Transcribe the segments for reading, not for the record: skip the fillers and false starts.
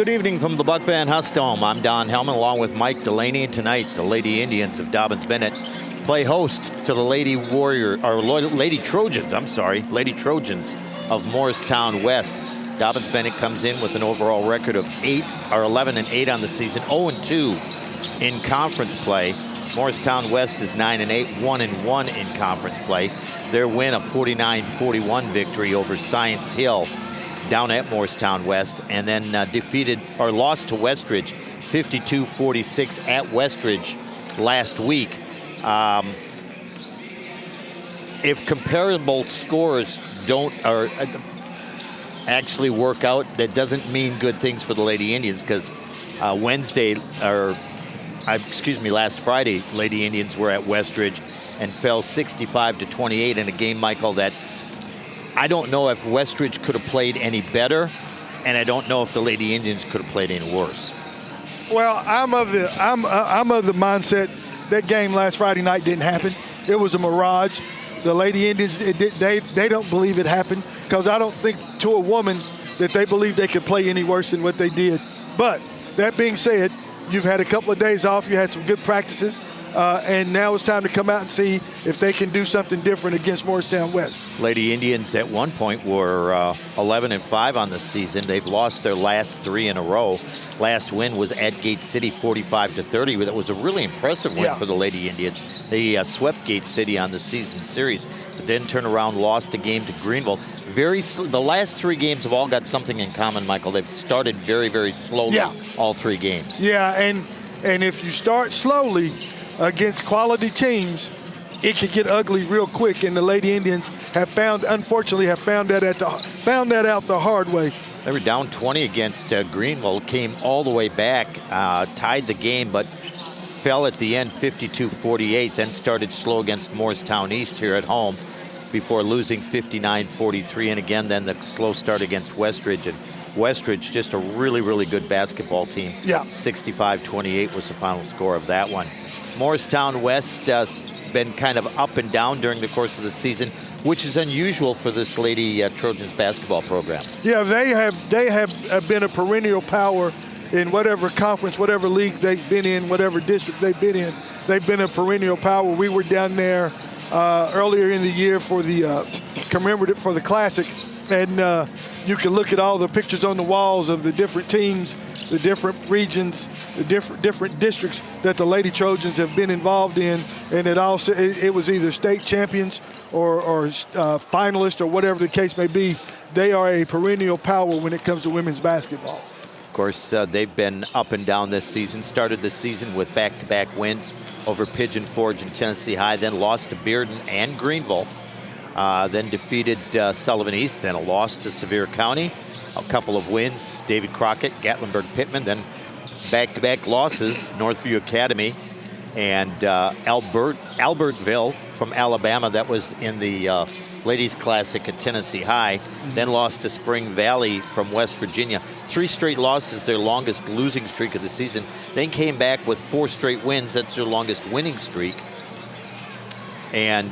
Good evening from the Buck Van Huss Dome. I'm Don Hellman along with Mike Delaney. Tonight, the Lady Indians of Dobyns-Bennett play host to the Lady Trojans of Morristown West. Dobyns-Bennett comes in with an overall record of 11-8 on the season, 0-2 in conference play. Morristown West is 9-8, 1-1 in conference play. Their win, a 49-41 victory over Science Hill down at Morristown West, and then lost to Westridge 52-46 at Westridge last week. If comparable scores don't actually work out, that doesn't mean good things for the Lady Indians, because last Friday, Lady Indians were at Westridge and fell 65-28 in a game, Michael, that I don't know if Westridge could have played any better, and I don't know if the Lady Indians could have played any worse. Well, I'm of the mindset that game last Friday night didn't happen. It was a mirage. The Lady Indians, they don't believe it happened, because I don't think to a woman that they believe they could play any worse than what they did. But that being said, you've had a couple of days off. You had some good practices. And now it's time to come out and see if they can do something different against Morristown West. Lady Indians at one point were 11-5 on the season. They've lost their last 3 in a row. Last win was at Gate City, 45-30. That was a really impressive win for the Lady Indians. They swept Gate City on the season series, but then turned around, lost a game to Greenville. The last 3 games have all got something in common, Michael. They've started very, very slowly, all 3 games. Yeah, and if you start slowly against quality teams, it could get ugly real quick, and the Lady Indians unfortunately have found that out the hard way. They were down 20 against Greenville, came all the way back, tied the game, but fell at the end 52-48, then started slow against Morristown East here at home before losing 59-43, and again then the slow start against Westridge. And Westridge, just a really, really good basketball team. 65-28 was the final score of that one. Morristown West been kind of up and down during the course of the season, which is unusual for this Lady Trojans basketball program. Yeah, they have been a perennial power in whatever conference, whatever league they've been in, whatever district they've been in. They've been a perennial power. We were down there earlier in the year for the commemorative for the Classic, and you can look at all the pictures on the walls of the different teams, the different regions, the different districts that the Lady Trojans have been involved in, and it was either state champions or finalists or whatever the case may be. They are a perennial power when it comes to women's basketball. Of course, they've been up and down this season. Started the season with back-to-back wins over Pigeon Forge and Tennessee High, then lost to Bearden and Greenville, then defeated Sullivan East, then a loss to Sevier County. A couple of wins, David Crockett, Gatlinburg-Pittman, then back-to-back losses, Northview Academy and Albertville from Alabama. That was in the Ladies Classic at Tennessee High. Then lost to Spring Valley from West Virginia. 3 straight losses, their longest losing streak of the season. Then came back with 4 straight wins. That's their longest winning streak. And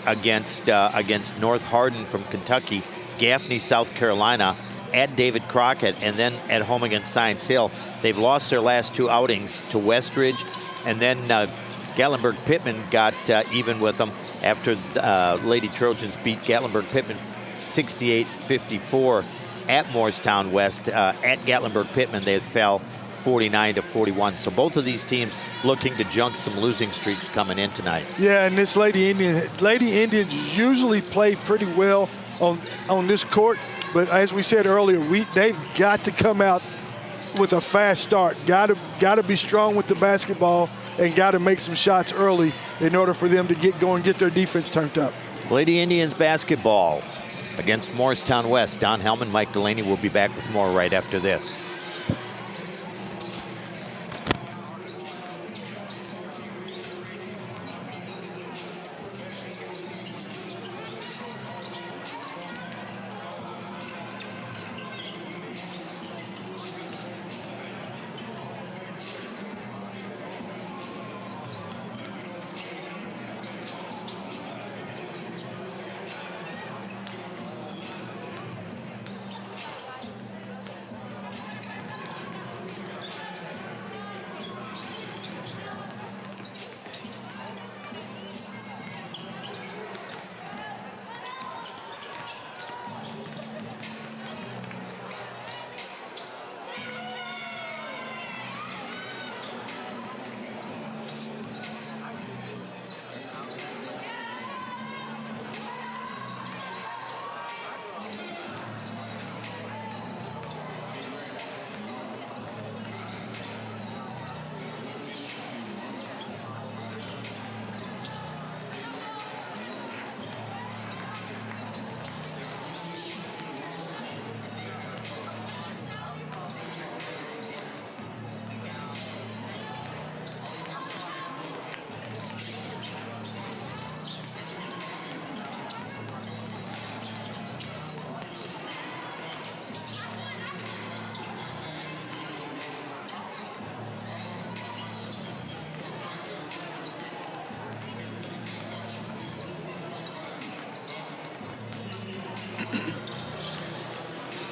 against North Hardin from Kentucky, Gaffney, South Carolina, at David Crockett, and then at home against Science Hill. They've lost their last 2 outings to Westridge, and then Gatlinburg-Pittman got even with them after Lady Trojans beat Gatlinburg-Pittman 68-54 at Morristown West. At Gatlinburg-Pittman, they fell 49-41. So both of these teams looking to junk some losing streaks coming in tonight. Yeah, and this Lady Indians usually play pretty well on this court, but as we said earlier, they've got to come out with a fast start. Got to be strong with the basketball and got to make some shots early in order for them to get going, get their defense turned up. Lady Indians basketball against Morristown West. Don Hellman, Mike Delaney will be back with more right after this.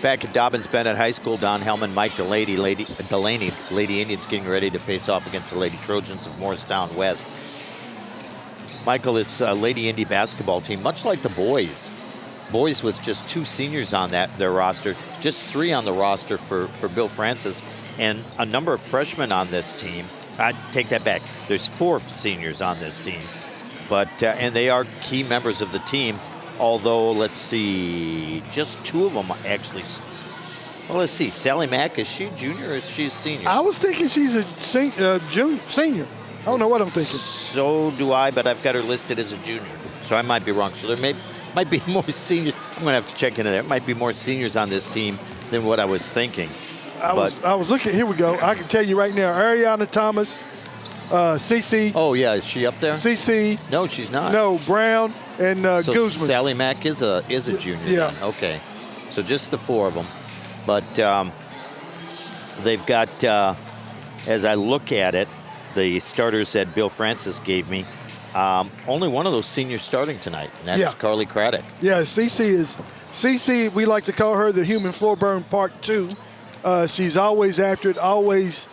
Back at Dobyns-Bennett High School, Don Hellman, Mike Delaney, Lady Indians getting ready to face off against the Lady Trojans of Morristown West. Michael, this Lady Indy basketball team, much like the boys with just 2 seniors on their roster, just 3 on the roster for Bill Francis, and a number of freshmen on this team. I take that back. There's 4 seniors on this team, but and they are key members of the team. Although, let's see, just 2 of them actually. Well, let's see. Sally Mack, is she a junior or is she a senior? I was thinking she's a senior. I don't know what I'm thinking. So do I, but I've got her listed as a junior. So I might be wrong. So there might be more seniors. I'm going to have to check into that. Might be more seniors on this team than what I was thinking. I was looking. Here we go. I can tell you right now. Ariana Thomas, CC. Oh, yeah. Is she up there? CC. No, she's not. No, Brown and so Guzman. Sally Mack is a junior. Yeah. Then. Okay. So just the 4 of them. But they've got, as I look at it, the starters that Bill Francis gave me, only one of those seniors starting tonight, and that's Carly Craddock. Yeah, CC, we like to call her the human floor burn part 2. She's always after it, always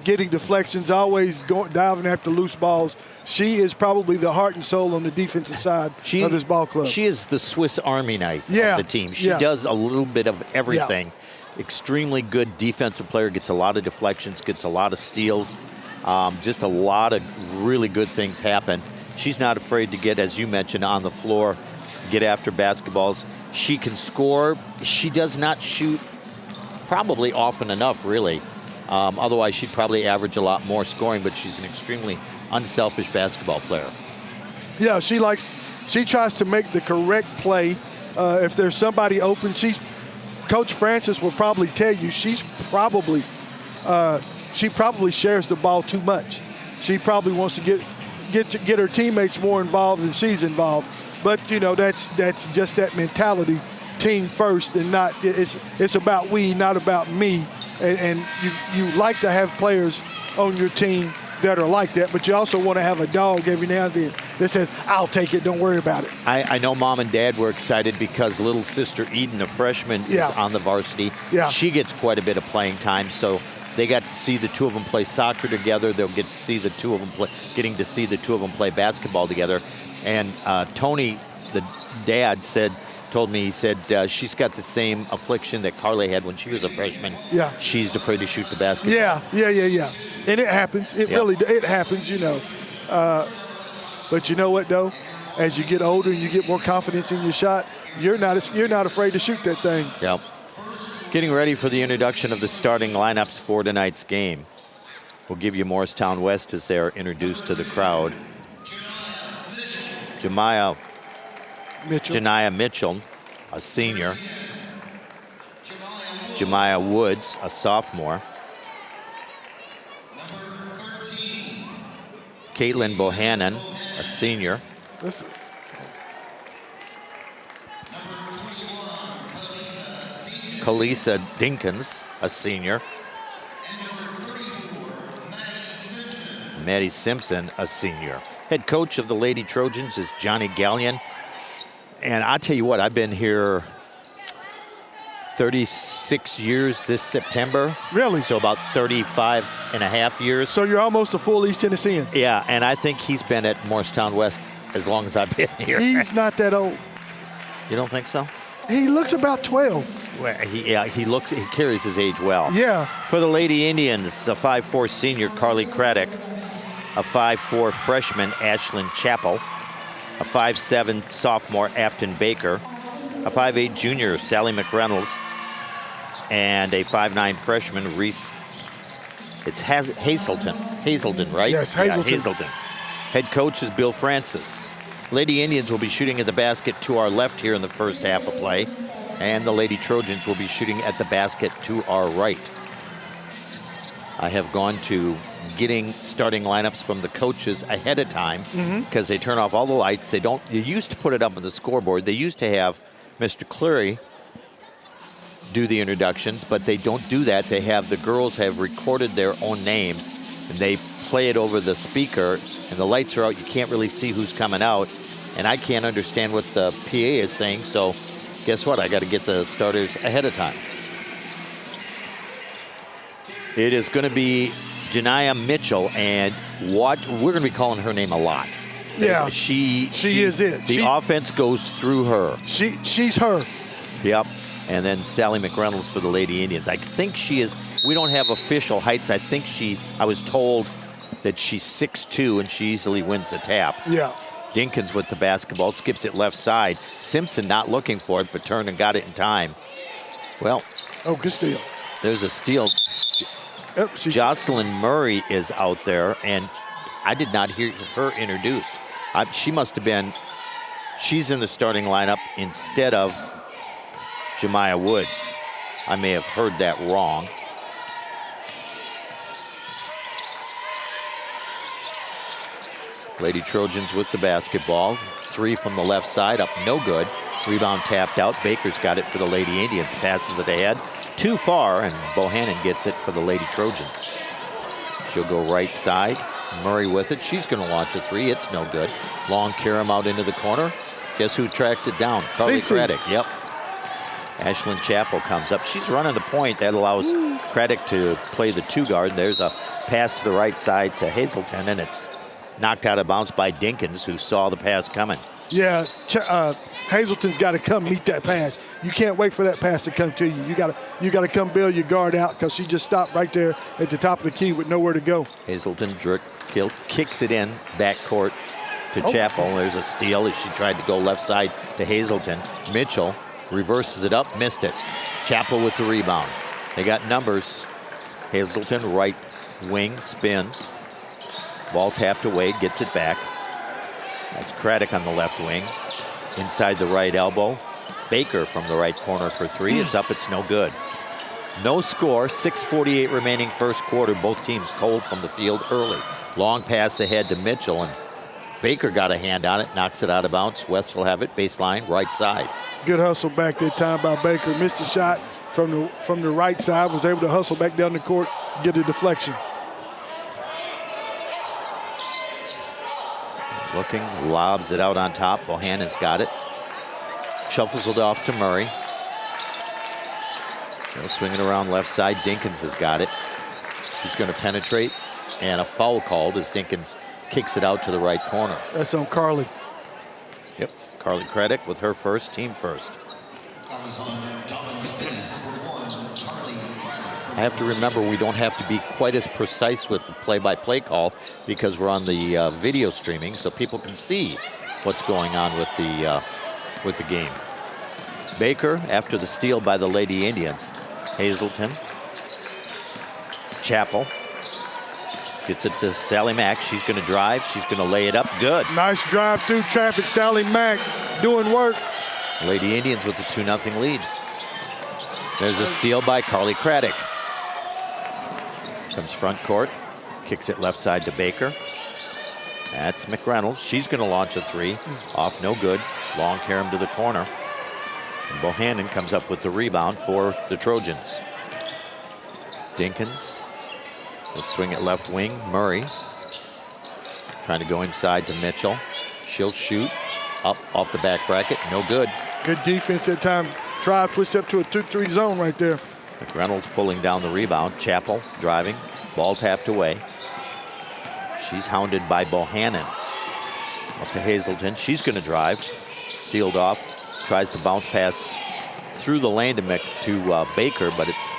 getting deflections, always diving after loose balls. She is probably the heart and soul on the defensive side of this ball club. She is the Swiss Army knife of the team. She does a little bit of everything. Yeah. Extremely good defensive player, gets a lot of deflections, gets a lot of steals. Just a lot of really good things happen. She's not afraid to get, as you mentioned, on the floor, get after basketballs. She can score. She does not shoot probably often enough, really. Otherwise, she'd probably average a lot more scoring, but she's an extremely unselfish basketball player. Yeah, she tries to make the correct play. If there's somebody open, Coach Francis will probably tell you she probably shares the ball too much. She probably wants to get her teammates more involved than she's involved. But that's just that mentality, team first, and not it's about we, not about me. And you like to have players on your team that are like that, but you also want to have a dog every now and then that says, "I'll take it, don't worry about it." I know Mom and Dad were excited because little sister Eden, a freshman, is on the varsity. Yeah. She gets quite a bit of playing time, so they got to see the 2 of them play soccer together. They'll get to see the 2 of them play basketball together. And Tony, the dad, told me, he said she's got the same affliction that Carly had when she was a freshman. Yeah. She's afraid to shoot the basketball. Yeah. And it happens. It happens, But you know what, though? As you get older and you get more confidence in your shot, you're not afraid to shoot that thing. Yep. Getting ready for the introduction of the starting lineups for tonight's game. We'll give you Morristown West as they're introduced to the crowd. Janiah Mitchell, a senior. Jemiah Woods, a sophomore. Caitlin Bohannon, a senior. Kalisa Dinkins, a senior. Maddie Simpson, a senior. Head coach of the Lady Trojans is Johnny Gallion. And I'll tell you what, I've been here 36 years this September. Really? So about 35 and a half years. So you're almost a full East Tennessean. Yeah, and I think he's been at Morristown West as long as I've been here. He's not that old. You don't think so? He looks about 12. Well, he carries his age well. Yeah. For the Lady Indians, a 5'4" senior, Carly Craddock. A 5'4" freshman, Ashlyn Chappell. A 5'7" sophomore, Afton Baker. A 5'8" junior, Sally McReynolds. And a 5'9" freshman, Reese. It's Hazelton, right? Yes, Hazelton. Yeah, Hazelton. Head coach is Bill Francis. Lady Indians will be shooting at the basket to our left here in the first half of play. And the Lady Trojans will be shooting at the basket to our right. I have gone to getting starting lineups from the coaches ahead of time because they turn off all the lights. You used to put it up on the scoreboard. They used to have Mr. Cleary do the introductions, but they don't do that. The girls have recorded their own names and they play it over the speaker, and the lights are out. You can't really see who's coming out, and I can't understand what the PA is saying, so guess what? I got to get the starters ahead of time. It is going to be Janiah Mitchell, and we're going to be calling her name a lot. Yeah, she is it. The offense goes through her. She's her. Yep. And then Sally McReynolds for the Lady Indians. I think she is. We don't have official heights. I think I was told that she's 6'2", and she easily wins the tap. Yeah. Dinkins with the basketball, skips it left side. Simpson not looking for it, but turned and got it in time. Well. Oh, good steal. There's a steal. Yep, Jocelyn Murray is out there, and I did not hear her introduced. She must have been. She's in the starting lineup instead of Jemiah Woods. I may have heard that wrong. Lady Trojans with the basketball. 3 from the left side, up no good. Rebound tapped out. Baker's got it for the Lady Indians. Passes it ahead. Too far, and Bohannon gets it for the Lady Trojans. She'll go right side. Murray with it. She's going to launch a 3. It's no good. Long Karam out into the corner. Guess who tracks it down? Carly Craddock. Yep. Ashlyn Chappell comes up. She's running the point. That allows Craddock to play the 2 guard. There's a pass to the right side to Hazelton, and it's knocked out of bounds by Dinkins, who saw the pass coming. Yeah, Hazelton's got to come meet that pass. You can't wait for that pass to come to you. You got to come bail your guard out, because she just stopped right there at the top of the key with nowhere to go. Hazelton kicks it in backcourt to Chappell. There's a steal as she tried to go left side to Hazelton. Mitchell reverses it up, missed it. Chappell with the rebound. They got numbers. Hazelton right wing spins. Ball tapped away, gets it back. That's Craddock on the left wing. Inside the right elbow. Baker from the right corner for 3. It's up, it's no good. No score, 6:48 remaining first quarter. Both teams cold from the field early. Long pass ahead to Mitchell, and Baker got a hand on it, knocks it out of bounds. West will have it, baseline, right side. Good hustle back that time by Baker. Missed a shot from the right side, was able to hustle back down the court, get a deflection. Looking, lobs it out on top. Bohannon's got it. Shuffles it off to Murray. They'll swing it around left side. Dinkins has got it. She's going to penetrate, and a foul called as Dinkins kicks it out to the right corner. That's on Carly. Yep, Carly Craddock with her first, team first. I have to remember we don't have to be quite as precise with the play-by-play call, because we're on the video streaming, so people can see what's going on with the game. Baker after the steal by the Lady Indians. Hazelton. Chappell gets it to Sally Mack. She's going to drive. She's going to lay it up. Good. Nice drive through traffic. Sally Mack doing work. Lady Indians with a 2-0 lead. There's a steal by Carly Craddock. Comes front court, kicks it left side to Baker. That's McReynolds. She's going to launch a 3. Off, no good. Long Karam to the corner. And Bohannon comes up with the rebound for the Trojans. Dinkins will swing it left wing. Murray trying to go inside to Mitchell. She'll shoot up off the back bracket. No good. Good defense that time. Tribe switched up to a 2-3 zone right there. McReynolds pulling down the rebound. Chappell driving. Ball tapped away. She's hounded by Bohannon. Up to Hazelton. She's going to drive. Sealed off. Tries to bounce pass through the lane to Baker, but it's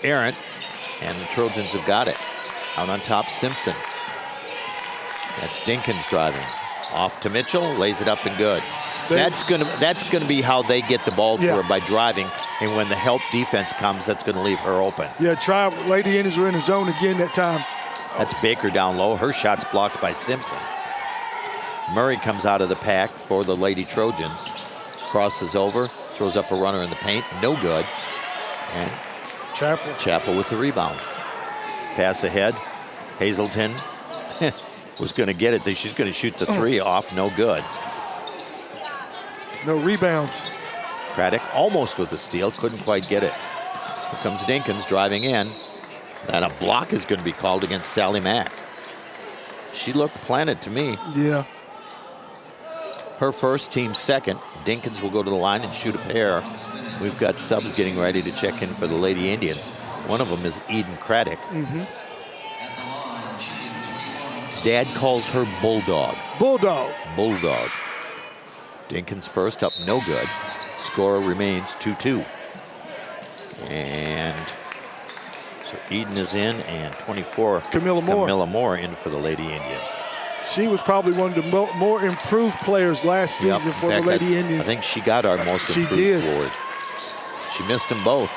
errant. And the Trojans have got it. Out on top, Simpson. That's Dinkins driving. Off to Mitchell. Lays it up and good. That's gonna be how they get the ball to her, by driving, and when the help defense comes, that's gonna leave her open. Yeah, Tribe Lady Indians were in the zone again that time. That's Baker down low. Her shot's blocked by Simpson. Murray comes out of the pack for the Lady Trojans. Crosses over, throws up a runner in the paint, no good. And Chappell with the rebound. Pass ahead. Hazelton was gonna get it. She's gonna shoot the 3 off, no good. No rebounds. Craddock almost with the steal, couldn't quite get it. Here comes Dinkins driving in. And a block is going to be called against Sally Mack. She looked planted to me. Yeah. her first, team second. Dinkins will go to the line and shoot a pair. We've got subs getting ready to check in for the Lady Indians. One of them is Eden Craddock. Dad calls her Bulldog. Bulldog. Bulldog. Dinkins first up, no good. Score remains 2-2. And so Eden is in, and 24, Camilla Moore in for the Lady Indians. She was probably one of the more improved players last season for the Lady Indians. I think she got our most improved forward. She missed them both.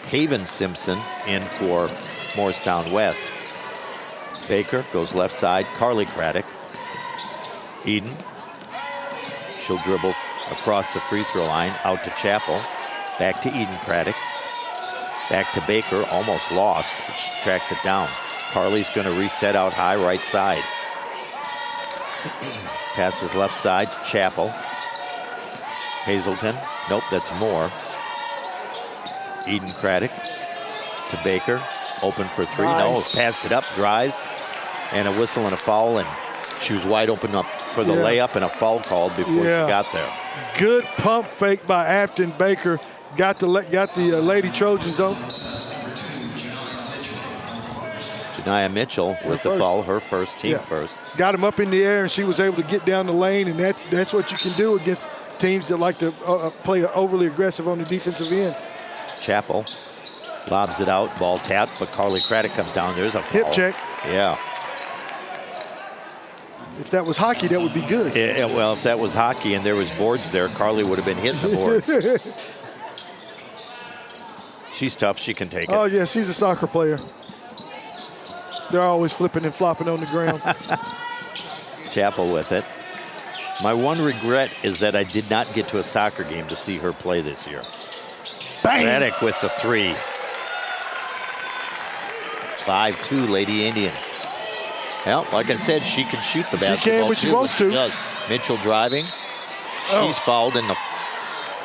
Haven Simpson in for Morristown West. Baker goes left side, Carly Craddock. Eden, she'll dribble across the free throw line, out to Chappell. Back to Eden Craddock. Back to Baker, almost lost, but she tracks it down. Carly's going to reset out high, right side. Passes left side to Chappell. Hazelton, nope, that's Moore. Eden Craddock to Baker, open for three. Nice. No, passed it up, drives, and a whistle and a foul, and she was wide open up for the layup, and a foul called before she got there. Good pump fake by Afton Baker. Got the Lady Trojans on. Janiah Mitchell with the foul, her first, team first. Got him up in the air, and she was able to get down the lane, and that's what you can do against teams that like to play overly aggressive on the defensive end. Chappell lobs it out, ball tapped, but Carly Craddock comes down. There's a foul. Hip check. Yeah. If that was hockey, that would be good. Yeah, well, if that was hockey and there was boards there, Carly would have been hitting the boards. She's tough. She can take it. Oh, yeah, she's a soccer player. They're always flipping and flopping on the ground. Chappell with it. My one regret is that I did not get to a soccer game to see her play this year. Bang! Craddock with the three. 5-2 Lady Indians. Well, like I said, she can shoot the basketball. She can when she wants to. She does. Mitchell driving. She's fouled and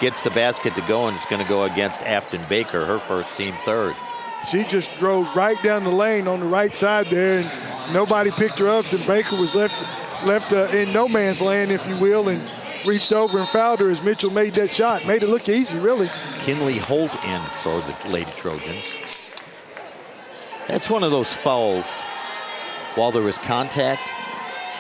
gets the basket to go, and it's going to go against Afton Baker, her first, team third. She just drove right down the lane on the right side there, and nobody picked her up. And Baker was left in no man's land, if you will, and reached over and fouled her as Mitchell made that shot. Made it look easy, really. Kinley Holt in for the Lady Trojans. That's one of those fouls. While there was contact,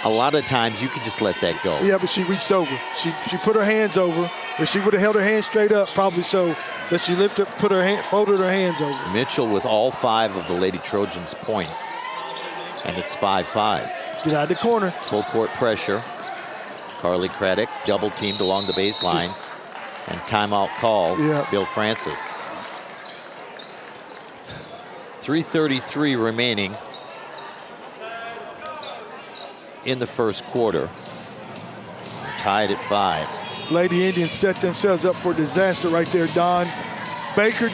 a lot of times you could just let that go. Yeah, but she reached over. She put her hands over. If she would have held her hands straight up, probably so. But she lifted, folded her hands over. Mitchell with all 5 of the Lady Trojans' points, and it's 5-5. Get out of the corner. Full court pressure. Carly Craddock double teamed along the baseline, and timeout call. Bill Francis. 3:33 remaining in the first quarter. We're tied at 5. Lady Indians set themselves up for disaster right there, Don. Baker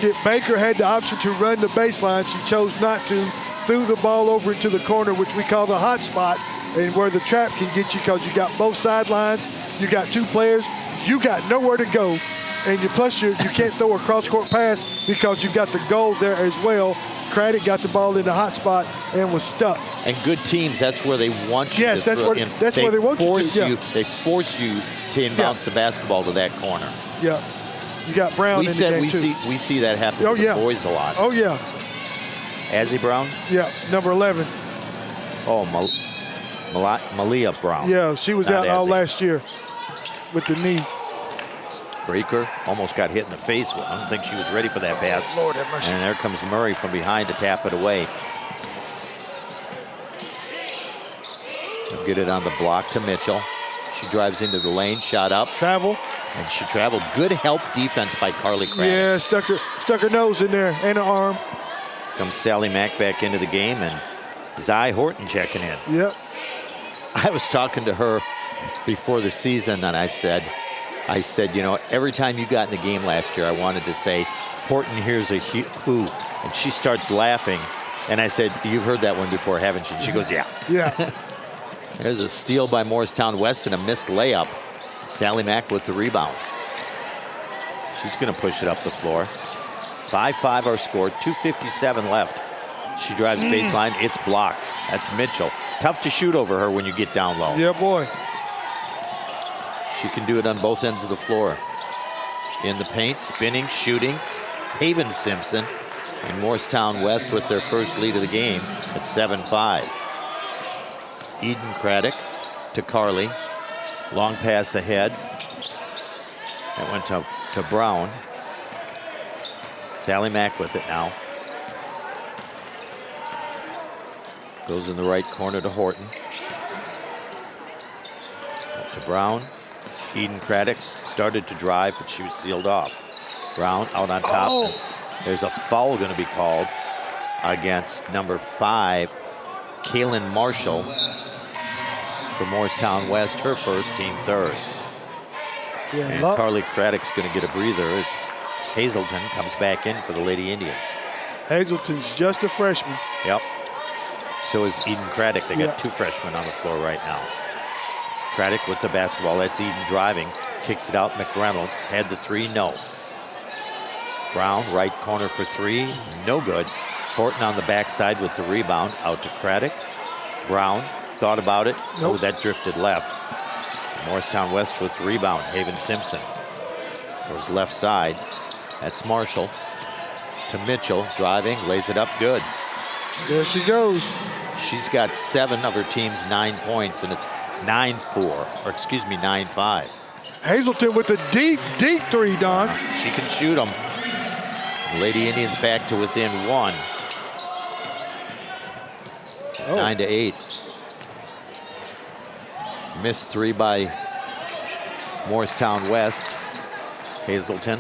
had the option to run the baseline. She chose not to. Threw the ball over into the corner, which we call the hot spot, and where the trap can get you because you got both sidelines. You got 2 players. You got nowhere to go, and you can't throw a cross-court pass because you got the goal there as well. Craddock got the ball in the hot spot and was stuck. And good teams, that's where they want you. Yes, that's where they want you to. They force you to inbounce the basketball to that corner. Yeah, you got Brown. We see that happen to the boys a lot. Oh yeah. Azzy Brown. Yeah, number 11. Oh, Malia Brown. Yeah, she was out all last year with the knee. Breaker almost got hit in the face. I don't think she was ready for that pass. Lord have mercy. And there comes Murray from behind to tap it away. He'll get it on the block to Mitchell. She drives into the lane, shot up. Travel. And she traveled. Good help defense by Carly Craddock. Yeah, stuck her nose in there and her arm. Comes Sally Mack back into the game, and Zy Horton checking in. Yep. I was talking to her before the season, and I said, you know, every time you got in the game last year, I wanted to say, Horton, here's a who. And she starts laughing. And I said, you've heard that one before, haven't you? And she goes, yeah. Yeah. There's a steal by Morristown West and a missed layup. Sally Mack with the rebound. She's going to push it up the floor. 5-5 our score, 2:57 left. She drives baseline, it's blocked. That's Mitchell. Tough to shoot over her when you get down low. Yeah, boy. She can do it on both ends of the floor. In the paint, spinning, shooting. Haven Simpson and Morristown West with their first lead of the game at 7-5. Eden Craddock to Carly. Long pass ahead. That went to Brown. Sally Mack with it now. Goes in the right corner to Horton. Up to Brown. Eden Craddock started to drive, but she was sealed off. Brown out on top. Oh. There's a foul going to be called against number 5, Kaylin Marshall for Morristown West, her first, team third. Yeah, And Carly Craddock's going to get a breather as Hazelton comes back in for the Lady Indians. Hazelton's just a freshman. Yep. So is Eden Craddock. They got Yeah. 2 freshmen on the floor right now. Craddock with the basketball. That's Eden driving. Kicks it out. McReynolds had the 3. No. Brown, right corner for 3. No good. Horton on the backside with the rebound. Out to Craddock. Brown thought about it. Nope. Oh, that drifted left. Morristown West with the rebound. Haven Simpson goes left side. That's Marshall. To Mitchell. Driving. Lays it up. Good. There she goes. She's got 7 of her team's 9 points, and it's 9-5. Hazelton with the deep, deep 3, Don. She can shoot them. Lady Indians back to within 1. Oh. 9-8. Missed 3 by Morristown West. Hazelton.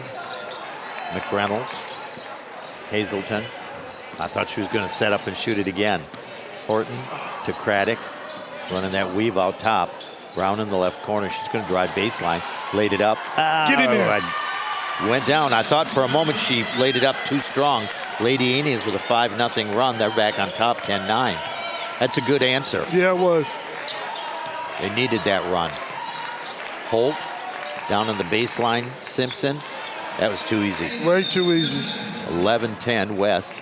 McReynolds. Hazelton. I thought she was going to set up and shoot it again. Horton to Craddock. Running that weave out top. Brown in the left corner. She's going to drive baseline. Laid it up. Get in there. Went down. I thought for a moment she laid it up too strong. Lady Indians with a 5-0 run. They're back on top 10-9. That's a good answer. Yeah, it was. They needed that run. Holt down on the baseline. Simpson. That was too easy. Way too easy. 11-10 West.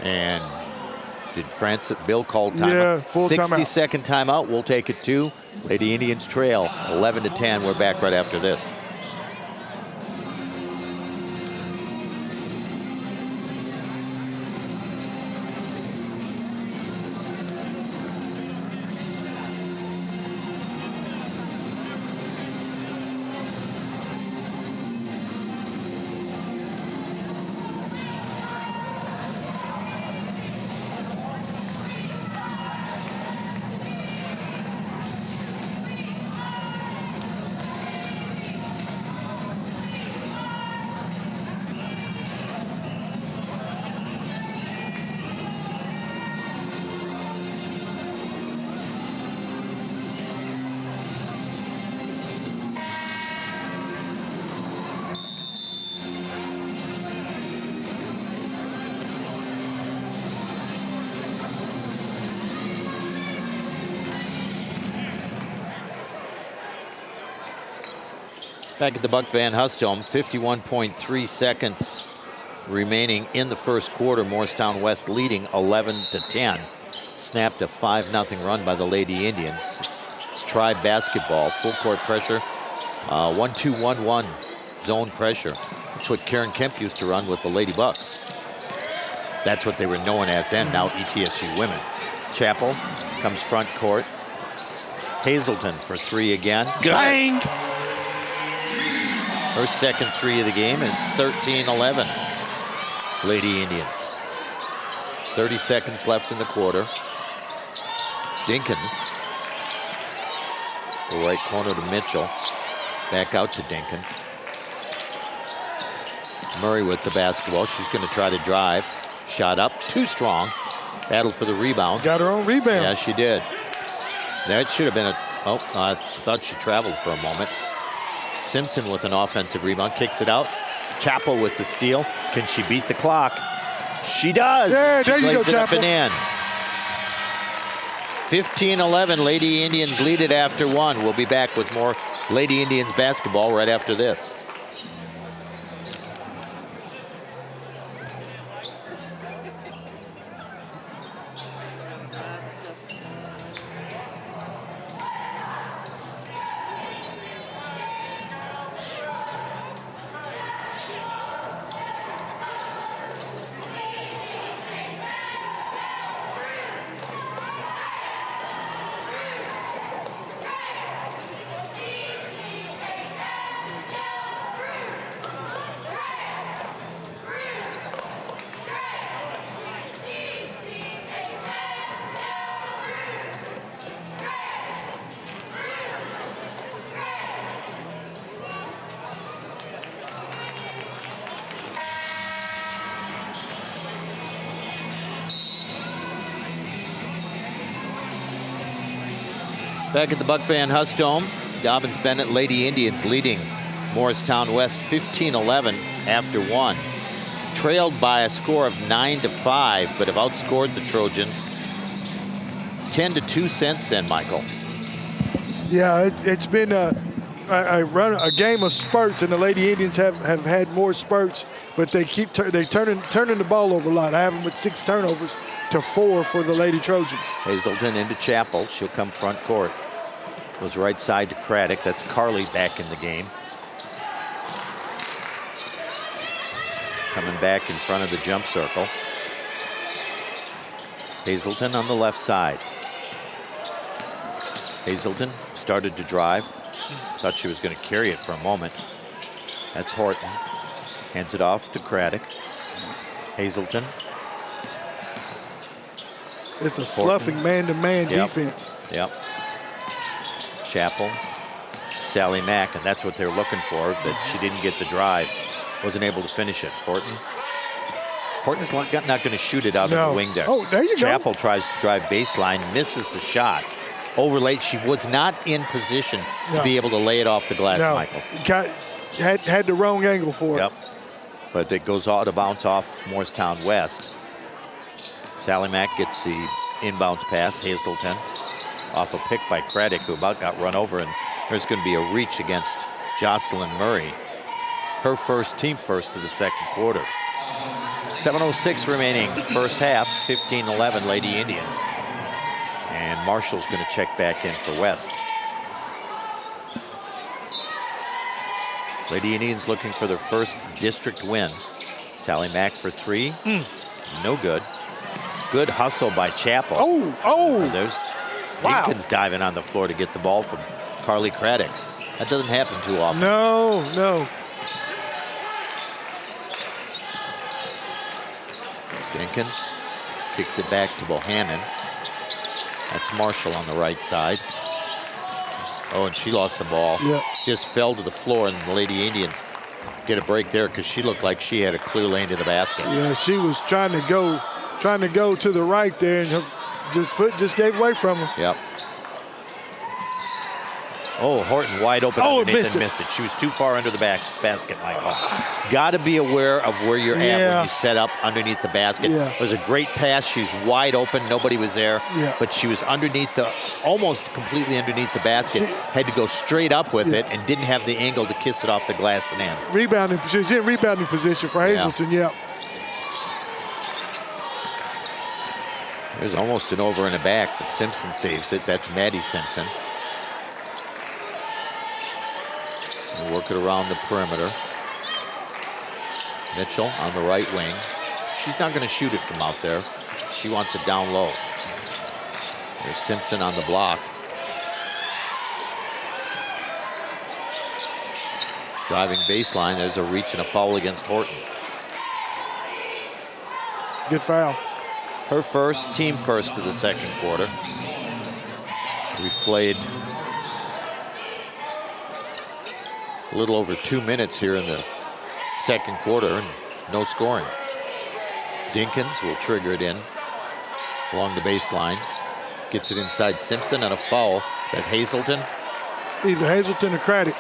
And did Bill called timeout? Yeah, full 60-second timeout. We'll take it too. Lady Indians trail 11-10. We're back right after this. Back at the Buck Van Huss Dome, 51.3 seconds remaining in the first quarter. Morristown West leading 11-10. Snapped a 5-0 run by the Lady Indians. It's Tribe basketball, full court pressure, 1-2-1-1 zone pressure. That's what Karen Kemp used to run with the Lady Bucks. That's what they were known as then, now ETSU women. Chappell comes front court. Hazelton for 3 again. Good. Bang! Her second 3 of the game is 13-11. Lady Indians. 30 seconds left in the quarter. Dinkins. The right corner to Mitchell. Back out to Dinkins. Murray with the basketball. She's going to try to drive. Shot up, too strong. Battle for the rebound. Got her own rebound. Yeah, she did. That should have been a, oh, I thought she traveled for a moment. Simpson with an offensive rebound, kicks it out. Chappell with the steal. Can she beat the clock? She does. Yeah, she there you go, plays it up Chappell. and in. 15-11, Lady Indians lead it after 1. We'll be back with more Lady Indians basketball right after this. Back at the Buck Van Huss Dome, Dobyns-Bennett Lady Indians leading Morristown West 15-11 after one. Trailed by a score of 9-5, but have outscored the Trojans 10-2 since then, Michael. Yeah, it's been a game of spurts, and the Lady Indians have had more spurts, but they keep turning the ball over a lot. I have them with 6 turnovers to 4 for the Lady Trojans. Hazelton into Chapel. She'll come front court. Goes right side to Craddock. That's Carly back in the game. Coming back in front of the jump circle. Hazelton on the left side. Hazelton started to drive. Thought she was going to carry it for a moment. That's Horton. Hands it off to Craddock. Hazelton. It's a sloughing man-to-man defense. Yep. Chapel. Sally Mack, and that's what they're looking for, that she didn't get the drive. Wasn't able to finish it. Horton's not going to shoot it out of the wing there. Oh, there you go. Chapel tries to drive baseline, misses the shot. Over late, she was not in position to be able to lay it off the glass, Michael. Had the wrong angle for it. Yep. But it goes out of bounds off Morristown West. Sally Mack gets the inbounds pass. Hazelton off a pick by Craddock, who about got run over, and there's going to be a reach against Jocelyn Murray. Her first, team first to the second quarter. 7:06 remaining, first half, 15-11 Lady Indians. And Marshall's going to check back in for West. Lady Indians looking for their first district win. Sally Mack for 3. No good. Good hustle by Chapel. There's Dinkins diving on the floor to get the ball from Carly Craddock. That doesn't happen too often. No. Dinkins kicks it back to Bohannon. That's Marshall on the right side. Oh, and she lost the ball. Just fell to the floor, and the Lady Indians get a break there because she looked like she had a clear lane to the basket. Yeah, she was trying to go to the right there, and her foot just gave way from her. Yep. Oh, Horton wide open underneath and missed it. She was too far under the basket, Michael. Got to be aware of where you're at when you set up underneath the basket. It was a great pass. She was wide open. Nobody was there. But she was almost completely underneath the basket. Had to go straight up with it and didn't have the angle to kiss it off the glass and in. Rebounding. She was in rebounding position for Hazelton, There's almost an over and a back, but Simpson saves it. That's Maddie Simpson. And work it around the perimeter. Mitchell on the right wing. She's not going to shoot it from out there. She wants it down low. There's Simpson on the block. Driving baseline. There's a reach and a foul against Horton. Good foul. Her first, team first to the second quarter. We've played a little over 2 minutes here in the second quarter and no scoring. Dinkins will trigger it in along the baseline. Gets it inside Simpson and a foul. Is that Hazelton? Either Hazelton or Craddock.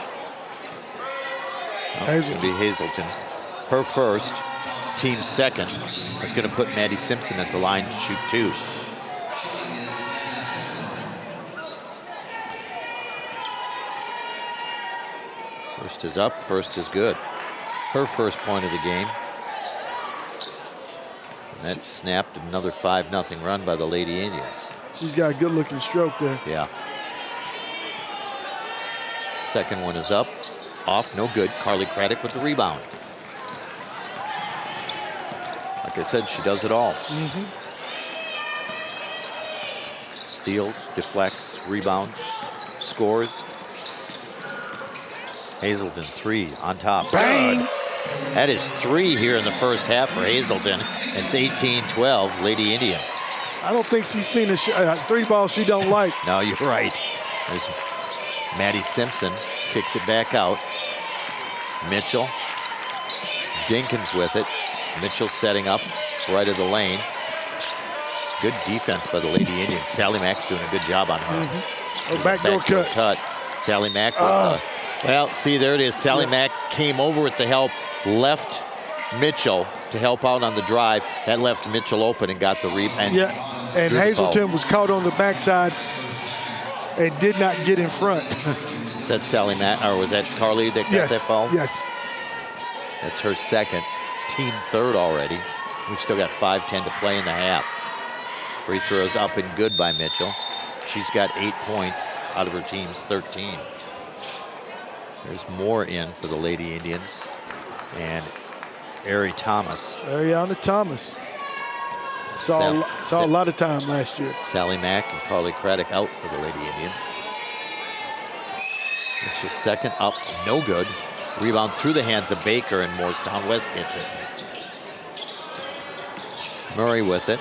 It's going to be Hazelton. Her first, team second. That's going to put Maddie Simpson at the line to shoot 2. First is up, first is good. Her first point of the game. And that snapped another 5-0 run by the Lady Indians. She's got a good looking stroke there. Yeah. Second one is up, off, no good. Carly Craddock with the rebound. Like I said, she does it all. Steals, deflects, rebounds, scores. Hazelton 3 on top. Bang! Good. That is 3 here in the first half for Hazelton. It's 18-12 Lady Indians. I don't think she's seen a 3-ball she don't like. No, you're right. There's Maddie Simpson kicks it back out. Mitchell. Dinkins with it. Mitchell setting up right of the lane. Good defense by the Lady Indians. Sally Mack's doing a good job on her. Oh, backdoor cut. Sally Mack with well, see, there it is. Sally Mack came over with the help, left Mitchell to help out on the drive. That left Mitchell open and got the rebound. Yeah, and Hazelton was caught on the backside and did not get in front. Is that Sally Mack, or was that Carly that got that foul? Yes. That's her second, team third already. We've still got 5:10 to play in the half. Free throws up and good by Mitchell. She's got 8 points out of her team's 13. There's more in for the Lady Indians. And Ariana Thomas. Ariana Thomas. Saw a lot of time last year. Sally Mack and Carly Craddock out for the Lady Indians. Mitchell second up, no good. Rebound through the hands of Baker, and Morristown West gets it. Murray with it.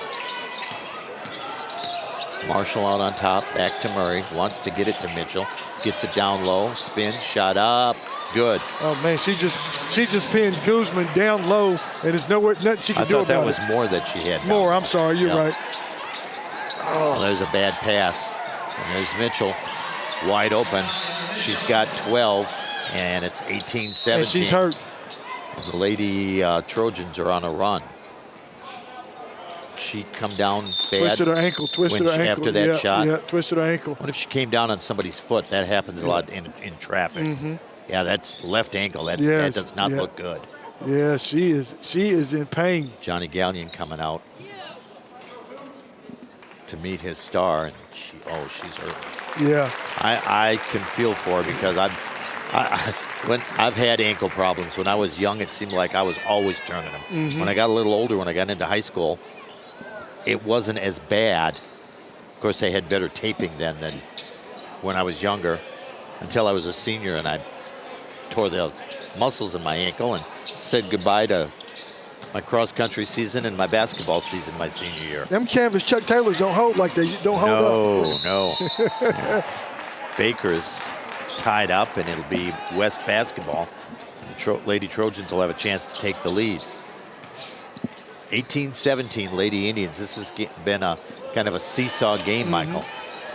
Marshall out on top, back to Murray, wants to get it to Mitchell, gets it down low, spin, shot up, good. Oh man, she just pinned Guzman down low, and there's nothing she can do about it. I thought that was more that she had. More, I'm sorry, you're right. Oh, there's a bad pass, and there's Mitchell, wide open. She's got 12, and it's 18-17. And she's hurt. The Lady Trojans are on a run. She'd come down bad. Twisted her ankle, After that shot. Yeah, twisted her ankle. What if she came down on somebody's foot? That happens a lot in traffic. Yeah, that's left ankle. That does not look good. Yeah, she is in pain. Johnny Gallion coming out to meet his star, and she's hurt. Yeah. I can feel for her because when I've had ankle problems. When I was young, it seemed like I was always turning them. When I got a little older, when I got into high school, it wasn't as bad. Of course, they had better taping then than when I was younger, until I was a senior and I tore the muscles in my ankle and said goodbye to my cross-country season and my basketball season my senior year. Them canvas Chuck Taylors don't hold like they don't hold up. No. Yeah. Baker's tied up, and it'll be West basketball. The Lady Trojans will have a chance to take the lead. 18-17 Lady Indians. This has been a kind of a seesaw game, Michael.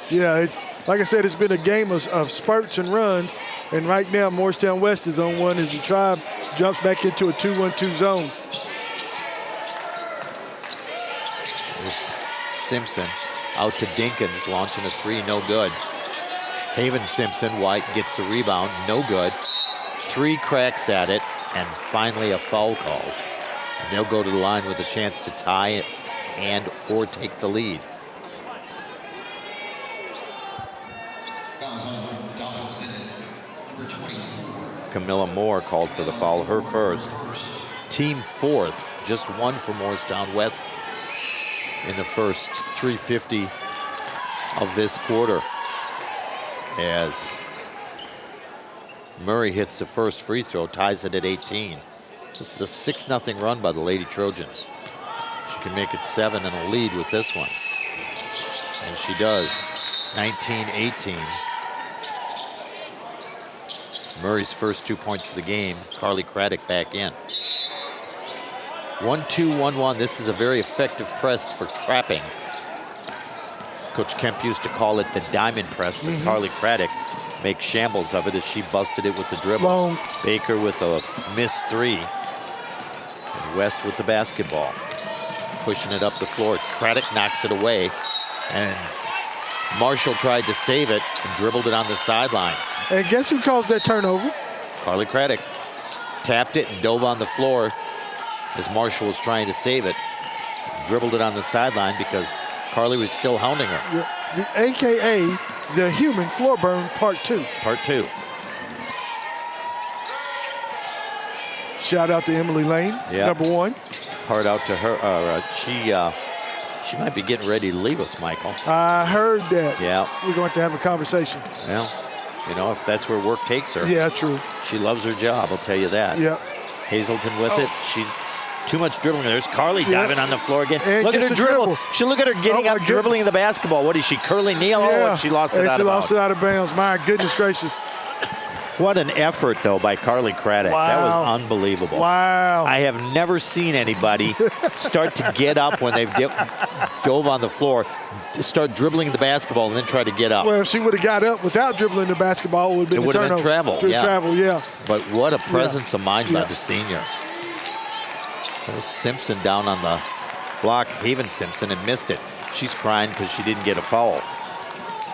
Yeah, it's like I said, it's been a game of spurts and runs, and right now Morristown West is on one as the Tribe jumps back into a 2-1-2 zone. There's Simpson out to Dinkins, launching a three, no good. Haven Simpson, White gets the rebound, no good. 3 cracks at it, and finally a foul call. And they'll go to the line with a chance to tie it and or take the lead. Camilla Moore called for the foul, her first. Team fourth, just one for Morristown West in the first 3:50 of this quarter. As Murray hits the first free throw, ties it at 18. This is a 6-0 run by the Lady Trojans. She can make it 7 and a lead with this one. And she does. 19-18. Murray's first 2 points of the game. Carly Craddock back in. 1-2-1-1. This is a very effective press for trapping. Coach Kemp used to call it the diamond press, but Carly Craddock makes shambles of it as she busted it with the dribble. Long. Baker with a missed 3. And West with the basketball. Pushing it up the floor. Craddock knocks it away. And Marshall tried to save it and dribbled it on the sideline. And guess who caused that turnover? Carly Craddock tapped it and dove on the floor as Marshall was trying to save it. Dribbled it on the sideline because Carly was still hounding her. The AKA the human floor burn part 2. Part 2. Shout out to Emily Lane, number 1. Heart out to her. She might be getting ready to leave us, Michael. I heard that. Yeah. We're going to have a conversation. Well, you know, if that's where work takes her. Yeah, true. She loves her job, I'll tell you that. Yeah. Hazelton with it. She too much dribbling. There's Carly diving on the floor again. And look at her dribble. Look at her getting up, dribbling the basketball. What is she, curling Neal? Yeah. Oh, she lost it out of bounds. She lost it out of bounds. My goodness gracious. What an effort, though, by Carly Craddock. Wow. That was unbelievable. Wow. I have never seen anybody start to get up when they've dove on the floor, start dribbling the basketball, and then try to get up. Well, if she would have got up without dribbling the basketball, it would have been a turnover. Been travel. Yeah. Travel, yeah. But what a presence of mind by the senior. There's Simpson down on the block, Haven Simpson, and missed it. She's crying because she didn't get a foul.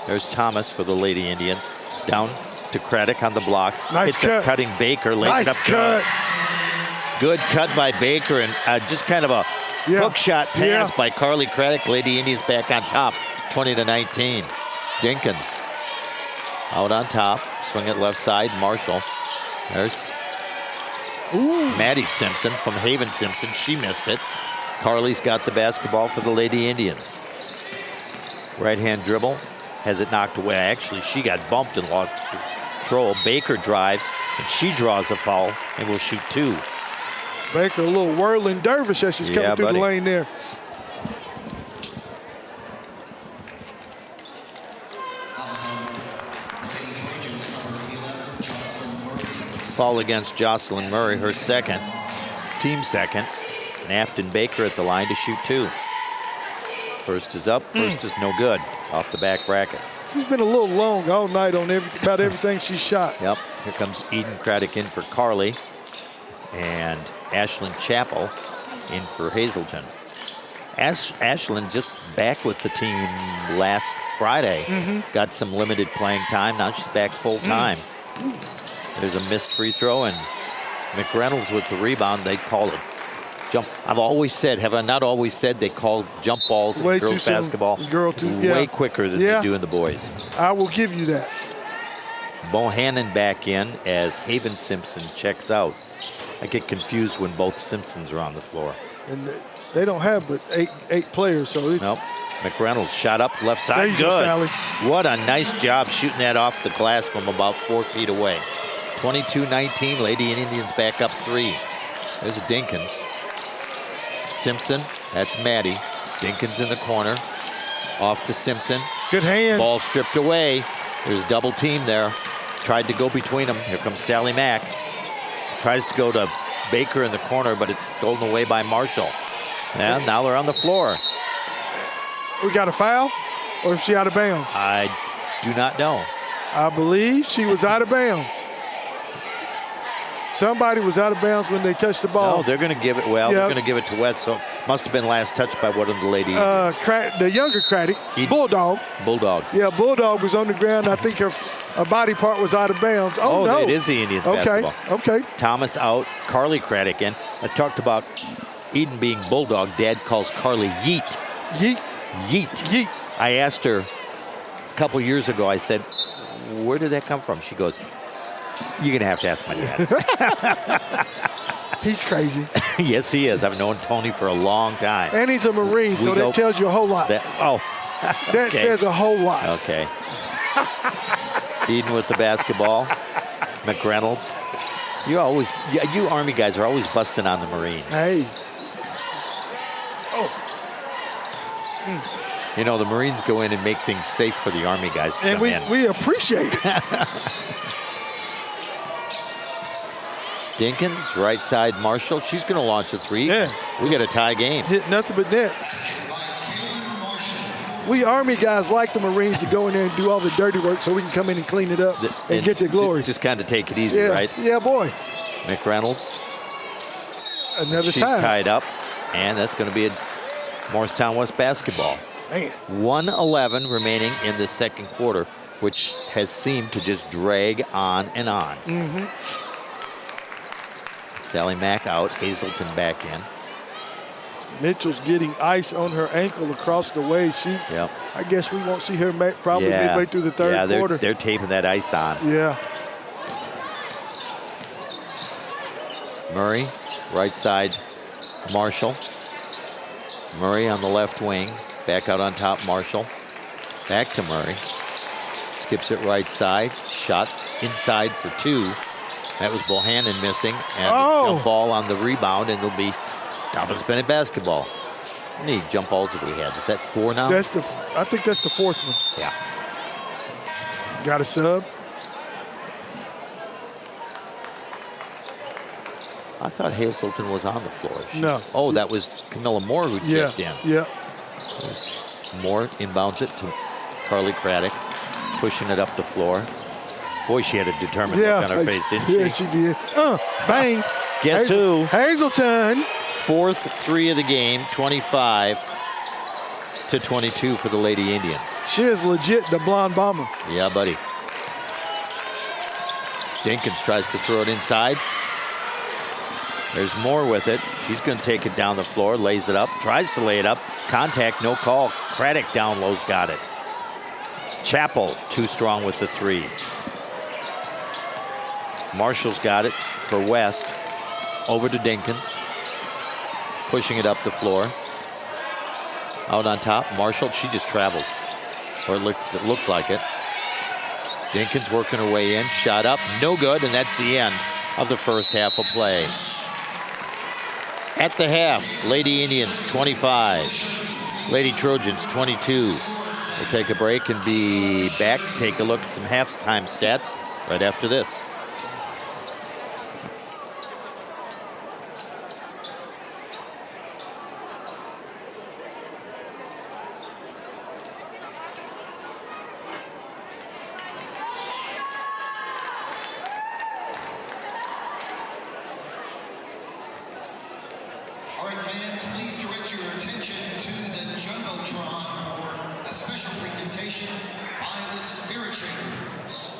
There's Thomas for the Lady Indians. Down to Craddock on the block. Nice cut. A cutting Baker. Lays it up. Cut. Good cut by Baker, and just kind of a hook shot pass by Carly Craddock. Lady Indians back on top, 20-19. Dinkins out on top. Swing it left side. Marshall. There's Maddie Simpson from Haven Simpson. She missed it. Carly's got the basketball for the Lady Indians. Right hand dribble. Has it knocked away. Actually, she got bumped and lost control. Baker drives, and she draws a foul and will shoot 2. Baker, a little whirling dervish as she's coming through the lane there. Foul against Jocelyn Murray, her second, team second. And Afton Baker at the line to shoot 2. First is up, first is no good. Off the back bracket. She's been a little long all night on about everything she shot. Yep, here comes Eden Craddock in for Carly. And Ashlyn Chappell in for Hazelton. Ashlyn just back with the team last Friday. Got some limited playing time, now she's back full time. There's a missed free throw, and McReynolds with the rebound. They called it jump. I've always said, have I not always said, they call jump balls in girls basketball way quicker than they do in the boys. I will give you that. Bohannon back in as Haven Simpson checks out. I get confused when both Simpsons are on the floor. And they don't have but eight players, so it's... Nope. McReynolds shot up left side. There you go, Sally. What a nice job shooting that off the glass from about 4 feet away. 22-19, Lady Indians back up 3. There's Dinkins. Simpson, that's Maddie. Dinkins in the corner. Off to Simpson. Good hands. Ball stripped away. There's double team there. Tried to go between them. Here comes Sally Mack. Tries to go to Baker in the corner, but it's stolen away by Marshall. And now they're on the floor. We got a foul, or is she out of bounds? I do not know. I believe she was out of bounds. Somebody was out of bounds when they touched the ball. No, they're going to give it. Well, they're going to give it to West. So must have been last touched by one of the ladies. The younger Craddock, Bulldog. Bulldog. Yeah, Bulldog was on the ground. I think her body part was out of bounds. Oh no, it is the Indians basketball. Okay. Thomas out. Carly Craddock in. I talked about Eden being Bulldog. Dad calls Carly Yeet. Yeet. Yeet. Yeet. I asked her a couple years ago. I said, "Where did that come from?" She goes, "You're gonna have to ask my dad." He's crazy. Yes, he is. I've known Tony for a long time. And he's a Marine, so that tells you a whole lot. That says a whole lot. Okay. Eden with the basketball. McReynolds. You Army guys are always busting on the Marines. Hey. You know, the Marines go in and make things safe for the Army guys to come in. And we appreciate it. Dinkins, right side Marshall. She's going to launch a 3. Yeah. We got a tie game. Hit nothing but net. We Army guys like the Marines to go in there and do all the dirty work so we can come in and clean it up and get the glory. Just kind of take it easy, right? Yeah, boy. McReynolds. Another She's tied up, and that's going to be a Morristown West basketball. Man. 1:11 remaining in the second quarter, which has seemed to just drag on and on. Sally Mack out, Hazelton back in. Mitchell's getting ice on her ankle across the way. I guess we won't see her probably midway through the third quarter. They're taping that ice on. Yeah. Murray, right side, Marshall. Murray on the left wing. Back out on top, Marshall. Back to Murray. Skips it right side. Shot inside for 2. That was Bohannon missing. And a jump ball on the rebound, and it'll be Dobyns-Bennett basketball. How many jump balls have we had? Is that 4 now? I think that's the 4th one. Yeah. Got a sub. I thought Hazelton was on the floor. No. Oh, that was Camilla Moore who checked in. Yeah. Moore inbounds it to Carly Craddock, pushing it up the floor. Boy, she had a determined look on her face, didn't she? Yeah, she did. Bang. Guess who? Hazelton. Fourth three of the game, 25-22 for the Lady Indians. She is legit the blonde bomber. Yeah, buddy. Dinkins tries to throw it inside. There's Moore with it. She's going to take it down the floor, lays it up, tries to lay it up. Contact, no call. Craddock down low's got it. Chappell, too strong with the three. Marshall's got it for West. Over to Dinkins. Pushing it up the floor. Out on top, Marshall, she just traveled. Or it looked like it. Dinkins working her way in, shot up, no good, and that's the end of the first half of play. At the half, Lady Indians 25, Lady Trojans 22. We'll take a break and be back to take a look at some halftime stats right after this. Please direct your attention to the Jumbotron for a special presentation by the Spirit Shakers.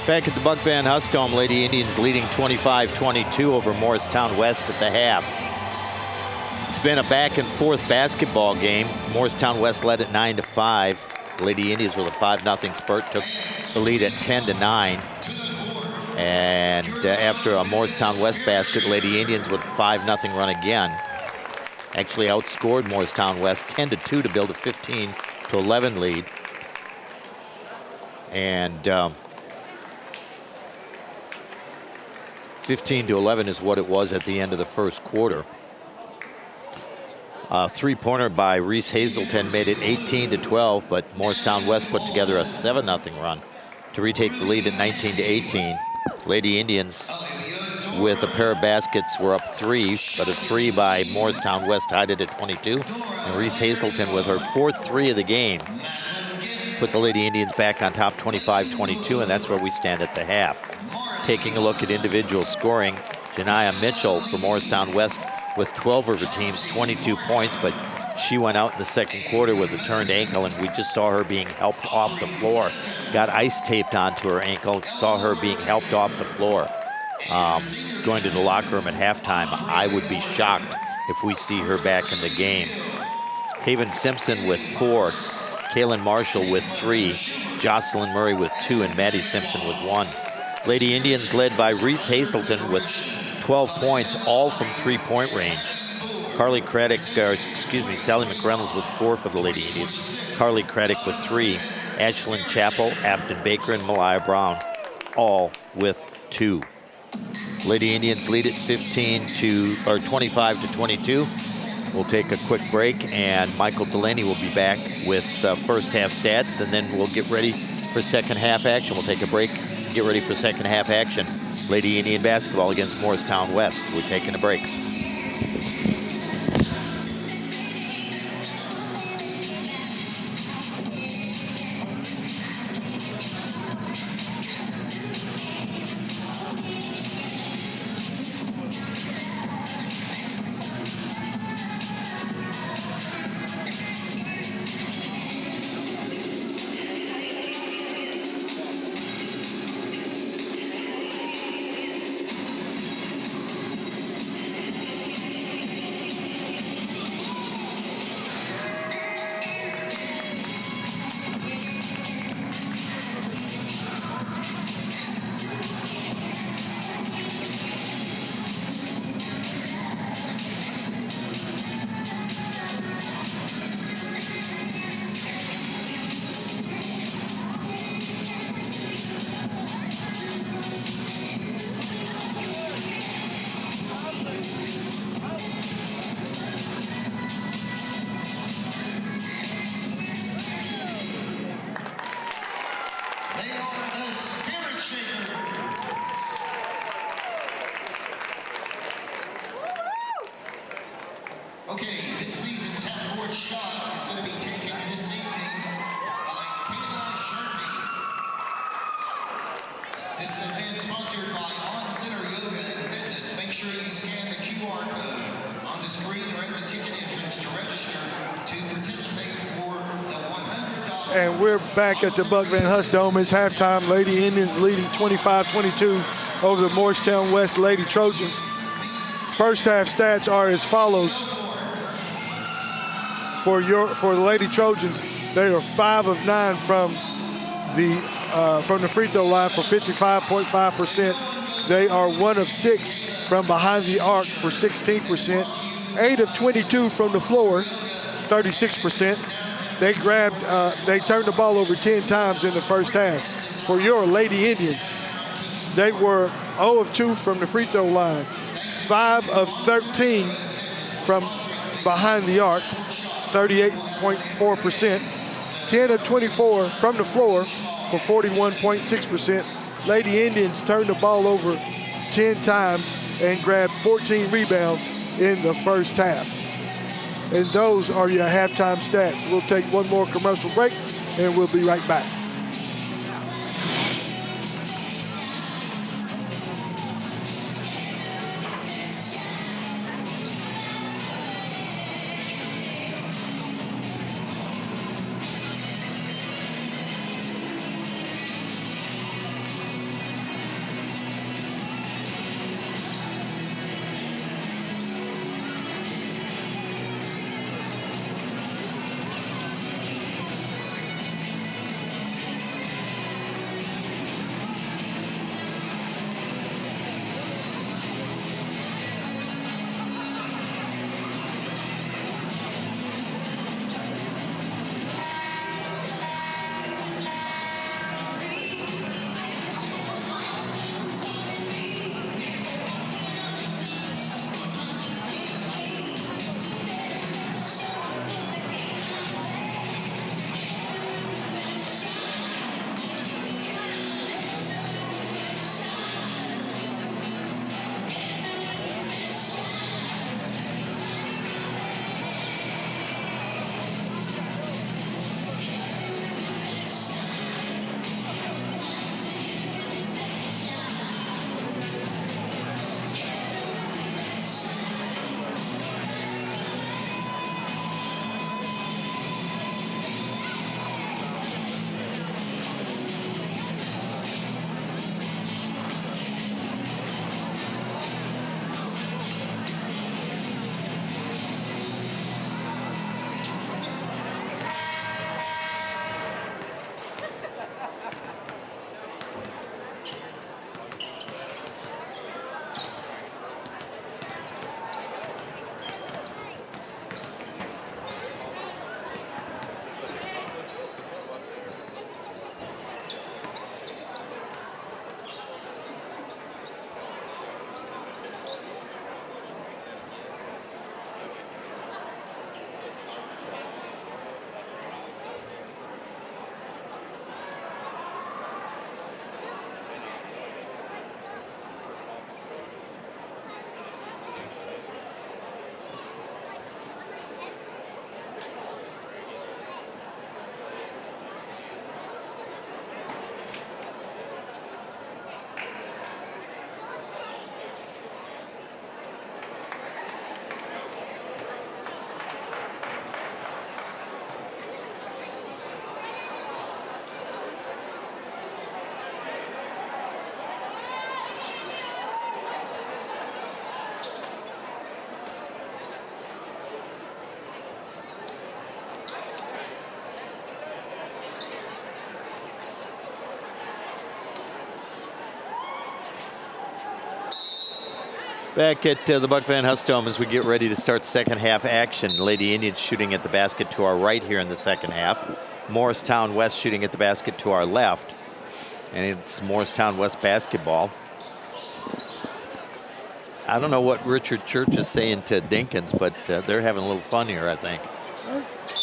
Back at the Buck Van Huss Dome, Lady Indians leading 25-22 over Morristown West at the half. It's been a back and forth basketball game. Morristown West led at 9-5. Lady Indians with a 5-0 spurt took the lead at 10-9. And after a Morristown West basket, Lady Indians with a 5-0 run again. Actually outscored Morristown West 10-2 to build a 15-11 lead. And 15-11 is what it was at the end of the first quarter. Three-pointer by Reese Hazelton made it 18-12, but Morristown West put together a 7-0 run to retake the lead at 19-18. Lady Indians with a pair of baskets were up 3, but a 3 by Morristown West tied it at 22. And Reese Hazelton with her 4th 3 of the game put the Lady Indians back on top 25-22, and that's where we stand at the half. Taking a look at individual scoring, Janiah Mitchell for Morristown West with 12 of her team's 22 points, but she went out in the second quarter with a turned ankle, and we just saw her being helped off the floor. Got ice taped onto her ankle, saw her being helped off the floor. Going to the locker room at halftime, I would be shocked if we see her back in the game. Haven Simpson with 4, Kaylin Marshall with 3, Jocelyn Murray with 2, and Maddie Simpson with 1. Lady Indians led by Reese Hazelton with 12 points, all from three-point range. Sally McReynolds with 4 for the Lady Indians. Carly Craddock with 3. Ashlyn Chappell, Afton Baker, and Malaya Brown, all with 2. Lady Indians lead at 25-22. We'll take a quick break, and Michael Delaney will be back with first half stats, and then we'll get ready for second half action. We'll take a break, get ready for second half action. Lady Indian basketball against Morristown West. We're taking a break. Okay, this season's half-court shot is going to be taken this evening by Kayla Sharpie. This is an event sponsored by On Center Yoga and Fitness. Make sure you scan the QR code on the screen or at the ticket entrance to register to participate for the $100. And we're back at the Buck Van Huss Dome. It's halftime. Lady Indians leading 25-22 over the Morristown West Lady Trojans. First half stats are as follows. For the Lady Trojans, they are 5 of 9 from the free throw line for 55.5%. They are 1 of 6 from behind the arc for 16%. 8 of 22 from the floor, 36%. They turned the ball over 10 times in the first half. For your Lady Indians, they were 0 of 2 from the free throw line, 5 of 13 from behind the arc, 38.4%, 10 of 24 from the floor for 41.6%. Lady Indians turned the ball over 10 times and grabbed 14 rebounds in the first half. And those are your halftime stats. We'll take one more commercial break and we'll be right back. Back at the Buck Van Huss Dome as we get ready to start second half action. Lady Indians shooting at the basket to our right here in the second half. Morristown West shooting at the basket to our left. And it's Morristown West basketball. I don't know what Richard Church is saying to Dinkins, but they're having a little fun here, I think.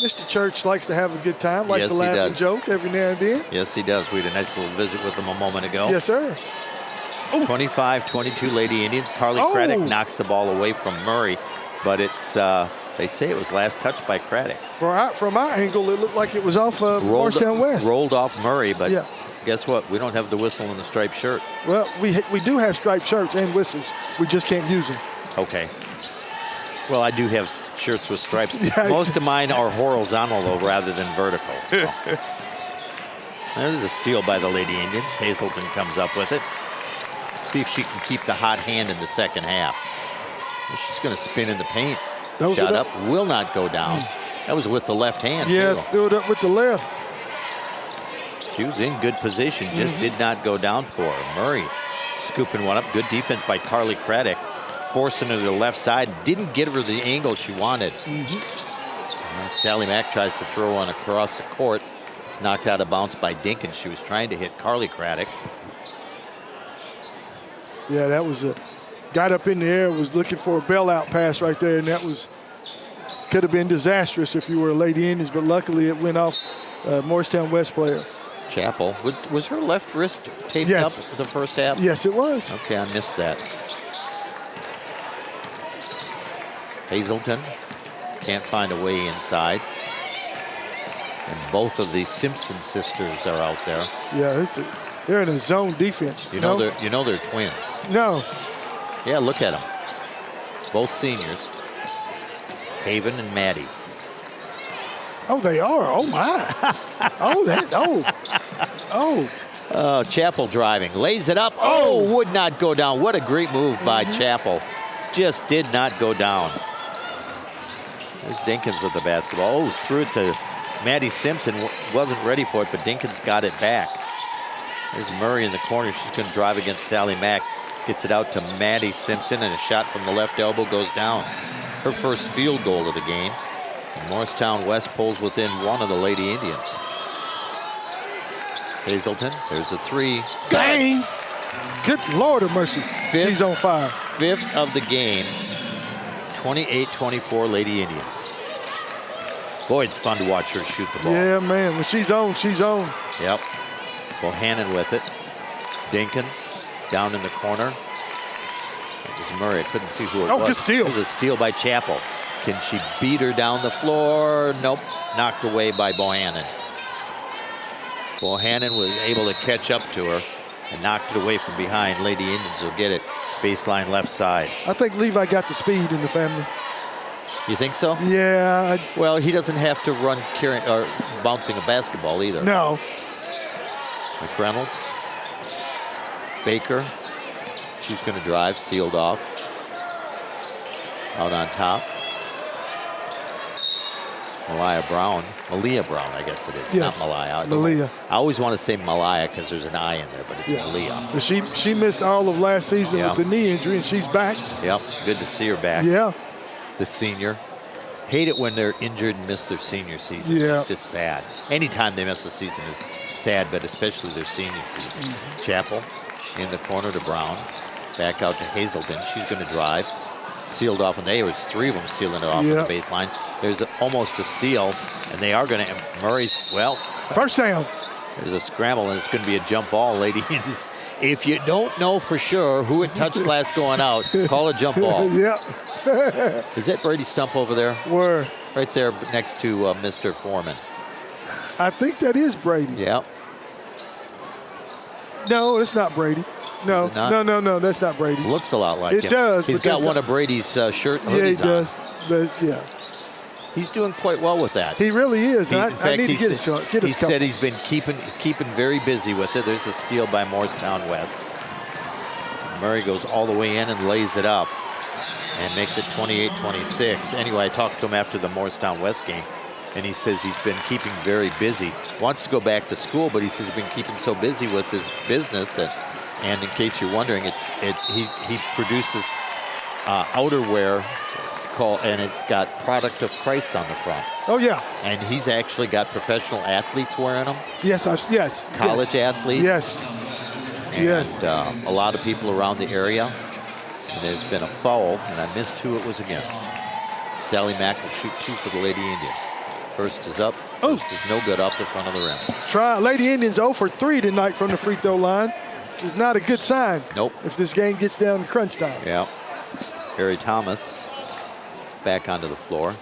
Mr. Church likes to have a good time, likes Yes, to he laugh and does. joke every now and then. Yes, he does. We had a nice little visit with him a moment ago. Yes, sir. 25-22 Lady Indians. Carly Oh. Craddock knocks the ball away from Murray, but it's they say it was last touched by Craddock. From our angle, it looked like it was off of Morristown West. Rolled off Murray, but Yeah. guess what? We don't have the whistle and the striped shirt. Well, we do have striped shirts and whistles. We just can't use them. Okay. Well, I do have shirts with stripes. Yeah, Most of mine are horizontal, though, rather than vertical. So. There's a steal by the Lady Indians. Hazelton comes up with it. See if she can keep the hot hand in the second half. She's going to spin in the paint. That was Shot it up will not go down. That was with the left hand, Yeah, too. threw it up with the left. She was in good position, just did not go down for her. Murray scooping one up. Good defense by Carly Craddock. Forcing her to the left side. Didn't get her the angle she wanted. Sally Mack tries to throw one across the court. It's knocked out of bounds by Dinkins. She was trying to hit Carly Craddock. Yeah, that was got up in the air, was looking for a bailout pass right there, and that could have been disastrous if you were a Lady Indians, but luckily it went off Morristown West player. Chapel. Was her left wrist taped Yes. up the first half? Yes, it was. Okay, I missed that. Hazelton can't find a way inside. And both of the Simpson sisters are out there. Yeah, they're in a zone defense. You know they're twins. No. Yeah, look at them. Both seniors. Haven and Maddie. Oh, they are. Oh my. Chapel driving, lays it up. Oh, would not go down. What a great move by Chapel. Just did not go down. There's Dinkins with the basketball. Oh, threw it to Maddie Simpson. Wasn't ready for it, but Dinkins got it back. There's Murray in the corner. She's going to drive against Sally Mack. Gets it out to Maddie Simpson, and a shot from the left elbow goes down. Her first field goal of the game. And Morristown West pulls within one of the Lady Indians. Hazelton, there's a three. Bang! Good Lord of mercy. She's on fire. Fifth of the game. 28-24 Lady Indians. Boy, it's fun to watch her shoot the ball. Yeah, man. When she's on, she's on. Yep. Bohannon with it. Dinkins down in the corner. It was Murray. I couldn't see who it was. Good steal. It was a steal by Chapel. Can she beat her down the floor? Nope. Knocked away by Bohannon. Bohannon was able to catch up to her and knocked it away from behind. Lady Indians will get it. Baseline left side. I think Levi got the speed in the family. You think so? Yeah. Well, he doesn't have to run carrying or bouncing a basketball either. No. McReynolds. Baker. She's going to drive, sealed off. Out on top. Malia Brown, I guess it is. Yes, Not Malia. Malia. I always want to say Malia because there's an I in there, but it's Malia. But she missed all of last season Yeah. with the knee injury, and she's back. Yep, good to see her back. Yeah. The senior. Hate it when they're injured and miss their senior season. Yeah. It's just sad. Anytime they miss a season is sad, but especially their senior season. Chapel in the corner to Brown. Back out to Hazelton. She's going to drive. Sealed off, and there was three of them sealing it off on the baseline. There's almost a steal, and they are going to. Murray's, well. First down. There's a scramble, and it's going to be a jump ball, lady. If you don't know for sure who it touched last going out, call a jump ball. Yeah. Is that Brady Stump over there? Where? Right there next to Mr. Foreman. I think that is Brady. Yeah. No, it's not Brady. No, no, that's not Brady. Looks a lot like it him. Does. He's got one of Brady's shirt hoodies Yeah, he does. on. But, yeah. He's doing quite well with that. He really is. In I fact, need to he get said, his he said he's been keeping very busy with it. There's a steal by Morristown West. Murray goes all the way in and lays it up and makes it 28-26. Anyway, I talked to him after the Morristown West game, and he says he's been keeping very busy. Wants to go back to school, but he says he's been keeping so busy with his business that, and in case you're wondering, he produces outerwear. It's called, and it's got Product of Christ on the front. Oh yeah. And he's actually got professional athletes wearing them. Yes. Yes. College athletes. Yes. And, Yes. a lot of people around the area. And there's been a foul, and I missed who it was against. Sally Mack will shoot 2 for the Lady Indians. First is up. First is no good off the front of the rim. Lady Indians 0 for 3 tonight from the free throw line, which is not a good sign. Nope. If this game gets down to crunch time. Yeah. Harry Thomas back onto the floor.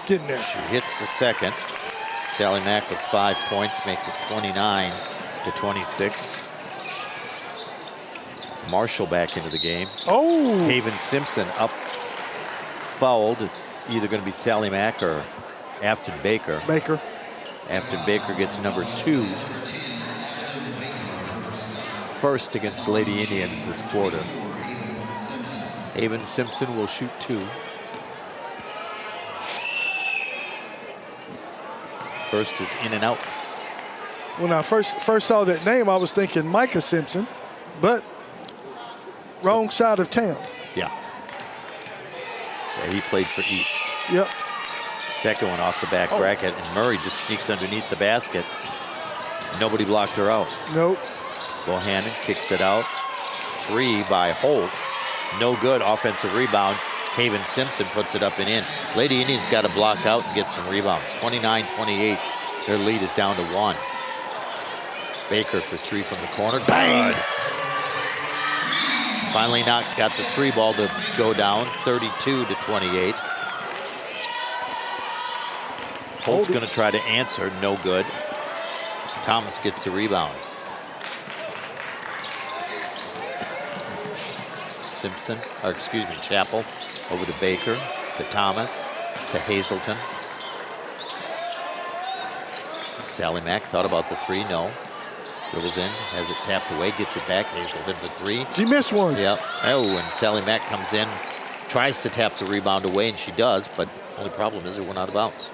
Getting there. She hits the second. Sally Mack with 5 points makes it 29-26. Marshall back into the game. Oh. Haven Simpson up fouled. It's either going to be Sally Mack or Afton Baker. Afton Baker gets number 2. First against the Lady Indians this quarter. Haven Simpson will shoot 2. First is in and out. When I first saw that name, I was thinking Micah Simpson, but wrong side of town. Yeah, he played for East. Yep. Second one off the back bracket, and Murray just sneaks underneath the basket. Nobody blocked her out. Nope. Bohannon kicks it out. 3 by Holt. No good. Offensive rebound. Haven Simpson puts it up and in. Lady Indians got to block out and get some rebounds. 29-28. Their lead is down to 1. Baker for 3 from the corner. Bang! Good. Finally got the 3 ball to go down. 32-28. Holt's going to try to answer. No good. Thomas gets the rebound. Simpson, or excuse me, Chappell over to Baker, to Thomas, to Hazelton. Sally Mack thought about the 3, no. Dribbles in, has it tapped away, gets it back. Hazelton for 3. She missed one. Yep. Oh, and Sally Mack comes in, tries to tap the rebound away, and she does, but only problem is it went out of bounds.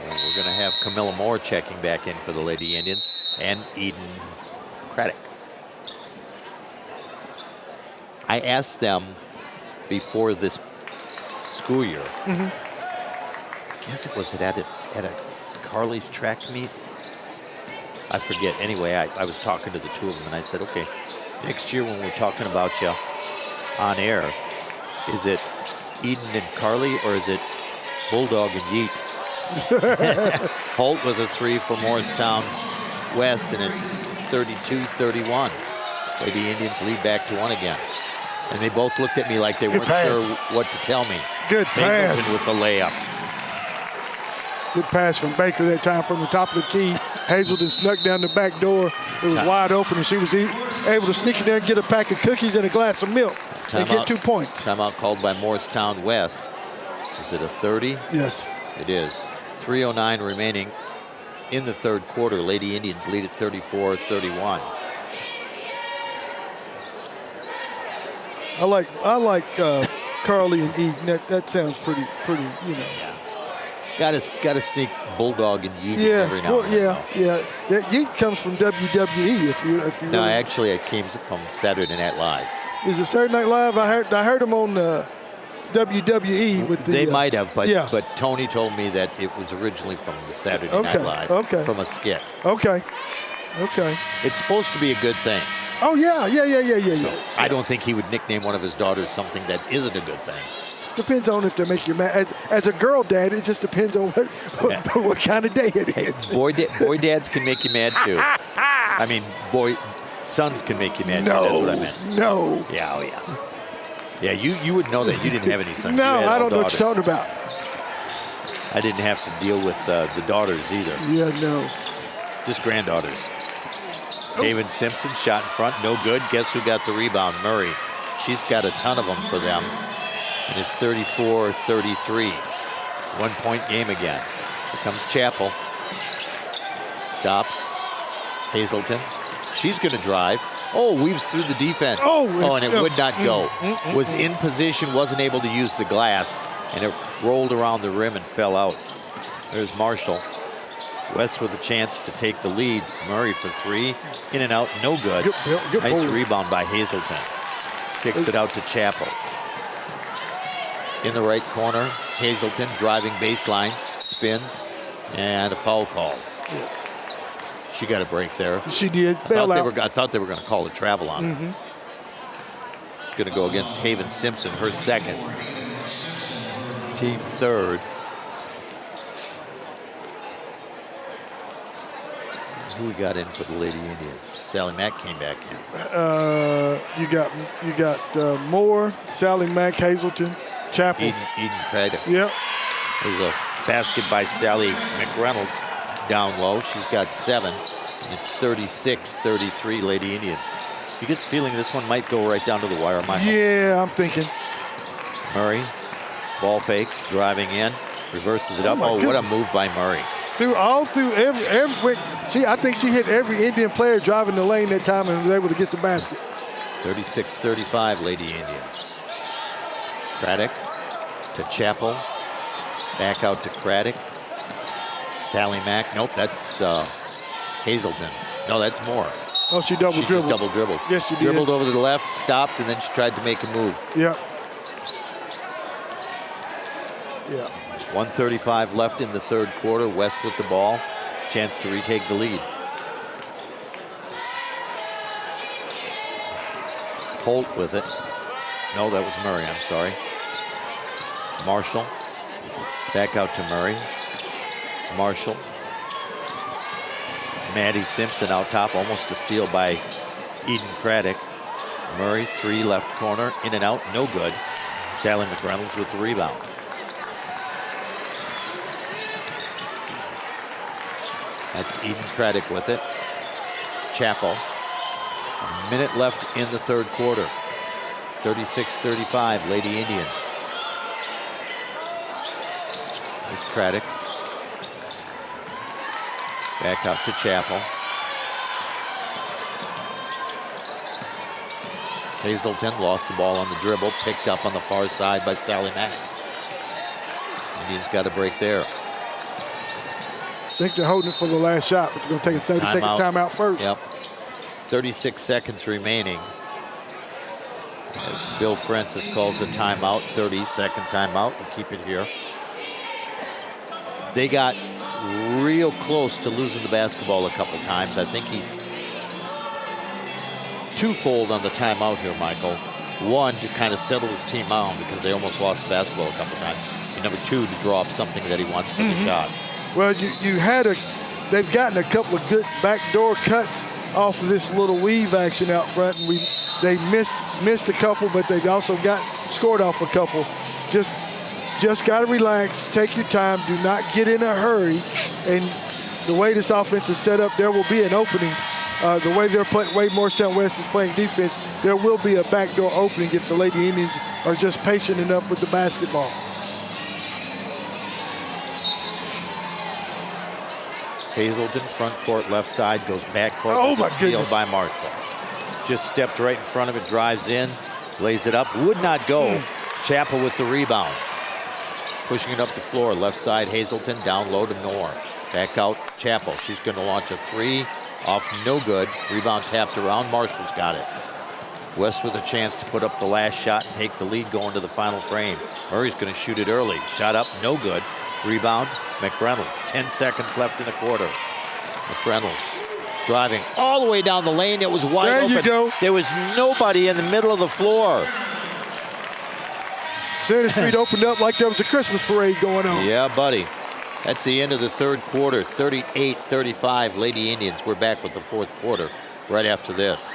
And we're going to have Camilla Moore checking back in for the Lady Indians, and Eden Craddock. I asked them before this school year. I guess it was at a Carly's track meet. I forget. Anyway, I was talking to the 2 of them, and I said, okay, next year when we're talking about you on air, is it Eden and Carly, or is it Bulldog and Yeet? Holt with a 3 for Morristown West, and it's 32-31. Lady Indians lead back to 1 again. And they both looked at me like they weren't sure what to tell me. Good pass. Hazelton with the layup. Good pass from Baker that time from the top of the key. Hazelton snuck down the back door. It was wide open, and she was able to sneak in there and get a pack of cookies and a glass of milk and get 2 points. Timeout called by Morristown West. Is it a 30? Yes. It is. 3:09 remaining in the 3rd quarter. Lady Indians lead at 34-31. I like Carly and Eden. That sounds pretty, you know. Yeah. Got to sneak Bulldog and Yeet every now and then. Yeah. That Yeet comes from WWE. If you No, really, actually, it came from Saturday Night Live. Is it Saturday Night Live? I heard him on WWE with the. They might have, but Tony told me that it was originally from the Saturday Night Live. Okay. From a skit. Okay. It's supposed to be a good thing. Oh yeah. I don't think he would nickname one of his daughters something that isn't a good thing. Depends on if they make you mad. As a girl dad, it just depends on what kind of day it is. Boy dads can make you mad too. I mean, sons can make you mad too. That's what I meant. No. Yeah, oh yeah. Yeah, you would know that. You didn't have any sons. No, I don't know what you're talking about. I didn't have to deal with the daughters either. Yeah, no. Just granddaughters. Haven Simpson shot in front, no good. Guess who got the rebound? Murray. She's got a ton of them for them. And it's 34-33. 1-point game again. Here comes Chappell. Stops. Hazelton. She's going to drive. Oh, weaves through the defense. And it would not go. Was in position, wasn't able to use the glass, and it rolled around the rim and fell out. There's Marshall. West with a chance to take the lead. Murray for three. In and out, no good. Good Nice ball. rebound by Hazelton. Kicks it out to Chappell. In the right corner, Hazelton driving baseline, spins, and a foul call. Yeah. She got a break there. She did. I Bail out. thought they were going to call a travel on her. It's going to go against Haven Simpson, her second. Team third. Who we got in for the Lady Indians? Sally Mack came back in. You got Moore, Sally Mack, Hazelton, Chappell. Eden Craddock. Yep. There's a basket by Sally McReynolds down low. She's got 7. It's 36-33 Lady Indians. You get the feeling this one might go right down to the wire, Michael. Yeah, I'm thinking. Murray, ball fakes, driving in, reverses it up. my Oh, what a goodness. move by Murray. Through every I think she hit every Indian player driving the lane that time and was able to get the basket. 36-35 Lady Indians. Craddock to Chappell. Back out to Craddock. Sally Mack. Nope, that's Hazelton. No, that's Moore. Oh, she double She just dribbled. double dribbled. Yes, she did. Dribbled over to the left, stopped, and then she tried to make a move. Yep. Yeah. 1:35 left in the third quarter. West with the ball. Chance to retake the lead. Holt with it. No, that was Murray, I'm sorry. Marshall. Back out to Murray. Marshall. Maddie Simpson out top, almost a steal by Eden Craddock. Murray, 3 left corner, in and out, no good. Sally McReynolds with the rebound. That's Eden Craddock with it. Chappell. A minute left in the third quarter. 36-35, Lady Indians. There's Craddock. Back out to Chappell. Hazelton lost the ball on the dribble, picked up on the far side by Sally Mack. Indians got a break there. I think they're holding it for the last shot, but they're going to take a 30-second timeout first. Yep. 36 seconds remaining. As Bill Francis calls a timeout, 30-second timeout. We'll keep it here. They got real close to losing the basketball a couple times. I think he's twofold on the timeout here, Michael. One, to kind of settle his team down because they almost lost the basketball a couple times. And number 2, to draw up something that he wants for the shot. Well, they've gotten a couple of good backdoor cuts off of this little weave action out front, and they missed a couple, but they've also scored off a couple. Just got to relax, take your time, do not get in a hurry. And the way this offense is set up, there will be an opening. The way they're playing, way Morristown West is playing defense, there will be a backdoor opening if the Lady Indians are just patient enough with the basketball. Hazelton, front court, left side, goes back court. Oh, It's a my steal goodness. by Marshall. Just stepped right in front of it, drives in, lays it up, would not go. Chappell with the rebound. Pushing it up the floor, left side, Hazelton, down low to Moore. Back out, Chappell. She's going to launch a 3, off no good. Rebound tapped around, Marshall's got it. West with a chance to put up the last shot and take the lead going to the final frame. Murray's going to shoot it early. Shot up, no good. Rebound, McReynolds. 10 seconds left in the quarter. McReynolds driving all the way down the lane. It was wide There open. you go. There was nobody in the middle of the floor. Center Street opened up like there was a Christmas parade going on. Yeah, buddy. That's the end of the third quarter. 38-35 Lady Indians. We're back with the fourth quarter right after this.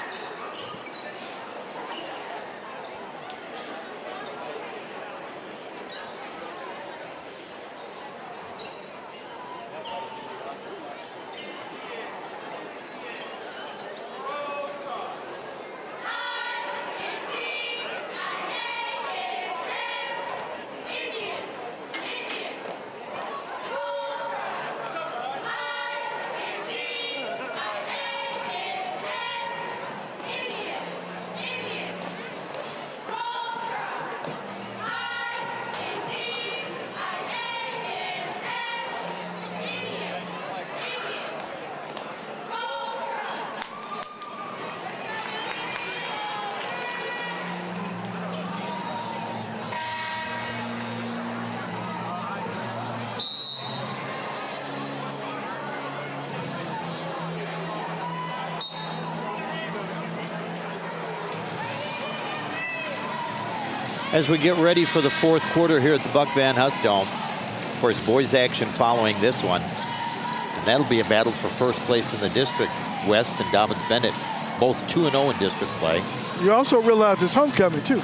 As we get ready for the fourth quarter here at the Buck Van Huss Dome, of course, boys action following this one. And that'll be a battle for first place in the district. West and Dobyns-Bennett, both 2-0 in district play. You also realize it's homecoming, too.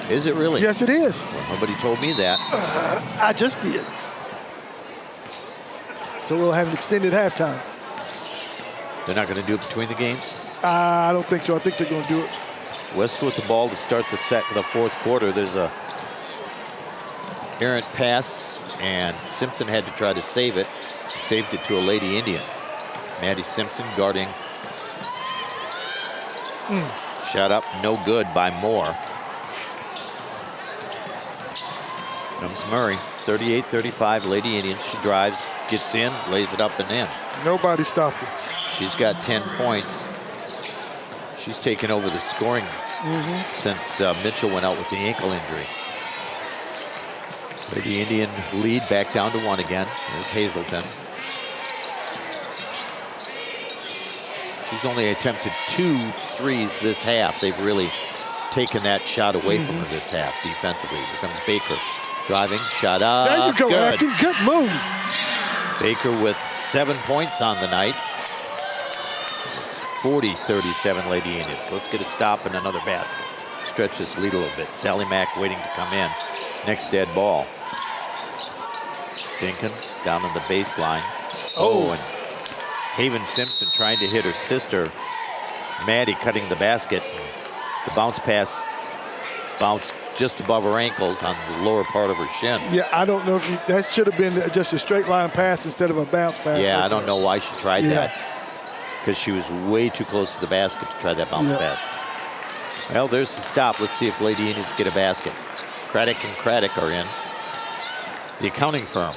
Is it really? Yes, it is. Well, nobody told me that. I just did. So we'll have an extended halftime. They're not going to do it between the games? I don't think so. I think they're going to do it. West with the ball to start the fourth quarter. There's a errant pass, and Simpson had to try to save it. Saved it to a Lady Indian. Maddie Simpson guarding. Shot up, no good by Moore. Comes Murray, 38-35, Lady Indians. She drives, gets in, lays it up and in. Nobody stopped her. She's got 10 points. She's taken over the scoring since Mitchell went out with the ankle injury. Lady Indian lead back down to 1 again. There's Hazelton. She's only attempted 2 threes this half. They've really taken that shot away from her this half defensively. Here comes Baker. Driving, shot up. There you go, good. Acton. Good move. Baker with 7 points on the night. It's 40-37 Lady Indians. Let's get a stop and another basket. Stretch this lead a little bit. Sally Mack waiting to come in. Next dead ball. Dinkins down on the baseline. And Haven Simpson trying to hit her sister. Maddie cutting the basket. The bounce pass bounced just above her ankles on the lower part of her shin. Yeah, I don't know if that should have been just a straight line pass instead of a bounce pass. Yeah, right I don't there. know why she tried that. Because she was way too close to the basket to try that bounce pass. Well, there's the stop. Let's see if Lady Indians get a basket. Craddock and Craddock are in. The accounting firm.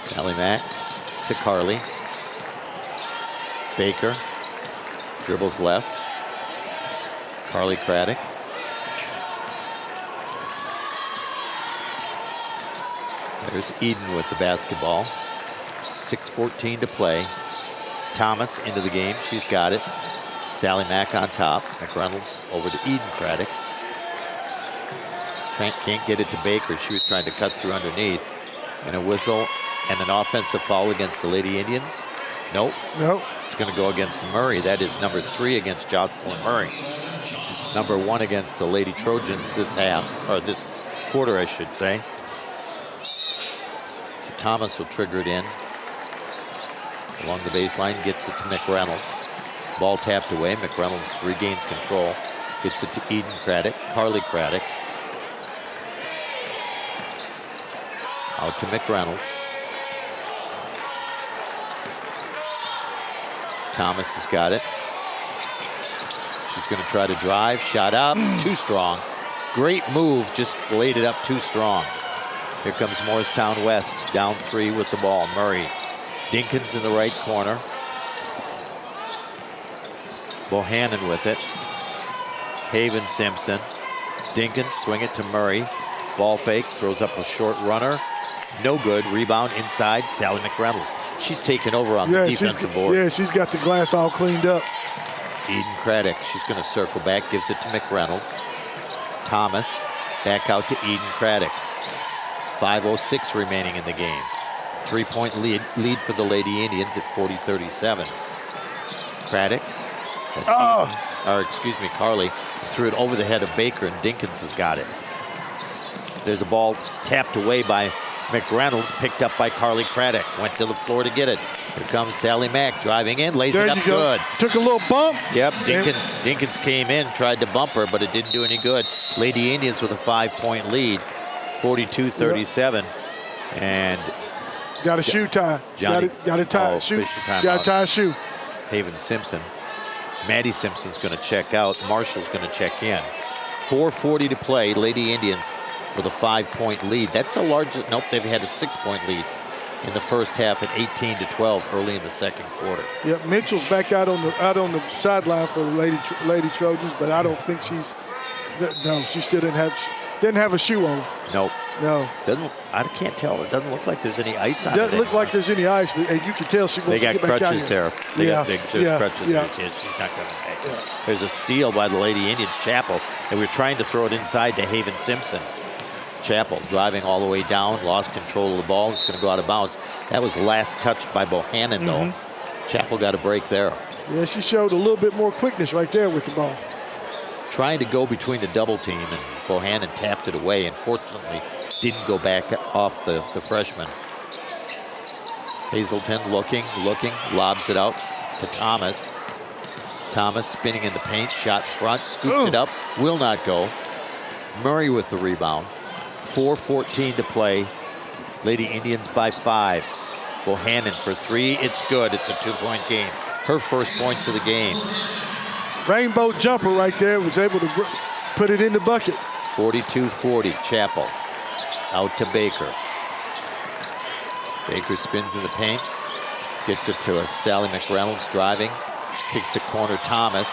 Sally Mack to Carly. Baker dribbles left. Carly Craddock. There's Eden with the basketball. 6:14 to play. Thomas into the game. She's got it. Sally Mack on top. McReynolds over to Eden Craddock. Trent can't get it to Baker. She was trying to cut through underneath. And a whistle and an offensive foul against the Lady Indians. Nope. It's going to go against Murray. That is number 3 against Jocelyn Murray. Number 1 against the Lady Trojans this half, or this quarter, I should say. So Thomas will trigger it in. Along the baseline, gets it to McReynolds. Ball tapped away. McReynolds regains control. Gets it to Eden Craddock. Carly Craddock. Out to McReynolds. Thomas has got it. She's going to try to drive. Shot up. Too strong. Great move. Just laid it up too strong. Here comes Morristown West. Down 3 with the ball. Murray. Dinkins in the right corner. Bohannon with it. Haven Simpson. Dinkins swing it to Murray. Ball fake. Throws up a short runner. No good. Rebound inside. Sally McReynolds. She's taken over on the defensive board. Yeah, she's got the glass all cleaned up. Eden Craddock. She's going to circle back. Gives it to McReynolds. Thomas. Back out to Eden Craddock. 5:06 remaining in the game. 3-point lead for the Lady Indians at 40-37. Craddock. Carly threw it over the head of Baker, and Dinkins has got it. There's a ball tapped away by McReynolds, picked up by Carly Craddock. Went to the floor to get it. Here comes Sally Mack driving in, lays it up good. Took a little bump. Yep, Dinkins came in, tried to bump her, but it didn't do any good. Lady Indians with a 5-point lead, 42-37. And got a shoe tie. Got to tie a shoe. Got to tie a shoe. Haven Simpson. Maddie Simpson's going to check out. Marshall's going to check in. 4:40 to play. Lady Indians with a 5-point lead. That's the largest. Nope, they've had a 6-point lead in the first half at 18-12 early in the second quarter. Yeah, Mitchell's back out on the sideline for the Lady Trojans, but I don't think she's. No, she still didn't have a shoe on. Nope. No. I can't tell. It doesn't look like there's any ice on it. Doesn't look like there's any ice, but you can tell she wants They to got get back down crutches here. there. They got there's crutches yeah. there. She's not coming back. Yeah. There's a steal by the Lady Indians, Chappell, and we're trying to throw it inside to Haven Simpson. Chappell driving all the way down, lost control of the ball. It's going to go out of bounds. That was last touched by Bohannon, though. Chappell got a break there. Yeah, she showed a little bit more quickness right there with the ball. Trying to go between the double team, and Bohannon tapped it away, and fortunately didn't go back off the freshman. Hazelton looking, lobs it out to Thomas. Thomas spinning in the paint, shot front, scooped it up, will not go. Murray with the rebound. 4:14 to play. Lady Indians by 5. Bohannon for 3. It's good. It's a 2-point game. Her first points of the game. Rainbow jumper right there, was able to put it in the bucket. 42-40, Chappell. Out to Baker. Baker spins in the paint. Gets it to Sally McReynolds driving. Kicks the corner, Thomas.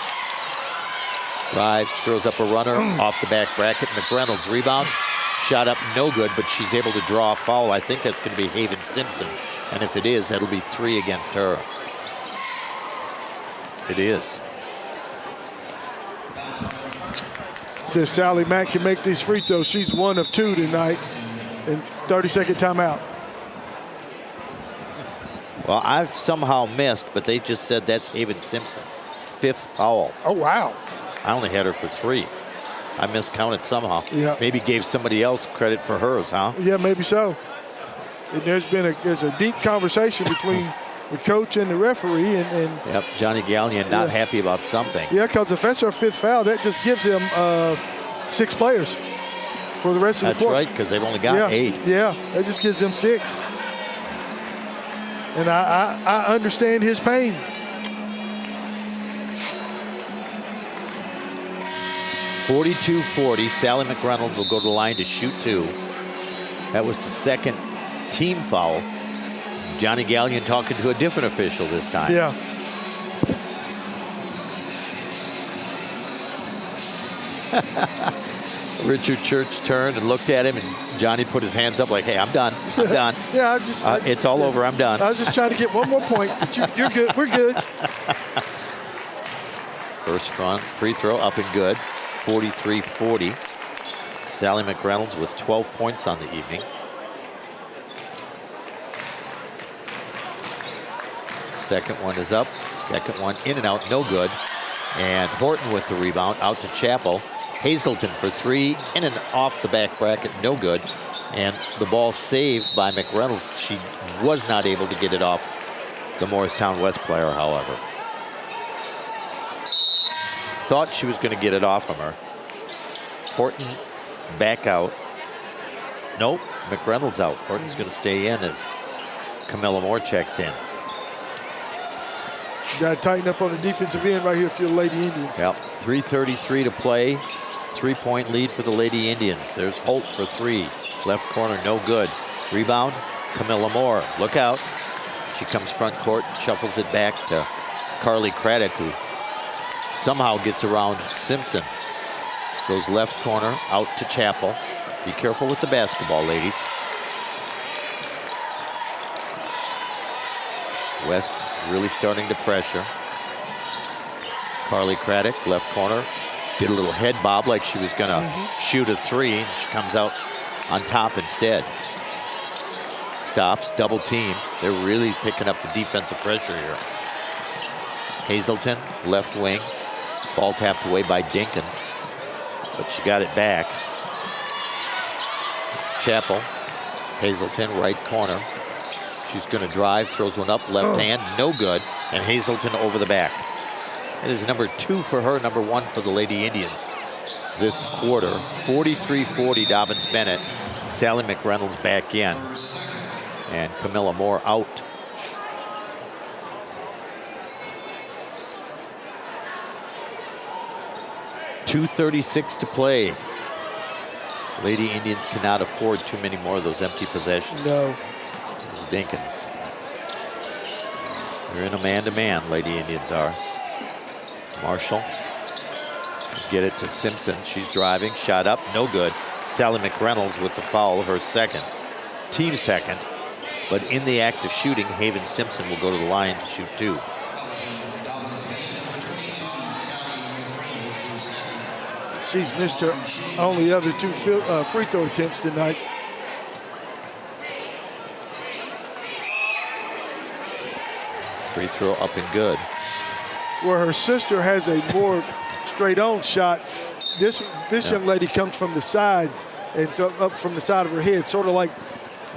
Drives, throws up a runner off the back bracket. McReynolds rebound. Shot up, no good, but she's able to draw a foul. I think that's going to be Haven Simpson. And if it is, that'll be 3 against her. It is. Says Sally Mack can make these free throws. She's 1 of 2 tonight. And 30-second timeout. Well, I've somehow missed, but they just said that's Haven Simpson's 5th foul. Oh, wow. I only had her for 3. I miscounted somehow. Yeah. Maybe gave somebody else credit for hers, huh? Yeah, maybe so. And there's a deep conversation between the coach and the referee. And Yep, Johnny Gallion not happy about something. yeah, because if that's her 5th foul, that just gives them 6 players for the rest of the That's court. right, because they've only got 8. Yeah, that just gives them 6. And I understand his pain. (42-40). Sally McReynolds will go to the line to shoot 2. That was the 2nd team foul. Johnny Gallion talking to a different official this time. Yeah. Richard Church turned and looked at him, and Johnny put his hands up like, hey, I'm done. I'm done. Yeah, it's all over. I'm done. I was just trying to get one more point. But you're good. We're good. First front free throw up and good. 43-40. Sally McReynolds with 12 points on the evening. Second one is up. Second one in and out, no good. And Horton with the rebound, out to Chappell. Hazelton for 3, in and off the back bracket, no good. And the ball saved by McReynolds. She was not able to get it off the Morristown West player, however. Thought she was going to get it off of her. Horton back out. Nope, McReynolds out. Horton's going to stay in as Camilla Moore checks in. You got to tighten up on the defensive end right here for your Lady Indians. Yep, 3:33 to play. 3-point lead for the Lady Indians. There's Holt for 3. Left corner, no good. Rebound, Camilla Moore. Look out. She comes front court, shuffles it back to Carly Craddock, who somehow gets around Simpson. Goes left corner, out to Chappell. Be careful with the basketball, ladies. West really starting to pressure. Carly Craddock, left corner. Did a little head bob like she was gonna shoot a 3. And she comes out on top instead. Stops, double team. They're really picking up the defensive pressure here. Hazelton, left wing. Ball tapped away by Dinkins, but she got it back. Chappell, Hazelton, right corner. She's gonna drive, throws one up, left hand, no good. And Hazelton over the back. It is number 2 for her, number 1 for the Lady Indians this quarter. 43-40, Dobyns-Bennett. Sally McReynolds back in. And Camilla Moore out. .236 to play. Lady Indians cannot afford too many more of those empty possessions. No. There's Dinkins. They're in a man-to-man, Lady Indians are. Marshall. Get it to Simpson. She's driving. Shot up. No good. Sally McReynolds with the foul, her second, team second. But in the act of shooting, Haven Simpson will go to the line to shoot 2. She's missed her only other 2 free throw attempts tonight. Free throw up and good. Where her sister has a more straight-on shot, this young lady comes from the side and up from the side of her head, sort of like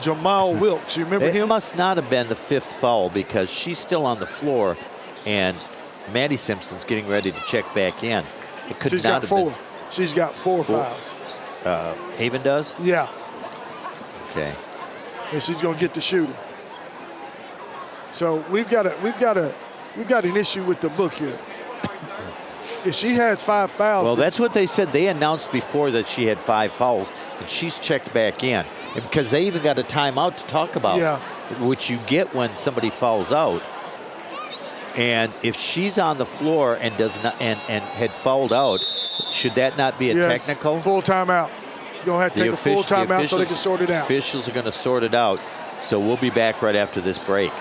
Jamal Wilkes. You remember him? It must not have been the 5th foul because she's still on the floor and Maddie Simpson's getting ready to check back in. It could not have been. She's got 4 fouls. Haven does? Yeah. Okay. And she's going to get the shooting. So we've got an issue with the book here. If she has 5 fouls. Well, that's what they said. They announced before that she had 5 fouls, and she's checked back in. And because they even got a timeout to talk about, which you get when somebody fouls out. And if she's on the floor and does not and had fouled out, should that not be a technical? Full timeout. You're going to have to take a full timeout so they can sort it out. Officials are going to sort it out. So we'll be back right after this break.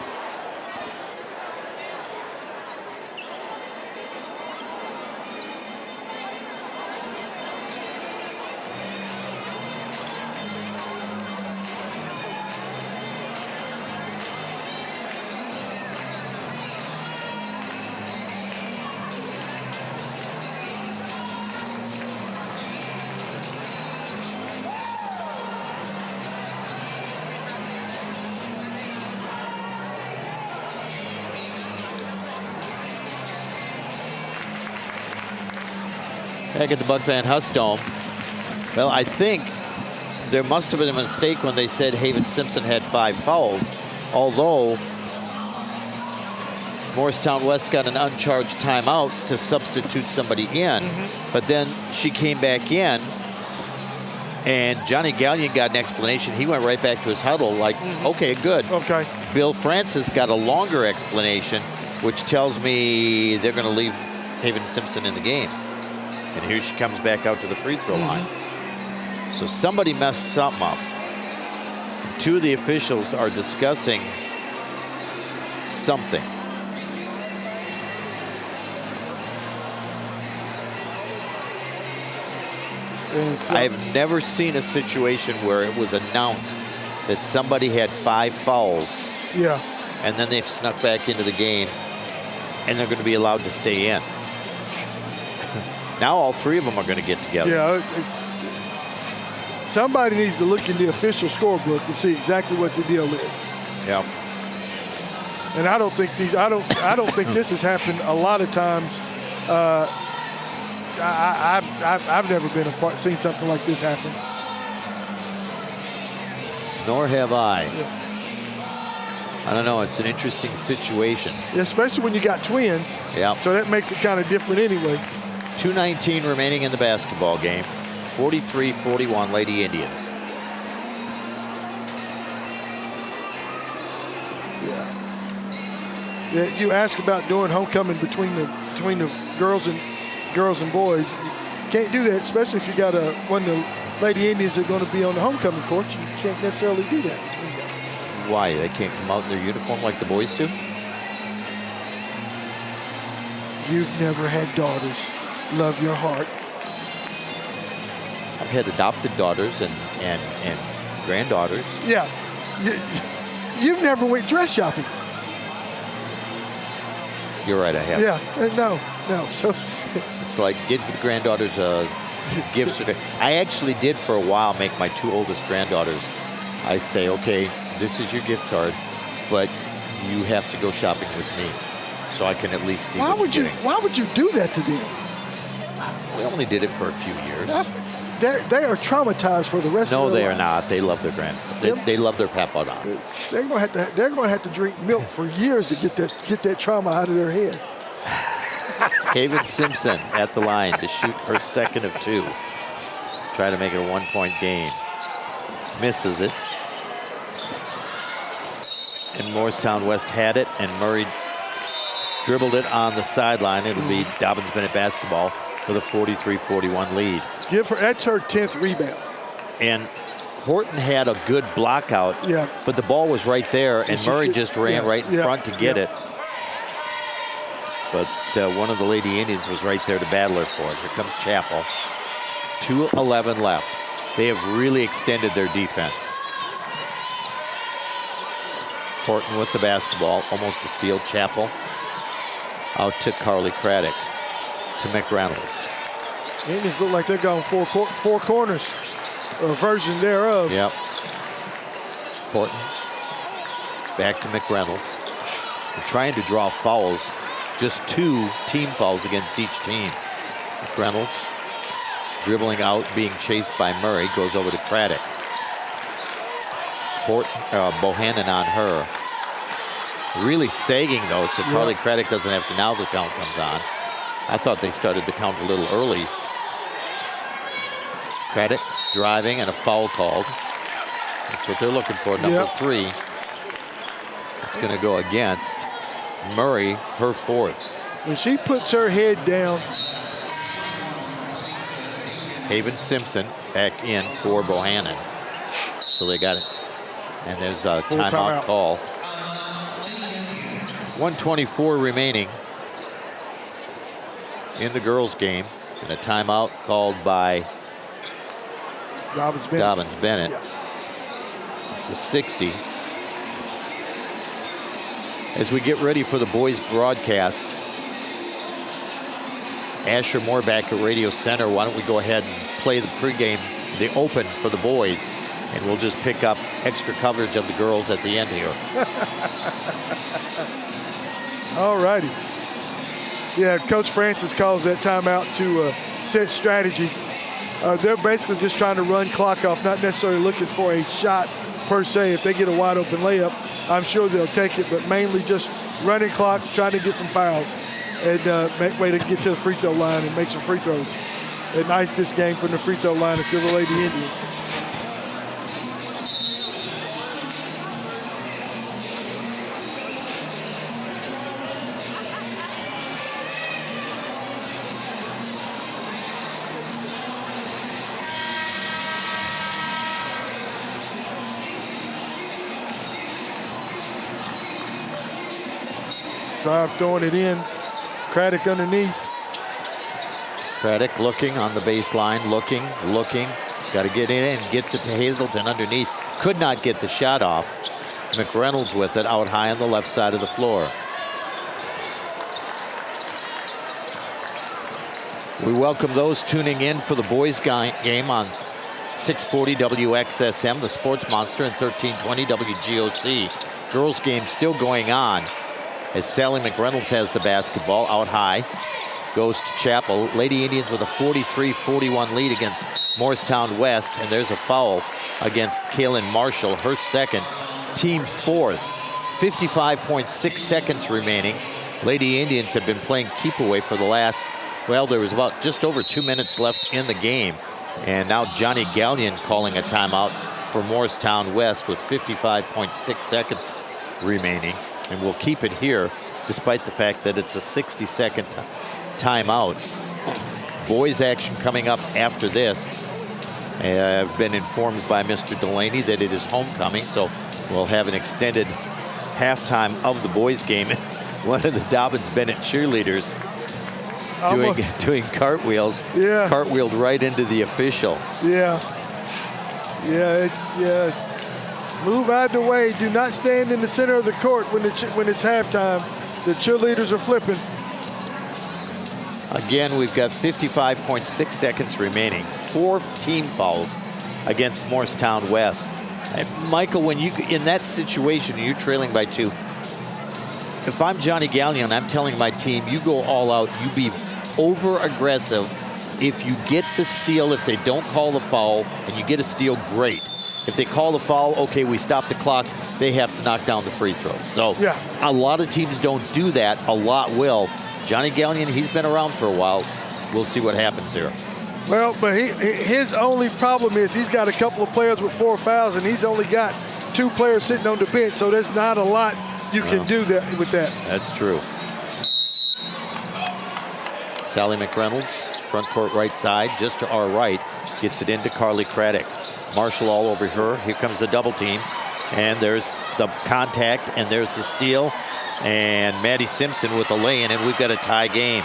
Back at the Buck Van Huss Dome. Well, I think there must have been a mistake when they said Haven Simpson had 5 fouls, although Morristown West got an uncharged timeout to substitute somebody in, but then she came back in, and Johnny Gallion got an explanation. He went right back to his huddle like, okay, good. Okay. Bill Francis got a longer explanation, which tells me they're going to leave Haven Simpson in the game. And here she comes back out to the free throw line. So somebody messed something up. 2 of the officials are discussing something. I've never seen a situation where it was announced that somebody had 5 fouls. Yeah. And then they've snuck back into the game and they're going to be allowed to stay in. Now all 3 of them are going to get together. Yeah. Somebody needs to look in the official scorebook and see exactly what the deal is. Yeah. And I don't think this has happened a lot of times. I've never seen something like this happen. Nor have I. Yeah. I don't know. It's an interesting situation. Yeah, especially when you got twins. Yeah. So that makes it kind of different anyway. 2:19 remaining in the basketball game. 43-41 Lady Indians. Yeah, you ask about doing homecoming between the girls and boys. You can't do that, especially if you got when the Lady Indians are going to be on the homecoming court. You can't necessarily do that between guys. Why? They can't come out in their uniform like the boys do? You've never had daughters. Love your heart. I've had adopted daughters and granddaughters. Yeah. You've never went dress shopping. You're right, I have. Yeah, no. So it's like give the granddaughters a gift certificate. I actually did for a while make my 2 oldest granddaughters. I'd say, okay, this is your gift card, but you have to go shopping with me, so I can at least see. Why would you do that to them? We only did it for a few years. They are traumatized for the rest of their life. No, they are not. They love their they love their papa. They're going to have to drink milk for years to get that trauma out of their head. Haven Simpson at the line to shoot her second of 2. Try to make it a 1-point game. Misses it. And Morristown West had it, and Murray dribbled it on the sideline. It'll be Dobyns-Bennett basketball with a 43-41 lead. That's her 10th rebound. And Horton had a good block out, but the ball was right there, and Murray just ran right in front to get it. But one of the Lady Indians was right there to battle her for it. Here comes Chappell. 2:11 left. They have really extended their defense. Horton with the basketball, almost a steal. Chappell out to Carly Craddock, to McReynolds. Indians look like they're going four corners, or a version thereof. Yep. Horton back to McReynolds. They're trying to draw fouls, just 2 team fouls against each team. McReynolds dribbling out, being chased by Murray, goes over to Craddock. Bohannon on her. Really sagging though, so Carly Craddock doesn't have to, now the count comes on. I thought they started the count a little early. Craddock driving and a foul called. That's what they're looking for, number 3. It's gonna go against Murray, her 4th. When she puts her head down. Haven Simpson back in for Bohannon. So they got it. And there's a timeout call. 1:24 remaining in the girls' game. And a timeout called by Dobyns-Bennett. It's a 60. As we get ready for the boys' broadcast, Asher Moore back at Radio Center. Why don't we go ahead and play the pregame, the open for the boys, and we'll just pick up extra coverage of the girls at the end here. All righty. Yeah, Coach Francis calls that timeout to set strategy. They're basically just trying to run clock off, not necessarily looking for a shot per se. If they get a wide open layup, I'm sure they'll take it, but mainly just running clock, trying to get some fouls, and make way to get to the free throw line and make some free throws. And ice this game from the free throw line if you're the Lady Indians. Drive throwing it in. Craddock underneath. Craddock looking on the baseline, looking. Got to get in and gets it to Hazelton underneath. Could not get the shot off. McReynolds with it out high on the left side of the floor. We welcome those tuning in for the boys game on 640 WXSM, the Sports Monster, and 1320 WGOC. Girls game still going on as Sally McReynolds has the basketball out high. Goes to Chappell. Lady Indians with a 43-41 lead against Morristown West, and there's a foul against Kaylin Marshall, her 2nd, team 4th. 55.6 seconds remaining. Lady Indians have been playing keep away for the last, well, there was about just over 2 minutes left in the game. And now Johnny Gallion calling a timeout for Morristown West with 55.6 seconds remaining. And we'll keep it here despite the fact that it's a 60-second timeout. Boys action coming up after this. I've been informed by Mr. Delaney that it is homecoming, so we'll have an extended halftime of the boys game. One of the Dobyns-Bennett cheerleaders doing cartwheels, cartwheeled right into the official. Yeah. Move out of the way. Do not stand in the center of the court when it's halftime. The cheerleaders are flipping. Again, we've got 55.6 seconds remaining. 4 team fouls against Morristown West. And Michael, when you in that situation, you're trailing by 2. If I'm Johnny Gallion, I'm telling my team, you go all out. You be over aggressive. If you get the steal, if they don't call the foul, and you get a steal, great. If they call the foul, okay, we stop the clock. They have to knock down the free throws. So a lot of teams don't do that. A lot will. Johnny Gallion, he's been around for a while. We'll see what happens here. Well, but his only problem is he's got a couple of players with 4 fouls, and he's only got 2 players sitting on the bench. So there's not a lot you can do with that. That's true. Sally McReynolds, front court right side, just to our right, gets it into Carly Craddock. Marshall all over her. Here comes the double team. And there's the contact, and there's the steal. And Maddie Simpson with a lay-in, and we've got a tie game.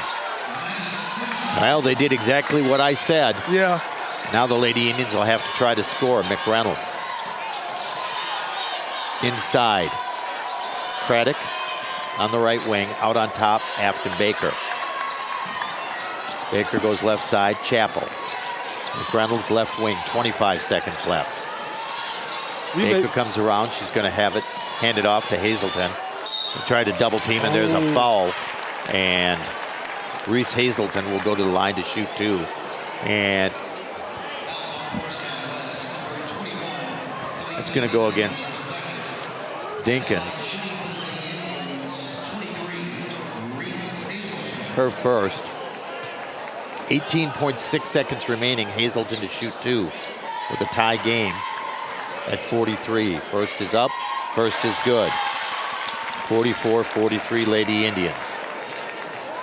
Well, they did exactly what I said. Yeah. Now the Lady Indians will have to try to score. McReynolds. Inside. Craddock on the right wing. Out on top, Afton Baker. Baker goes left side, Chappell. McReynolds left wing, 25 seconds left. Baker comes around. She's going to have it handed off to Hazelton. They tried to double team, and there's a foul. And Reese Hazelton will go to the line to shoot 2. And that's going to go against Dinkins. Her first. 18.6 seconds remaining. Hazelton to shoot 2 with a tie game at 43. First is up. First is good. 44-43 Lady Indians.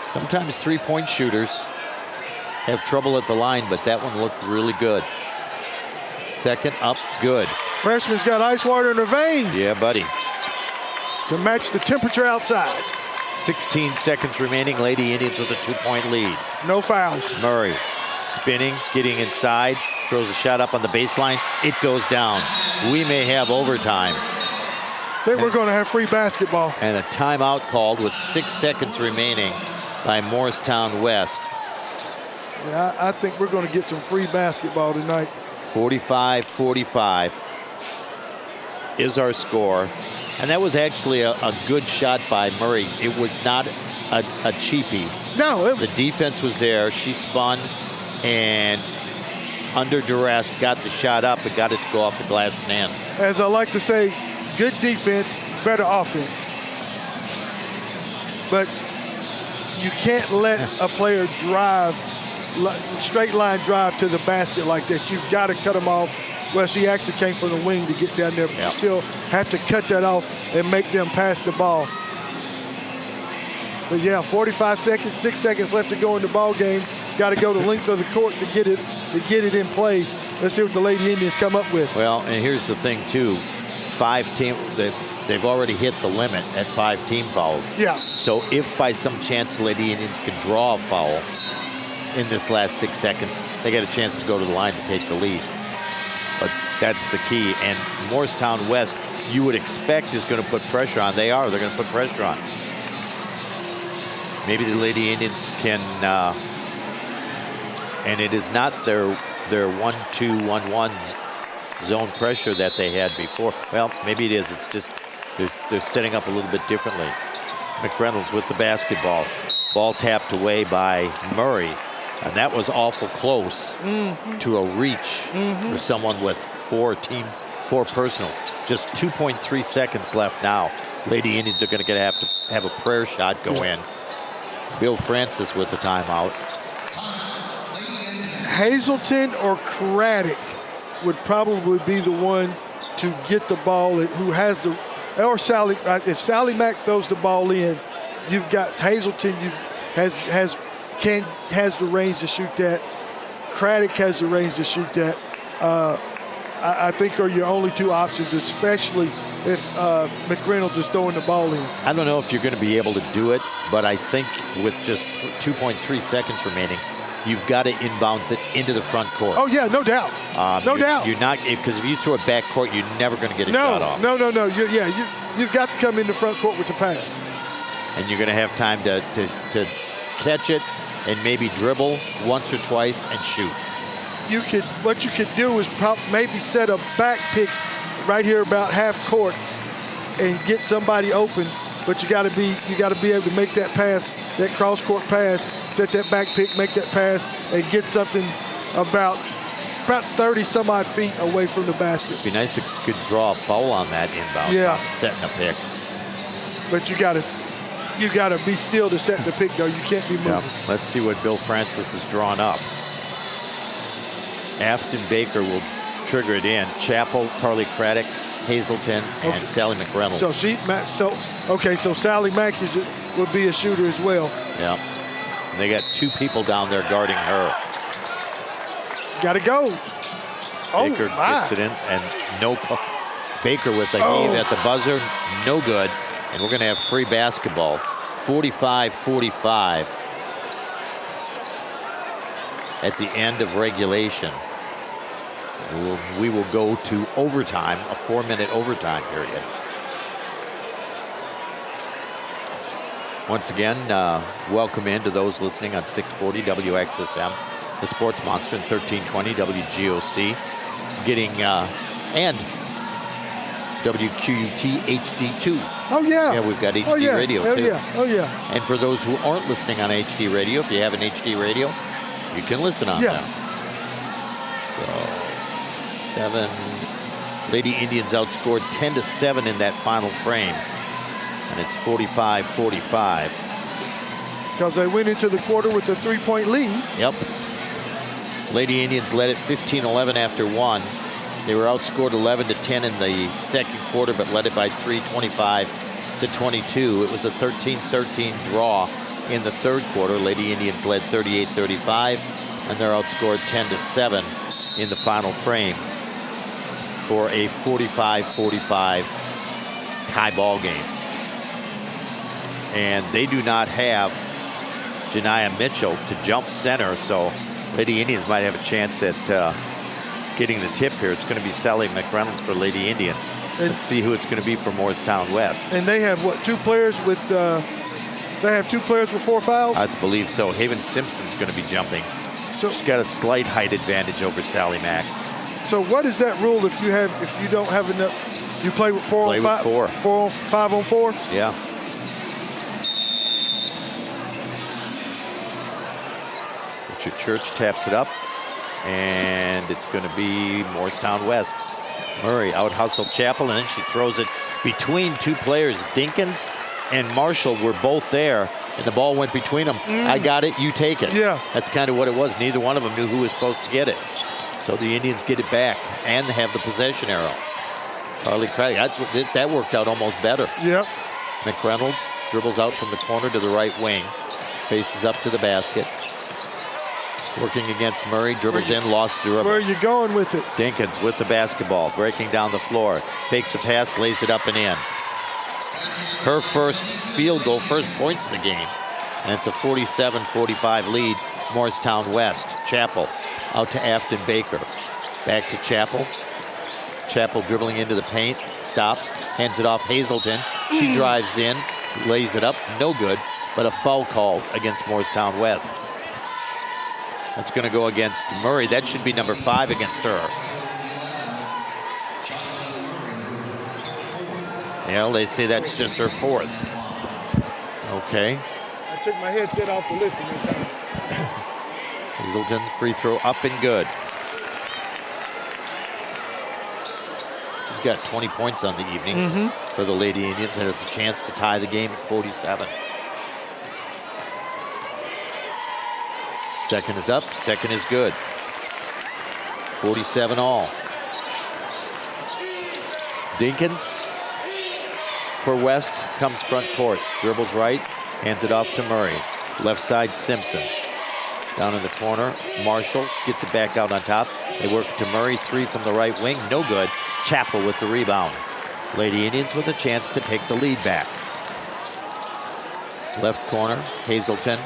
Sometimes three-point shooters have trouble at the line, but that one looked really good. Second up, good. Freshman's got ice water in her veins. Yeah, buddy. To match the temperature outside. 16 seconds remaining. Lady Indians with a 2-point lead. No fouls. Murray spinning, getting inside, throws a shot up on the baseline. It goes down. We may have overtime. I think we're going to have free basketball. And a timeout called with 6 seconds remaining by Morristown West. Yeah, I think we're going to get some free basketball tonight. 45-45 is our score. And that was actually a good shot by Murray. It was not a cheapie. No, it was. The defense was there. She spun and under duress got the shot up and got it to go off the glass and in. As I like to say, good defense, better offense. But you can't let a player drive, straight line drive to the basket like that. You've got to cut them off. Well, she actually came from the wing to get down there, but you still have to cut that off and make them pass the ball. But yeah, 45 seconds, 6 seconds left to go in the ball game. Got to go the length of the court to get it in play. Let's see what the Lady Indians come up with. Well, and here's the thing too, they've already hit the limit at 5 team fouls. Yeah. So if by some chance the Lady Indians can draw a foul in this last 6 seconds, they get a chance to go to the line to take the lead. But that's the key. And Morristown West, you would expect is going to put pressure on. They're going to put pressure on. Maybe the Lady Indians can, and it is not their 1-2-1-1 zone pressure that they had before. Well, maybe it is. It's just they're setting up a little bit differently. McReynolds with the basketball. Ball tapped away by Murray. And that was awful close to a reach for someone with 4 personals. Just 2.3 seconds left now. Lady Indians are going to have to have a prayer shot go in. Bill Francis with the timeout. Hazelton or Craddock would probably be the one to get the ball, who has the, or Sally. If Sally Mack throws the ball in, you've got Hazelton. Has the range to shoot that. Craddock has the range to shoot that. I think are your only 2 options, especially if McReynolds is throwing the ball in. I don't know if you're going to be able to do it, but I think with just 2.3 seconds remaining, you've got to inbounds it into the front court. Oh, yeah, no doubt. No doubt. You're not, because if you throw it back court, you're never going to get a shot off. No. You've got to come in the front court with the pass. And you're going to have time to catch it and maybe dribble once or twice and shoot. What you could do is maybe set a back pick right here about half court and get somebody open. But you got to be able to make that pass, that cross court pass, set that back pick, make that pass, and get something about 30 some odd feet away from the basket. It'd be nice if you could draw a foul on that inbound. Yeah. Setting a pick. But you got to be still to set the pick, though. You can't be moving. Yeah. Let's see what Bill Francis has drawn up. Afton Baker will trigger it in. Chappell, Carly Craddock, Hazelton, and Sally McReynolds. So Sally Mack would be a shooter as well. Yeah. And they got 2 people down there guarding her. Got to go. Baker gets it in, and no. Baker with a heave at the buzzer, no good. And we're going to have free basketball, 45-45 at the end of regulation. We will go to overtime, a 4-minute overtime period. Once again, welcome in to those listening on 640 WXSM, the Sports Monster, and 1320 WGOC, getting and WQUT HD2. Oh, yeah. Yeah, we've got HD radio, oh, too. Yeah. Oh, yeah. And for those who aren't listening on HD radio, if you have an HD radio, you can listen on them. So, 7. Lady Indians outscored 10-7 in that final frame. And it's 45-45. Because they went into the quarter with a 3-point lead. Yep. Lady Indians led it 15-11 after 1. They were outscored 11-10 in the second quarter, but led it by 3, 25-22. It was a 13-13 draw in the third quarter. Lady Indians led 38-35, and they're outscored 10-7 in the final frame for a 45-45 tie ball game. And they do not have Janiah Mitchell to jump center, so Lady Indians might have a chance at getting the tip here. It's going to be Sally McReynolds for Lady Indians. Let's see who it's going to be for Morristown West. And they have what, 2 players with? They have 2 players with 4 fouls. I believe so. Haven Simpson's going to be jumping. So she's got a slight height advantage over Sally Mack. So what is that rule if you don't have enough? You play with 4 on 5. 5 on 4. Yeah. Richard Church taps it up. And it's going to be Morristown West. Murray out-hustled Chappell, and then she throws it between 2 players. Dinkins and Marshall were both there, and the ball went between them. I got it, you take it. Yeah. That's kind of what it was. Neither one of them knew who was supposed to get it. So the Indians get it back, and they have the possession arrow. Carly Craig, that worked out almost better. Yep. McReynolds dribbles out from the corner to the right wing, faces up to the basket. Working against Murray, dribbles in, lost dribble. Where are you going with it? Dinkins with the basketball, breaking down the floor. Fakes the pass, lays it up and in. Her first field goal, first points of the game. And it's a 47-45 lead, Morristown West. Chappell out to Afton Baker. Back to Chappell. Chappell dribbling into the paint, stops, hands it off Hazelton. She drives in, lays it up, no good, but a foul call against Morristown West. That's going to go against Murray. That should be number 5 against her. Yeah, they say that's just her 4th. Okay. I took my headset off to listen that time. Hazelton, free throw up and good. She's got 20 points on the evening for the Lady Indians and has a chance to tie the game at 47. Second is up, second is good. 47 all. Dinkins for West comes front court. Dribbles right, hands it off to Murray. Left side, Simpson. Down in the corner, Marshall gets it back out on top. They work to Murray, 3 from the right wing, no good. Chappell with the rebound. Lady Indians with a chance to take the lead back. Left corner, Hazelton.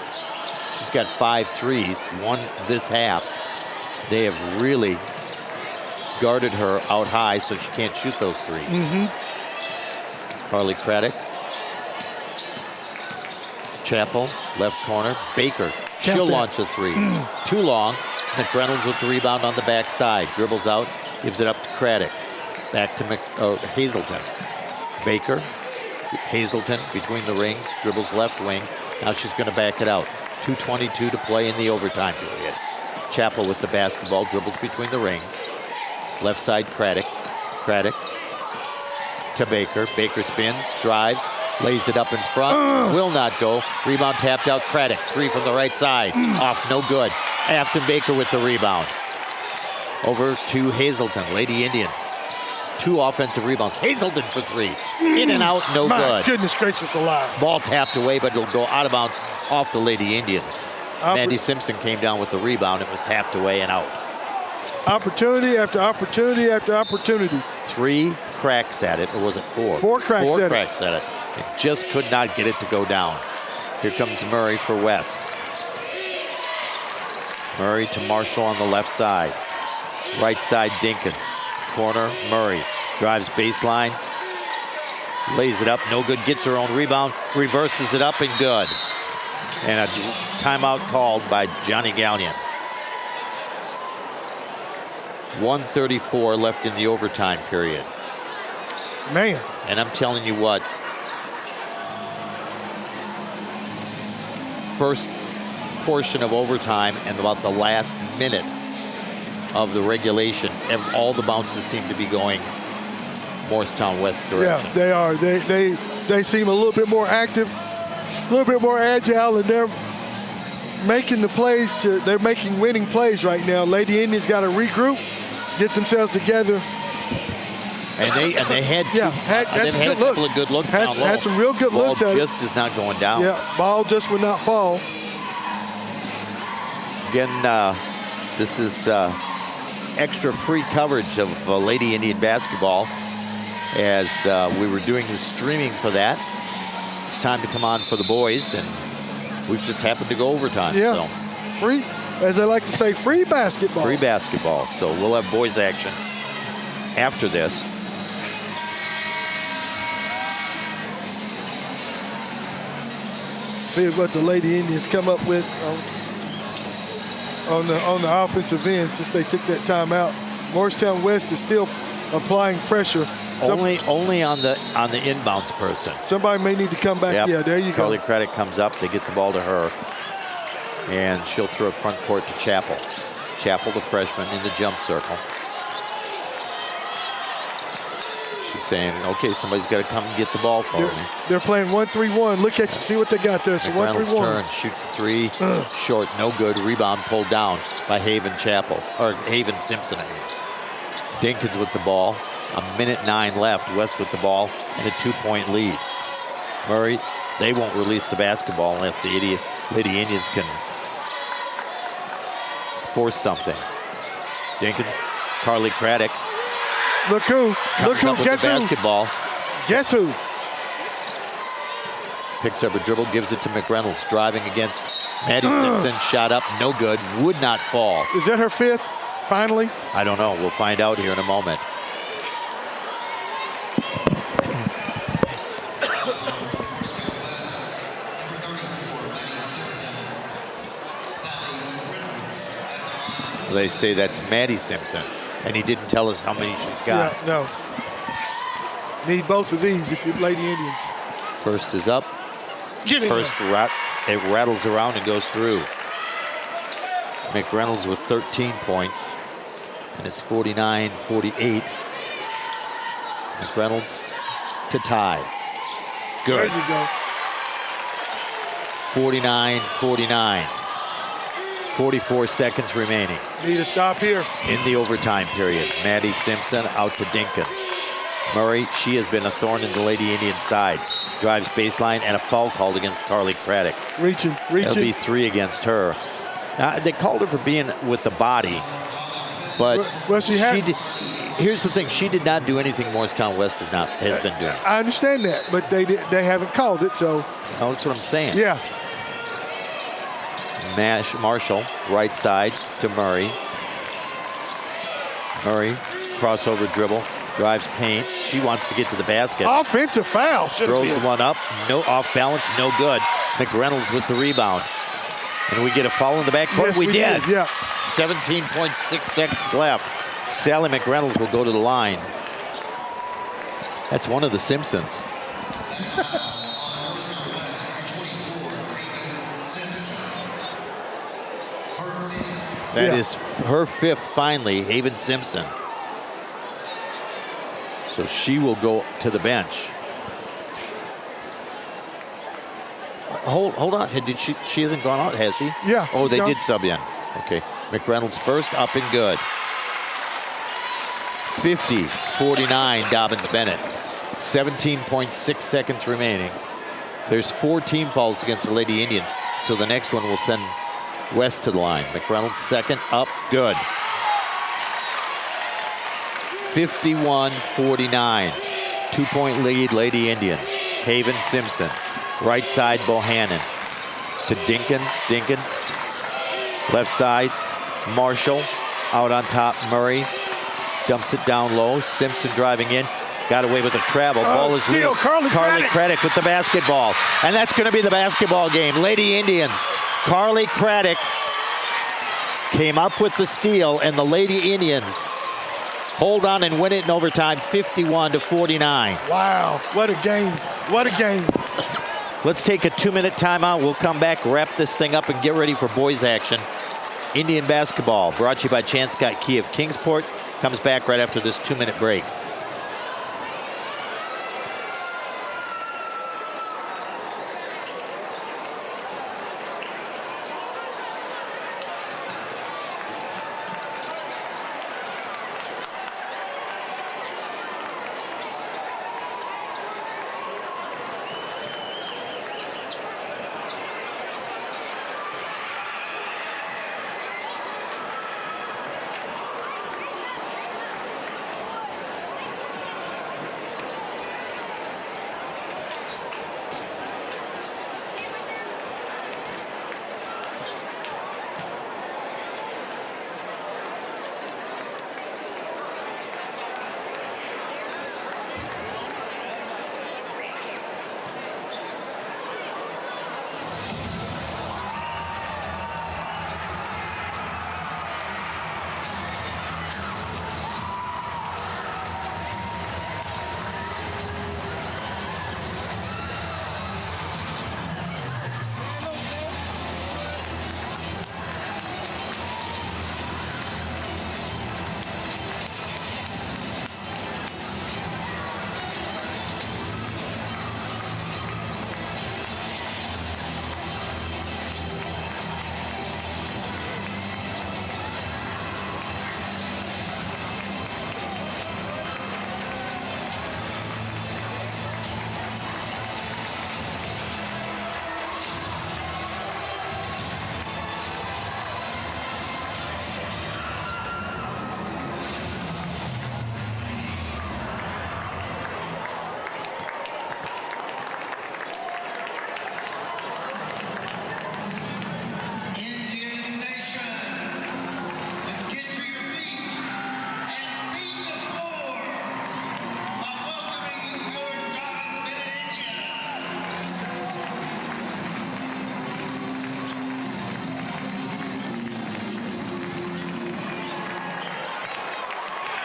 She's got 5 threes, 1 this half. They have really guarded her out high so she can't shoot those threes. Carly Craddock. Chappell, left corner. Baker, she'll launch a 3. Too long. McReynolds with the rebound on the backside. Dribbles out, gives it up to Craddock. Back to Hazelton. Baker, Hazelton between the rings, dribbles left wing. Now she's going to back it out. 2:22 to play in the overtime period. Chappell with the basketball, dribbles between the rings. Left side, Craddock. Craddock to Baker. Baker spins, drives, lays it up in front. Will not go. Rebound tapped out, Craddock. 3 from the right side. Off, no good. Afton Baker with the rebound. Over to Hazelton, Lady Indians. 2 offensive rebounds. Hazelton for 3. In and out, no good. My goodness gracious alive. Ball tapped away, but it'll go out of bounds off the Lady Indians. Mandy Simpson came down with the rebound. It was tapped away and out. Opportunity after opportunity after opportunity. 3 cracks at it, or was it 4? 4 cracks Four at it. cracks at it. It just could not get it to go down. Here comes Murray for West. Murray to Marshall on the left side. Right side, Dinkins. Corner, Murray. Drives baseline. Lays it up, no good. Gets her own rebound. Reverses it up and good. And a timeout called by Johnny Gallion. 1:34 left in the overtime period. Man. And I'm telling you what, first portion of overtime and about the last minute of the regulation, all the bounces seem to be going Morristown West direction. Yeah, they are. They seem a little bit more active, a little bit more agile, and they're making the plays. They're making winning plays right now. Lady Indians got to regroup, get themselves together. And they had had some a good couple looks. of good looks. Had some real good looks at it. Ball just is not going down. Yeah, ball just would not fall. Again, this is extra free coverage of Lady Indian basketball as we were doing the streaming for that. It's time to come on for the boys, and we've just happened to go overtime. Yeah, so. free, as I like to say, free basketball. Free basketball. So we'll have boys action after this. See what the Lady Indians come up with on the offensive end since they took that timeout. Morristown West is still applying pressure. Only on the inbounds person. Somebody may need to come back. Yep. Yeah, there you Carly go. Craddock comes up. They get the ball to her, and she'll throw it front court to Chappell. Chappell, the freshman, in the jump circle. She's saying, "Okay, somebody's got to come and get the ball for me." They're playing 1-3-1. Look at you. See what they got there. So McReynolds 1-3-1. turn, shoots a 3, short, no good. Rebound pulled down by Haven Chappell, or Haven Simpson. Dinkins with the ball. 1:09 left. West with the ball and a 2-point lead. Murray, they won't release the basketball unless the Lady Indians can force something. Dinkins, Carly Craddock. Look who. Comes Look who. up with Guess the who. basketball. Guess who. Picks up a dribble, gives it to McReynolds. Driving against Maddie Simpson. Shot up, no good. Would not fall. Is that her 5th, finally? I don't know. We'll find out here in a moment. They say that's Maddie Simpson, and he didn't tell us how many she's got. Yeah, no. Need both of these if you're Lady Indians. First is up. Get in First it rattles around and goes through. McReynolds with 13 points, and it's 49-48. McReynolds to tie. Good. There you go. 49-49. 44 seconds remaining. Need to stop here. In the overtime period, Maddie Simpson out to Dinkins. Murray, she has been a thorn in the Lady Indian side. Drives baseline and a foul called against Carly Craddock. Reaching. That'll be 3 against her. They called her for being with the body, but well, here's the thing: she did not do anything Morristown West has been doing. I understand that, but they haven't called it, so. Oh, that's what I'm saying. Yeah. Marshall, right side to Murray. Murray, crossover dribble, drives paint. She wants to get to the basket. Offensive foul. Throws one up, no off balance, no good. McReynolds with the rebound. And we get a foul in the backcourt. Yes, we did. Yeah. 17.6 seconds left. Sally McReynolds will go to the line. That's one of the Simpsons. That is her 5th, finally, Haven Simpson. So she will go to the bench. Hold on. She hasn't gone out, has she? Yeah. Oh, they did sub in. Okay. McReynolds first, up and good. 50-49, Dobyns-Bennett. 17.6 seconds remaining. There's 4 team fouls against the Lady Indians, so the next one will send West to the line. McReynolds second, up, good. 51-49. 2-point lead, Lady Indians. Haven Simpson, right side Bohannon to Dinkins. Dinkins, left side Marshall, out on top Murray, dumps it down low. Simpson driving in, got away with a travel. Ball is steal, loose. Carly Craddock with the basketball, and that's going to be the basketball game. Lady Indians, Carly Craddock came up with the steal, and the Lady Indians hold on and win it in overtime, 51-49. Wow, what a game. What a game. Let's take a 2-minute timeout. We'll come back, wrap this thing up, and get ready for boys action. Indian basketball, brought to you by Chanscott Key of Kingsport, comes back right after this 2-minute break.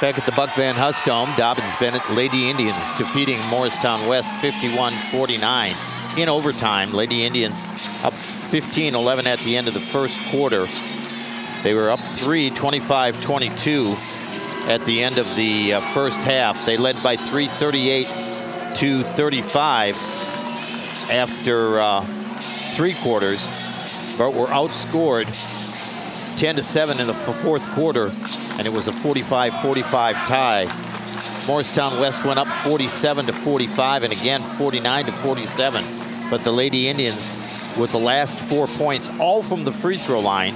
Back at the Buck Van Huss Dome, Dobyns-Bennett Lady Indians defeating Morristown West 51-49 in overtime. Lady Indians up 15-11 at the end of the first quarter. They were up 25-22 at the end of the first half. They led by 3, 38-35 after 3 quarters, but were outscored 10-7 in the fourth quarter, and it was a 45-45 tie. Morristown West went up 47-45 and again 49-47. But the Lady Indians with the last 4 points, all from the free throw line,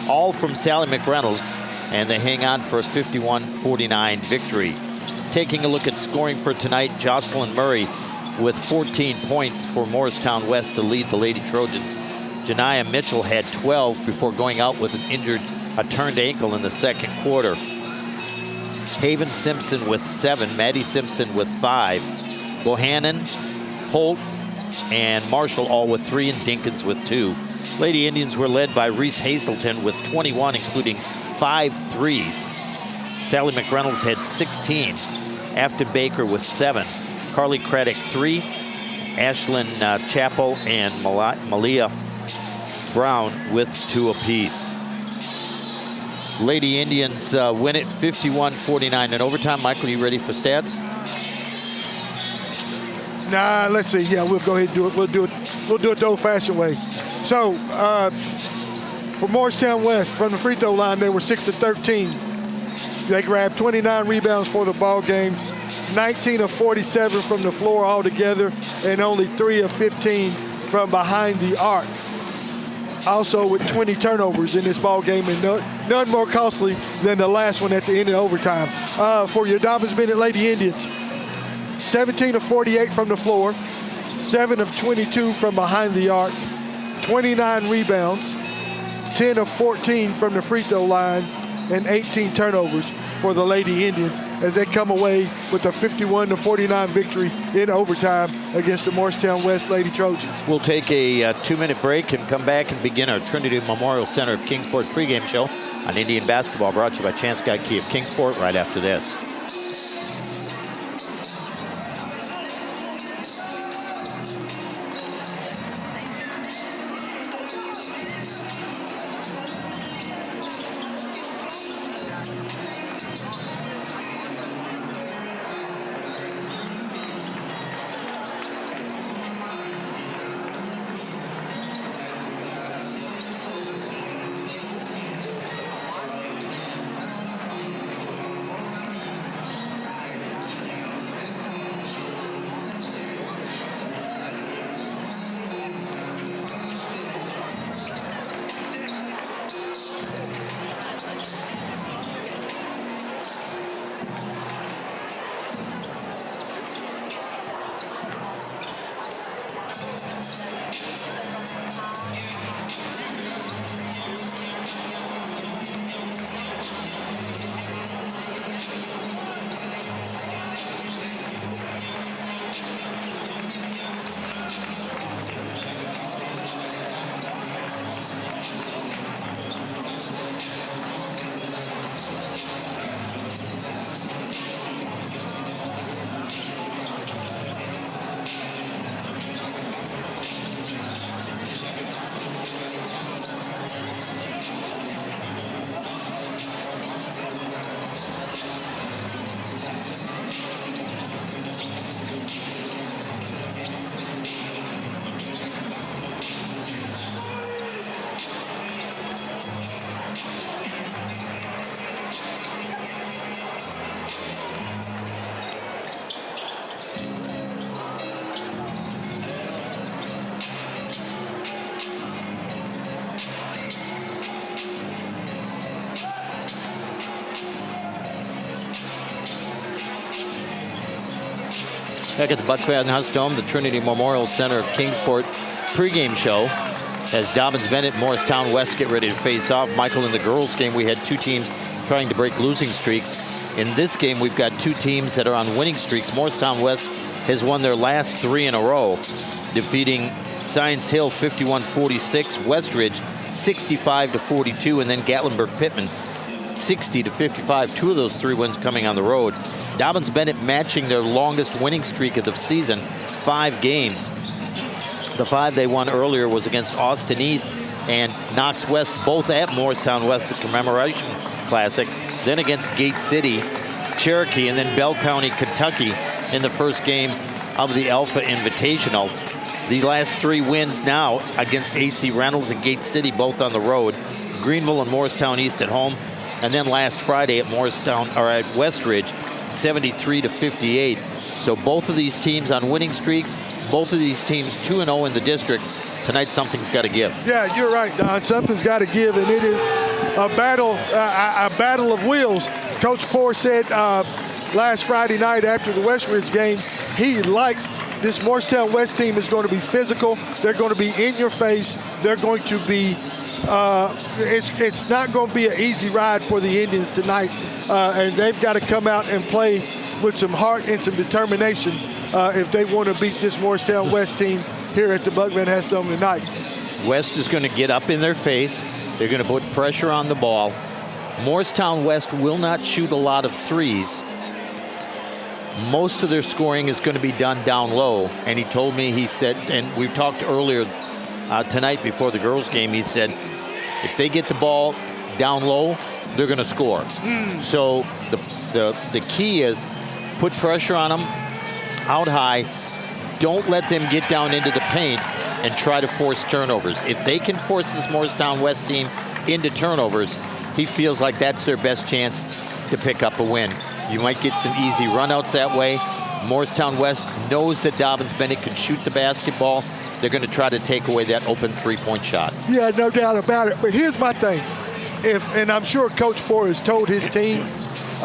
all from Sally McReynolds, and they hang on for a 51-49 victory. Taking a look at scoring for tonight, Jocelyn Murray with 14 points for Morristown West to lead the Lady Trojans. Janiyah Mitchell had 12 before going out with a turned ankle in the second quarter. Haven Simpson with 7, Maddie Simpson with 5, Bohannon, Holt, and Marshall all with 3, and Dinkins with 2. Lady Indians were led by Reese Hazelton with 21, including 5 threes. Sally McReynolds had 16. Afton Baker with 7. Carly Craddock 3. Ashlyn Chapo and Malia Brown with 2 apiece. Lady Indians win it 51-49 in overtime. Michael, you ready for stats? Nah, let's see. Yeah, we'll go ahead and do it. We'll do it the old-fashioned way. So, for Morristown West, from the free throw line, they were 6 of 13. They grabbed 29 rebounds for the ball games, 19 of 47 from the floor altogether, and only 3 of 15 from behind the arc. also with 20 turnovers in this ball game, and none more costly than the last one at the end of overtime. For your Dobyns-Bennett Lady Indians, 17 of 48 from the floor, 7 of 22 from behind the arc, 29 rebounds, 10 of 14 from the free throw line, and 18 turnovers for the Lady Indians as they come away with a 51-49 victory in overtime against the Morristown West Lady Trojans. We'll take a 2-minute break and come back and begin our Trinity Memorial Center of Kingsport pregame show on Indian basketball, brought to you by Chance Guy Key of Kingsport right after this. Back at the Buck Van Huss Dome, the Trinity Memorial Center of Kingsport pregame show as Dobyns-Bennett and Morristown West get ready to face off. Michael, in the girls game, we had two teams trying to break losing streaks. In this game, we've got two teams that are on winning streaks. Morristown West has won their last 3 in a row, defeating Science Hill 51-46, Westridge 65-42, and then Gatlinburg-Pittman 60-55. 2 of those 3 wins coming on the road. Dobyns-Bennett matching their longest winning streak of the season, 5 games. The 5 they won earlier was against Austin East and Knox West, both at Morristown West, the Commemoration Classic. Then against Gate City, Cherokee, and then Bell County, Kentucky in the first game of the Alpha Invitational. The last 3 wins now against AC Reynolds and Gate City, both on the road. Greenville and Morristown East at home. And then last Friday at Westridge, 73-58. So both of these teams on winning streaks, both of these teams 2-0 in the district. Tonight something's got to give. Yeah, you're right, Don. Something's got to give, and it is a battle of wills. Coach Poore said last Friday night after the Westridge game, he likes this Morristown West team is going to be physical. They're going to be in your face. They're going to be it's not going to be an easy ride for the Indians tonight, and they've got to come out and play with some heart and some determination if they want to beat this Morristown West team here at the Buck Van Huss Dome tonight. West is going to get up in their face. They're going to put pressure on the ball. Morristown West will not shoot a lot of threes. Most of their scoring is going to be done down low. And he told me, he said, and we talked earlier tonight before the girls game, he said, if they get the ball down low, they're going to score. So the key is put pressure on them out high. Don't let them get down into the paint and try to force turnovers. If they can force this Morristown West team into turnovers, he feels like that's their best chance to pick up a win. You might get some easy runouts that way. Morristown West knows that Dobyns-Bennett can shoot the basketball. they're going to try to take away that open three-point shot. Yeah, no doubt about it. But here's my thing. And I'm sure Coach Poore has told his team, if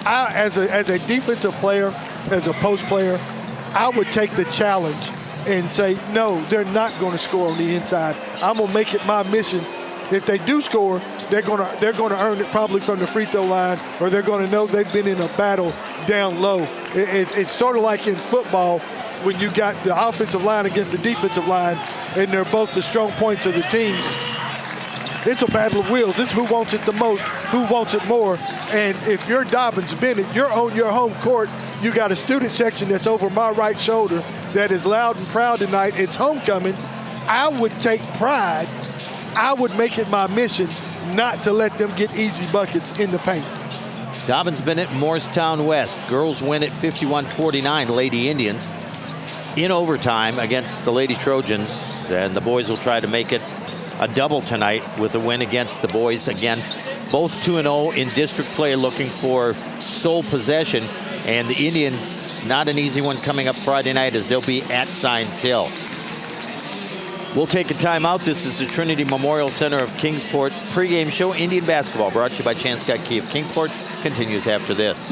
I, as a defensive player, as a post player, I would take the challenge and say, no, they're not going to score on the inside. I'm going to make it my mission. If they do score, they're going to earn it probably from the free throw line, or they're going to know they've been in a battle down low. It's sort of like in football when you got the offensive line against the defensive line, and they're both the strong points of the teams. It's a battle of wills. It's who wants it the most, who wants it more. And if you're Dobyns-Bennett, you're on your home court. You got a student section that's over my right shoulder that is loud and proud tonight. It's homecoming. I would take pride. I would make it my mission not to let them get easy buckets in the paint. Dobyns-Bennett, Morristown West. Girls win at 51-49, Lady Indians. In overtime against the Lady Trojans. And the boys will try to make it a double tonight with a win against the boys. Again, both 2-0 in district play, looking for sole possession. And the Indians, not an easy one coming up Friday night, as they'll be at Science Hill. We'll take a timeout. This is the Trinity Memorial Center of Kingsport pregame show. Indian basketball brought to you by Scott Key of Kingsport continues after this.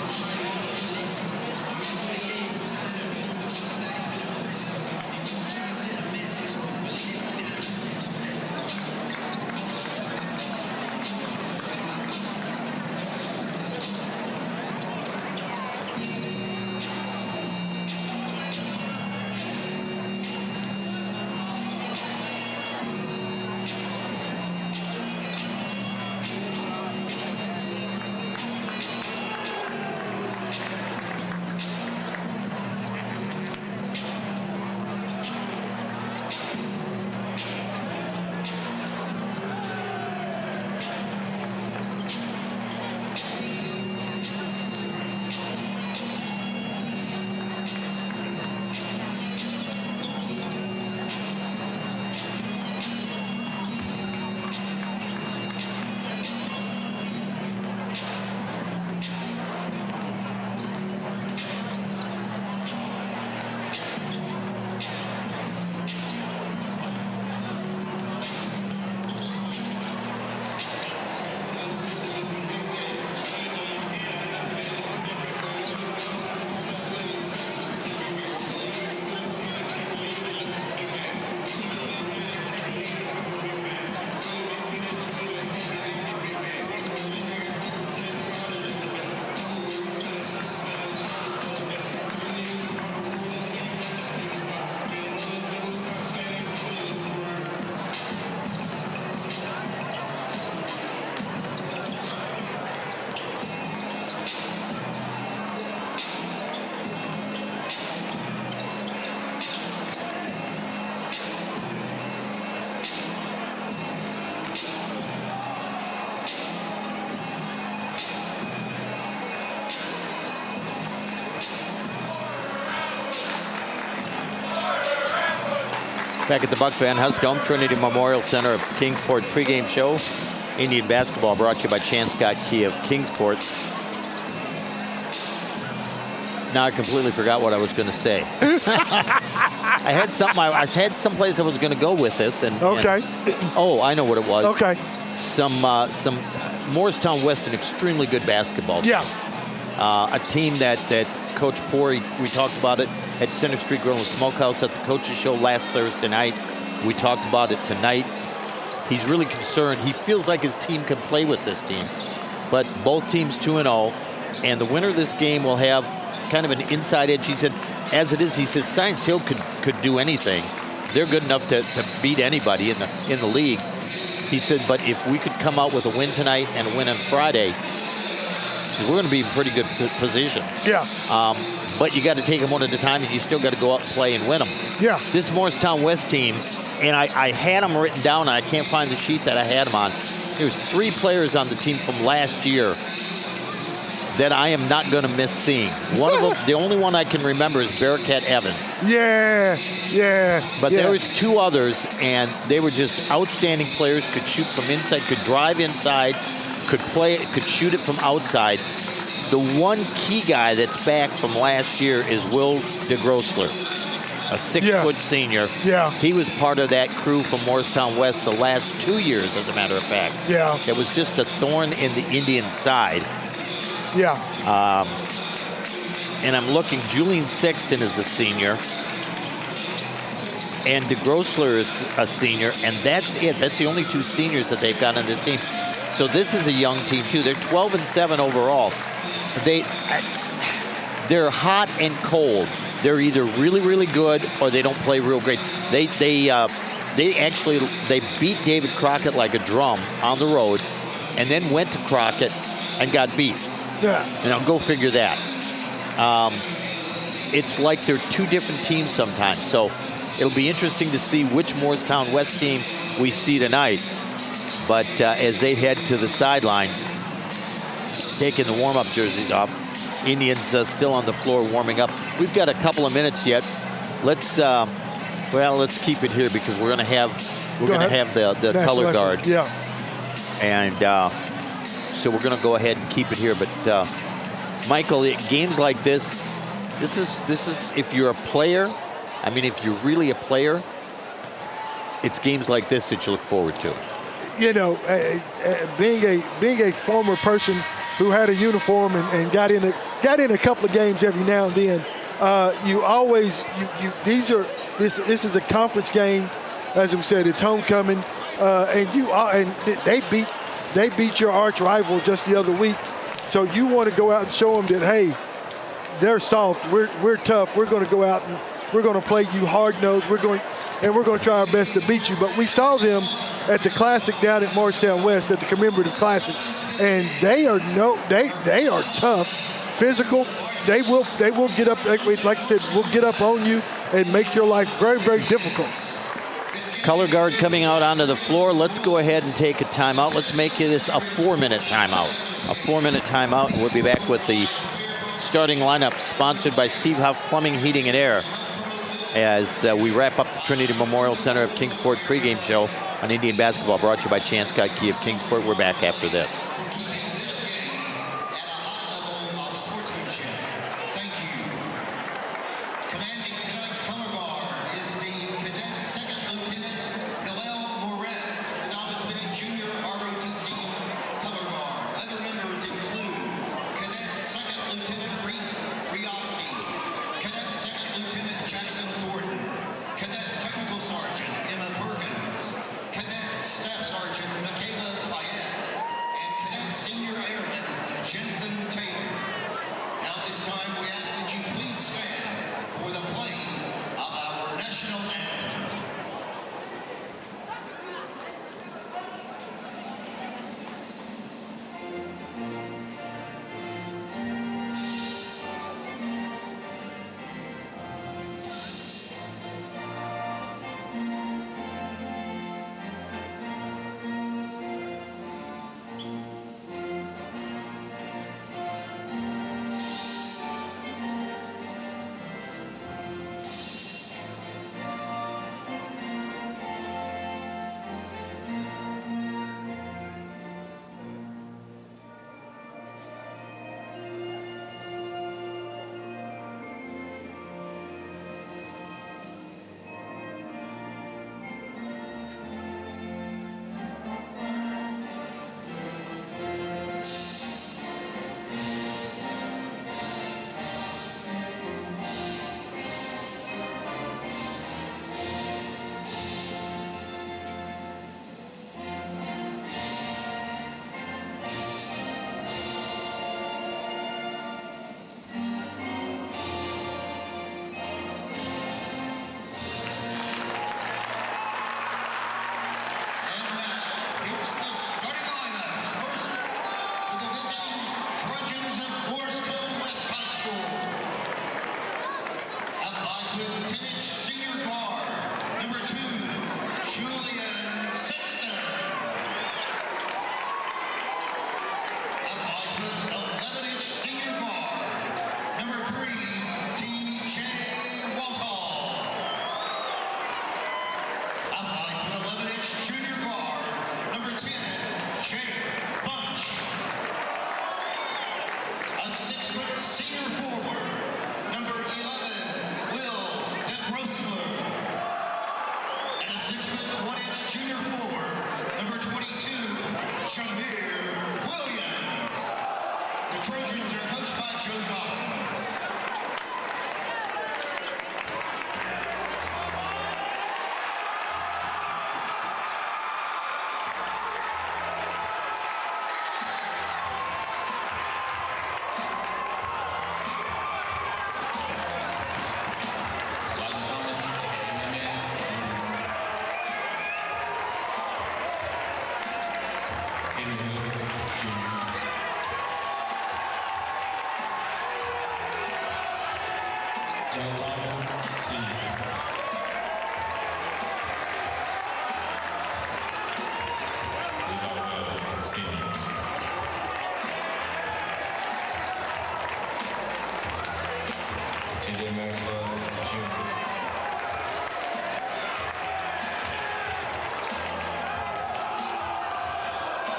Back at the Buck Van Huss Dome, Trinity Memorial Center of Kingsport pregame show. Indian basketball brought to you by Scott Key of Kingsport. Now I completely forgot what I was going to say. I had something. I had someplace I was going to go with this, and okay. Oh, I know what it was. Okay. Some Morristown West, an extremely good basketball team. Yeah. A team that Coach Poore, we talked about it at Center Street Grill and Smokehouse at the coaches show last Thursday night. We talked about it tonight. He's really concerned. He feels like his team can play with this team, but both teams 2-0, and the winner of this game will have kind of an inside edge. He said, as it is, he says Science Hill could do anything. They're good enough to beat anybody in the league. He said, but if we could come out with a win tonight and a win on Friday, he said, we're going to be in pretty good position. Yeah. But you got to take them one at a time, and you still got to go out and play and win them. Yeah. This Morristown West team, and I had them written down, and I can't find the sheet that I had them on. There's 3 players on the team from last year that I am not going to miss seeing. One of them, the only one I can remember is Bearcat Evans. Yeah. But there was 2 others, and they were just outstanding players. Could shoot from inside, could drive inside, could shoot it from outside. The one key guy that's back from last year is Will DeGrossler, a 6-foot senior. Yeah. He was part of that crew from Morristown West the last 2 years, as a matter of fact. Yeah. It was just a thorn in the Indian side. Yeah. And I'm looking, Julian Sexton is a senior. And DeGrossler is a senior, and that's it. That's the only 2 seniors that they've got on this team. So this is a young team too. They're 12-7 overall. They're hot and cold. They're either really, really good or they don't play real great. They beat David Crockett like a drum on the road, and then went to Crockett and got beat. Yeah. Go figure that. It's like they're 2 different teams sometimes. So it'll be interesting to see which Morristown West team we see tonight. But as they head to the sidelines, taking the warm-up jerseys off, Indians still on the floor warming up. We've got a couple of minutes yet. Let's keep it here because we're going to have the color guard. Yeah. And so we're going to go ahead and keep it here. But Michael, games like this is if you're a player. I mean, if you're really a player, it's games like this that you look forward to. Being a former person who had a uniform and got in a couple of games every now and then, this is a conference game, as we said, it's homecoming, and they beat your arch rival just the other week, so you want to go out and show them that, hey, they're soft, we're tough, we're going to go out and we're going to play you hard-nosed, we're going to try our best to beat you. But we saw them at the Classic down at Morristown West, at the Commemorative Classic, and they are tough, physical. They will get up, like I said, will get up on you and make your life very, very difficult. Color guard coming out onto the floor. Let's go ahead and take a timeout. Let's make this a 4-minute timeout. A 4-minute timeout, and we'll be back with the starting lineup, sponsored by Steve Huff Plumbing, Heating, and Air, as we wrap up the Trinity Memorial Center of Kingsport pregame show on Indian basketball, brought to you by Chance Scott Key of Kingsport. We're back after this. Sergeant Michaela Payette, and The Trojans are coached by Joe Dobyns.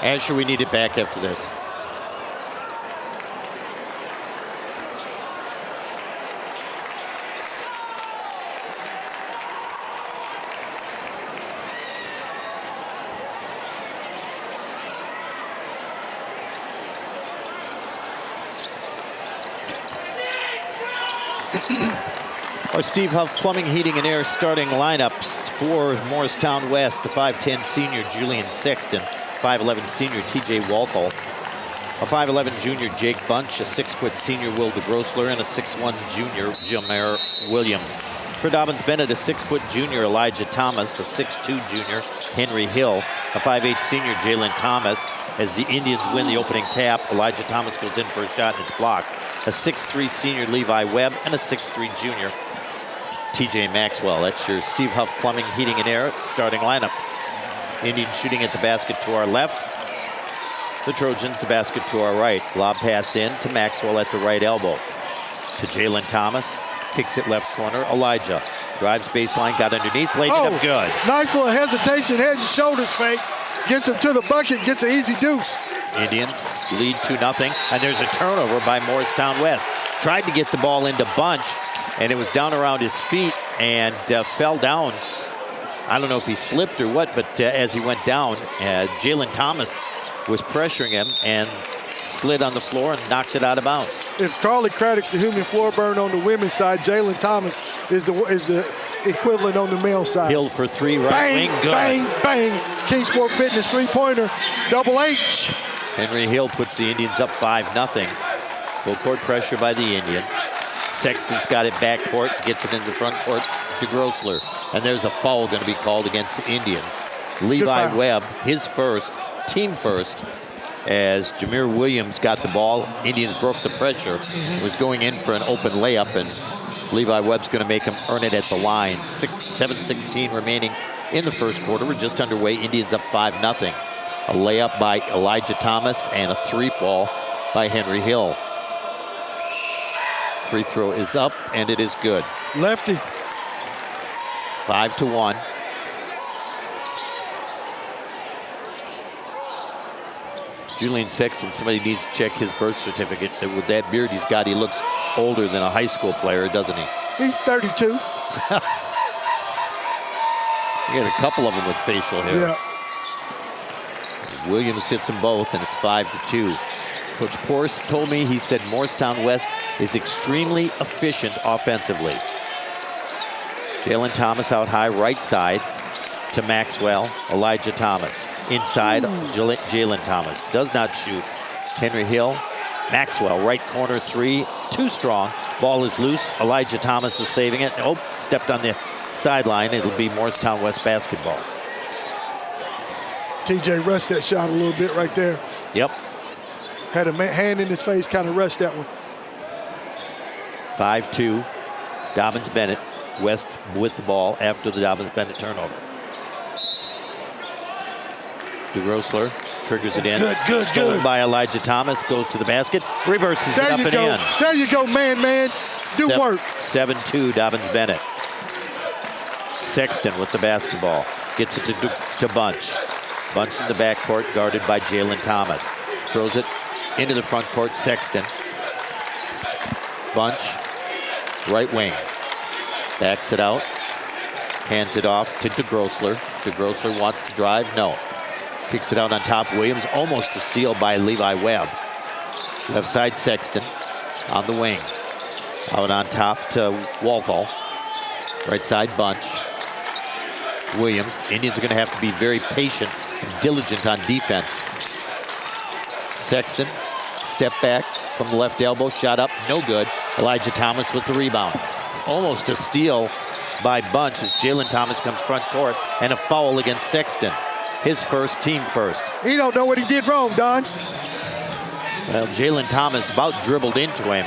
Asher, we need it back after this. Our Steve Huff Plumbing, Heating, and Air starting lineups for Morristown West: the 5'10 senior Julian Sexton, 5'11 senior TJ Walthall, a 5'11 junior Jake Bunch, a 6' senior Will DeGrossler, and a 6'1 junior Jameer Williams. For Dobyns-Bennett, a 6' junior Elijah Thomas, a 6'2 junior Henry Hill, a 5'8 senior Jalen Thomas. As the Indians win the opening tap, Elijah Thomas goes in for a shot and it's blocked. A 6'3 senior Levi Webb and a 6'3 junior TJ Maxwell. That's your Steve Huff Plumbing, Heating, and Air starting lineups. Indians shooting at the basket to our left. The Trojans the basket to our right. Lob pass in to Maxwell at the right elbow. To Jalen Thomas. Kicks it left corner. Elijah drives baseline, got underneath, laid it up good. Nice little hesitation, head and shoulders fake. Gets him to the bucket, gets an easy deuce. Indians lead 2-0, and there's a turnover by Morristown West. Tried to get the ball into Bunch, and it was down around his feet and fell down. I don't know if he slipped or what, but as he went down, Jalen Thomas was pressuring him and slid on the floor and knocked it out of bounds. If Carly Craddock's the human floor burn on the women's side, Jalen Thomas is the equivalent on the male side. Hill for three, right bang, wing, good. Bang, bang, Kingsport Fitness three-pointer, double H. Henry Hill puts the Indians up 5-0. Full court pressure by the Indians. Sexton's got it back court, gets it into front court to Grossler. And there's a foul going to be called against the Indians. Levi Webb, his first, team first, as Jameer Williams got the ball. Indians broke the pressure. Was going in for an open layup, and Levi Webb's going to make him earn it at the line. 7:16 remaining in the first quarter. We're just underway. Indians up 5-0. A layup by Elijah Thomas and a three-ball by Henry Hill. Free throw is up, and it is good. Lefty. 5-1. Julian Sexton, somebody needs to check his birth certificate. With that beard he's got, he looks older than a high school player, doesn't he? He's 32. You got a couple of them with facial hair. Yeah. Williams hits them both, and it's 5-2. Coach Porce told me, he said Morristown West is extremely efficient offensively. Jalen Thomas out high, right side to Maxwell. Elijah Thomas. Inside, Jalen Thomas does not shoot. Henry Hill, Maxwell, right corner three, too strong. Ball is loose. Elijah Thomas is saving it. Oh, stepped on the sideline. It'll be Morristown West basketball. TJ rushed that shot a little bit right there. Yep. Had a hand in his face, kind of rushed that one. 5-2. Dobyns-Bennett. West with the ball after the Dobyns-Bennett turnover. DeGrossler triggers it in. Good. Stolen by Elijah Thomas. Goes to the basket. Reverses it up and in. There you go, man. Do work. 7-2, Dobyns-Bennett. Sexton with the basketball. Gets it to Bunch. Bunch in the backcourt, guarded by Jalen Thomas. Throws it into the front court, Sexton. Bunch, right wing. Backs it out. Hands it off to DeGrossler. DeGrossler wants to drive, no. Kicks it out on top. Williams, almost a steal by Levi Webb. Left side Sexton on the wing. Out on top to Walthall. Right side Bunch. Williams. Indians are going to have to be very patient and diligent on defense. Sexton, step back from the left elbow, shot up, no good. Elijah Thomas with the rebound. Almost a steal by Bunch as Jalen Thomas comes front court, and a foul against Sexton. His first, team first. He don't know what he did wrong, Don. Well, Jalen Thomas about dribbled into him.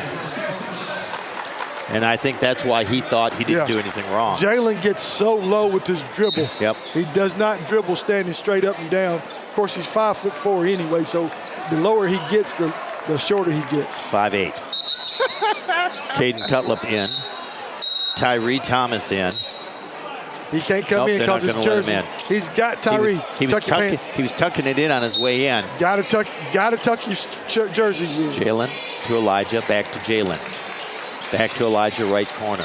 And I think that's why he thought he didn't do anything wrong. Jalen gets so low with his dribble. Yep. He does not dribble standing straight up and down. Of course, he's 5'4" anyway, so the lower he gets, the shorter he gets. 5'8". Caden Cutlip in. Tyree Thomas in. He can't come in because his jersey. He's got Tyree. He was tucking it in on his way in. Gotta tuck your jerseys in. Jalen to Elijah, back to Jalen. Back to Elijah, right corner.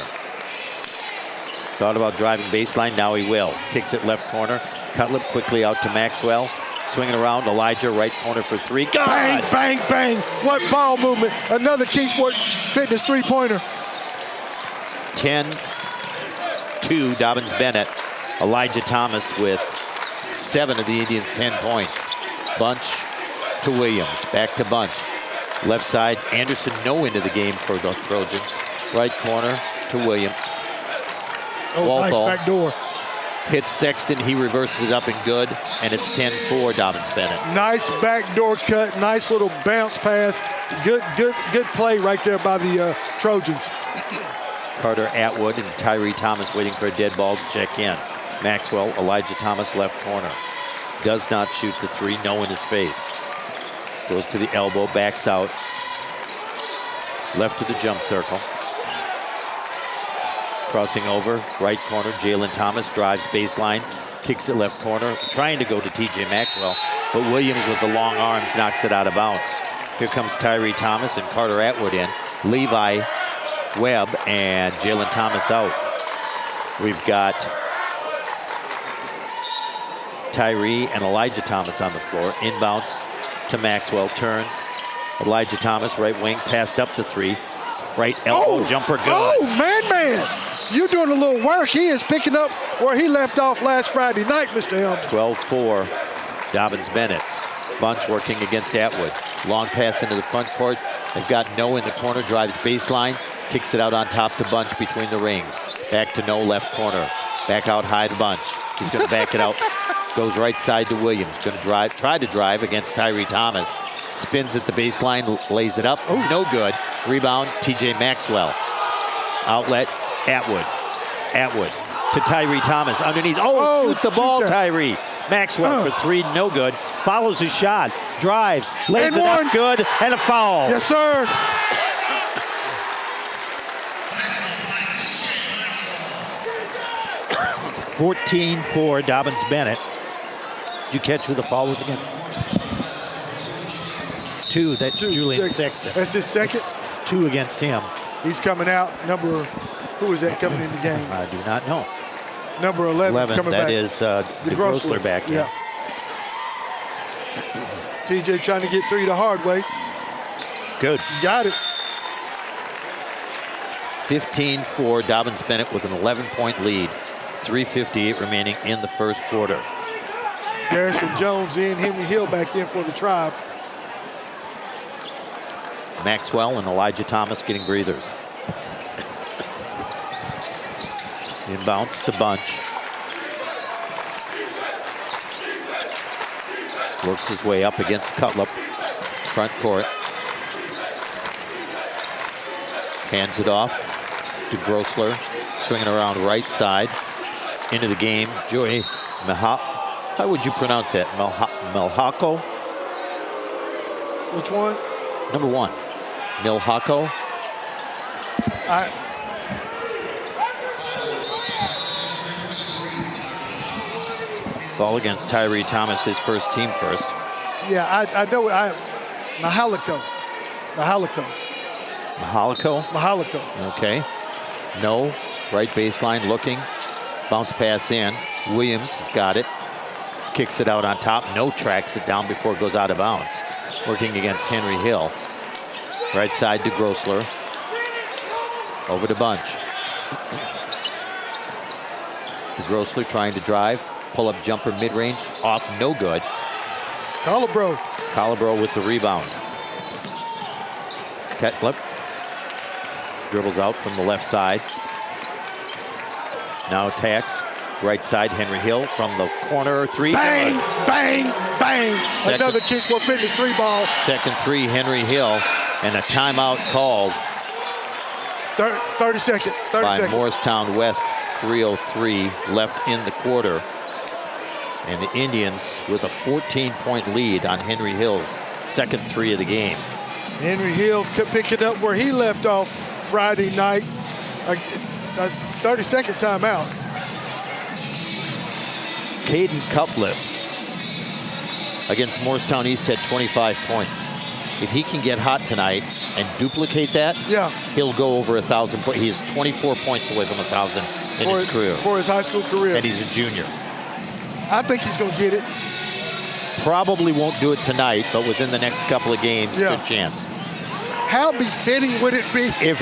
Thought about driving baseline, now he will. Kicks it left corner. Cutlip quickly out to Maxwell. Swinging around, Elijah, right corner for three. God! Bang, bang, bang. What ball movement. Another Kingsport Fitness three-pointer. 10-2, Dobyns-Bennett. Elijah Thomas with 7 of the Indians' 10 points. Bunch to Williams, back to Bunch. Left side, Anderson no into the game for the Trojans. Right corner to Williams. Oh, Walthall nice back door. Hits Sexton, he reverses it up and good, and it's 10-4, Dobyns-Bennett. Nice backdoor cut, nice little bounce pass. Good play right there by the Trojans. Carter Atwood and Tyree Thomas waiting for a dead ball to check in. Maxwell, Elijah Thomas left corner. Does not shoot the three, no in his face. Goes to the elbow, backs out. Left to the jump circle. Crossing over, right corner, Jalen Thomas drives baseline, kicks it left corner, trying to go to TJ Maxwell, but Williams with the long arms knocks it out of bounds. Here comes Tyree Thomas and Carter Atwood in. Levi, Webb, and Jalen Thomas out. We've got Tyree and Elijah Thomas on the floor. Inbounds to Maxwell, turns. Elijah Thomas, right wing, passed up the three. Right elbow jumper, good. Oh, man. You're doing a little work. He is picking up where he left off last Friday night, Mr. Helm. 12-4, Dobyns-Bennett. Bunch working against Atwood. Long pass into the front court. They've got No in the corner, drives baseline, kicks it out on top to Bunch between the rings. Back to No, left corner. Back out high to Bunch. He's going to back it out. Goes right side to Williams. Going to drive, try to drive against Tyree Thomas. Spins at the baseline, lays it up. Oh, no good. Rebound, TJ Maxwell. Outlet, Atwood. Atwood to Tyree Thomas underneath. Shoot the ball, Tyree. Maxwell for three, no good. Follows his shot, drives, lays it up, good, and a foul. Yes, sir. (14-4) Dobyns-Bennett. Did you catch who the foul was against? 2, that's Julian Sexton. That's his second? It's 2 against him. He's coming out. Who is that coming in the game? I do not know. Number 11 coming back. That is DeGrossler back in. Yeah. TJ trying to get three the hard way. Good. Got it. 15-4, Dobyns-Bennett with an 11-point lead. 3:58 remaining in the first quarter. Garrison Jones in, Henry Hill back in for the Tribe. Maxwell and Elijah Thomas getting breathers. Inbounds to Bunch. Works his way up against Cutlip. Front court. Hands it off to Grossler. Swinging around right side. Into the game, Joey how would you pronounce that? Melhako? Which one? Number 1. Milhako. Ball against Tyree Thomas, his first, team first. Yeah, I know it. Mahalico. Okay. No, right baseline looking. Bounce pass in. Williams has got it. Kicks it out on top. No, tracks it down before it goes out of bounds. Working against Henry Hill. Right side to Grossler. Over to Bunch. Grossler trying to drive. Pull-up jumper mid-range. Off, no good. Colabro with the rebound. Ketlip dribbles out from the left side. Now attacks. Right side, Henry Hill from the corner. Three. Bang, bang, bang. Another Kingsport Fitness 3-ball. Second three, Henry Hill. And a timeout called. 30 seconds. By Morristown West. 3:03 left in the quarter. And the Indians with a 14-point lead on Henry Hill's second three of the game. Henry Hill picking up where he left off Friday night. A 30-second timeout. Caden Cuplip against Morristown East had 25 points. If he can get hot tonight and duplicate that, he'll go over 1,000 points. He is 24 points away from 1,000 in his career. For his high school career. And he's a junior. I think he's going to get it. Probably won't do it tonight, but within the next couple of games, good chance. How befitting would it be? If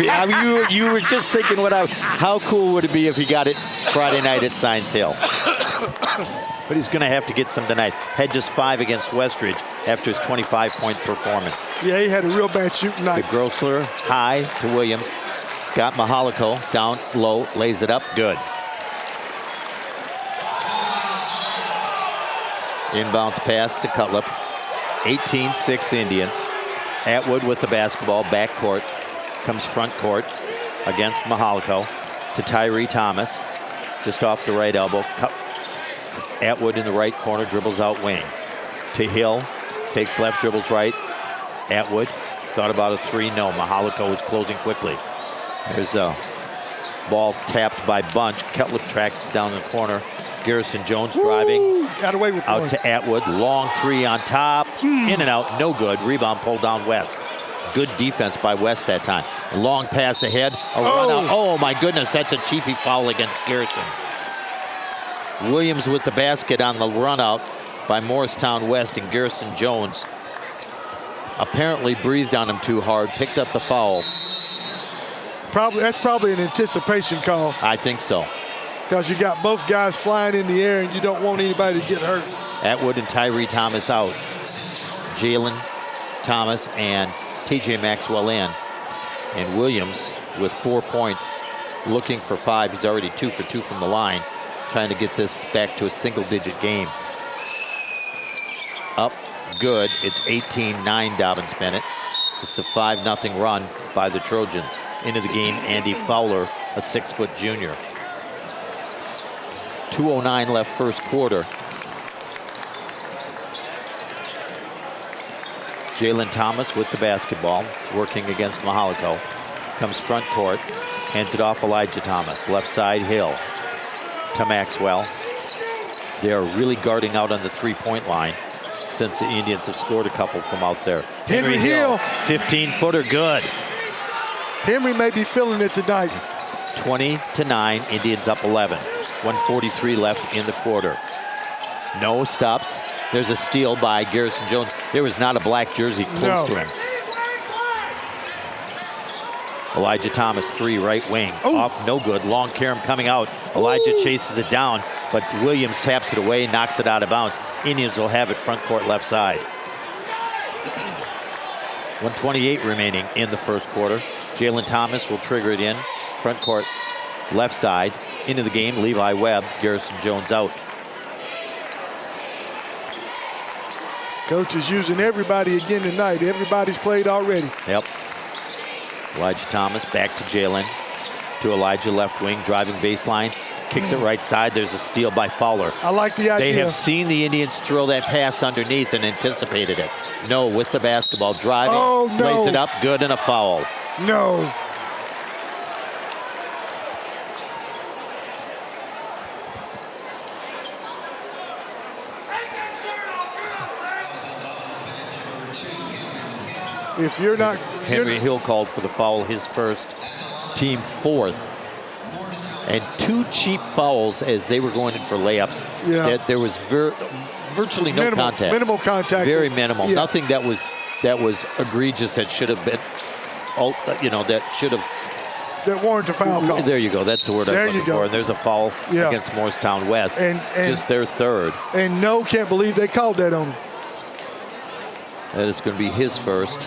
you were just thinking, how cool would it be if he got it Friday night at Science Hill? But he's going to have to get some tonight. Had just 5 against Westridge after his 25-point performance. Yeah, he had a real bad shooting night. To Grossler, high to Williams. Got Mahalico down low, lays it up, good. Inbounds pass to Cutlip. 18-6 Indians. Atwood with the basketball, backcourt. Comes front court against Mahalico. To Tyree Thomas. Just off the right elbow. Atwood in the right corner, dribbles out wing. To Hill, takes left, dribbles right. Atwood thought about a three, no. Mahalico is closing quickly. There's a ball tapped by Bunch. Cutlip tracks it down the corner. Garrison Jones driving. Got away with out one. To Atwood, long three on top. In and out, no good. Rebound pulled down West. Good defense by West that time. Long pass ahead, a run out. Oh my goodness, that's a cheapy foul against Garrison. Williams with the basket on the run out by Morristown West, and Garrison Jones apparently breathed on him too hard, picked up the foul. That's probably an anticipation call. I think so. Because you got both guys flying in the air and you don't want anybody to get hurt. Atwood and Tyree Thomas out. Jalen Thomas and TJ Maxwell in. And Williams with 4 points, looking for 5. He's already 2 for 2 from the line, trying to get this back to a single-digit game. Up, good. It's 18-9 Dobyns-Bennett. It's a 5-0 run by the Trojans. Into the game, Andy Fowler, a 6-foot junior. 2:09 left first quarter. Jalen Thomas with the basketball, working against Mahalico. Comes front court, hands it off Elijah Thomas. Left side, Hill to Maxwell. They are really guarding out on the three-point line since the Indians have scored a couple from out there. Henry Hill. 15-footer, good. Henry may be feeling it tonight. 20-9, Indians up 11. 1:43 left in the quarter. No stops. There's a steal by Garrison Jones. There was not a black jersey close to him. Elijah Thomas, 3, right wing. Off, no good. Long carom coming out. Elijah chases it down, but Williams taps it away, knocks it out of bounds. Indians will have it front court left side. 1:28 remaining in the first quarter. Jalen Thomas will trigger it in. Front court left side. Into the game, Levi Webb, Garrison Jones out. Coach is using everybody again tonight. Everybody's played already. Yep. Elijah Thomas back to Jalen. To Elijah, left wing, driving baseline. Kicks it right side. There's a steal by Fowler. I like the idea. They have seen the Indians throw that pass underneath and anticipated it. No, with the basketball, driving, lays it up, good, and a foul. No. If you're not, Henry Hill called for the foul, his first, team 4th. And 2 cheap fouls as they were going in for layups. Yeah. There was virtually no contact. Minimal contact. Very minimal. Nothing that was egregious that should have been that should have. That warrant a foul call. There you go. That's the word I'm looking for. And there's a foul against Morristown West. And just their third. And no, can't believe they called that on him. That is going to be his first.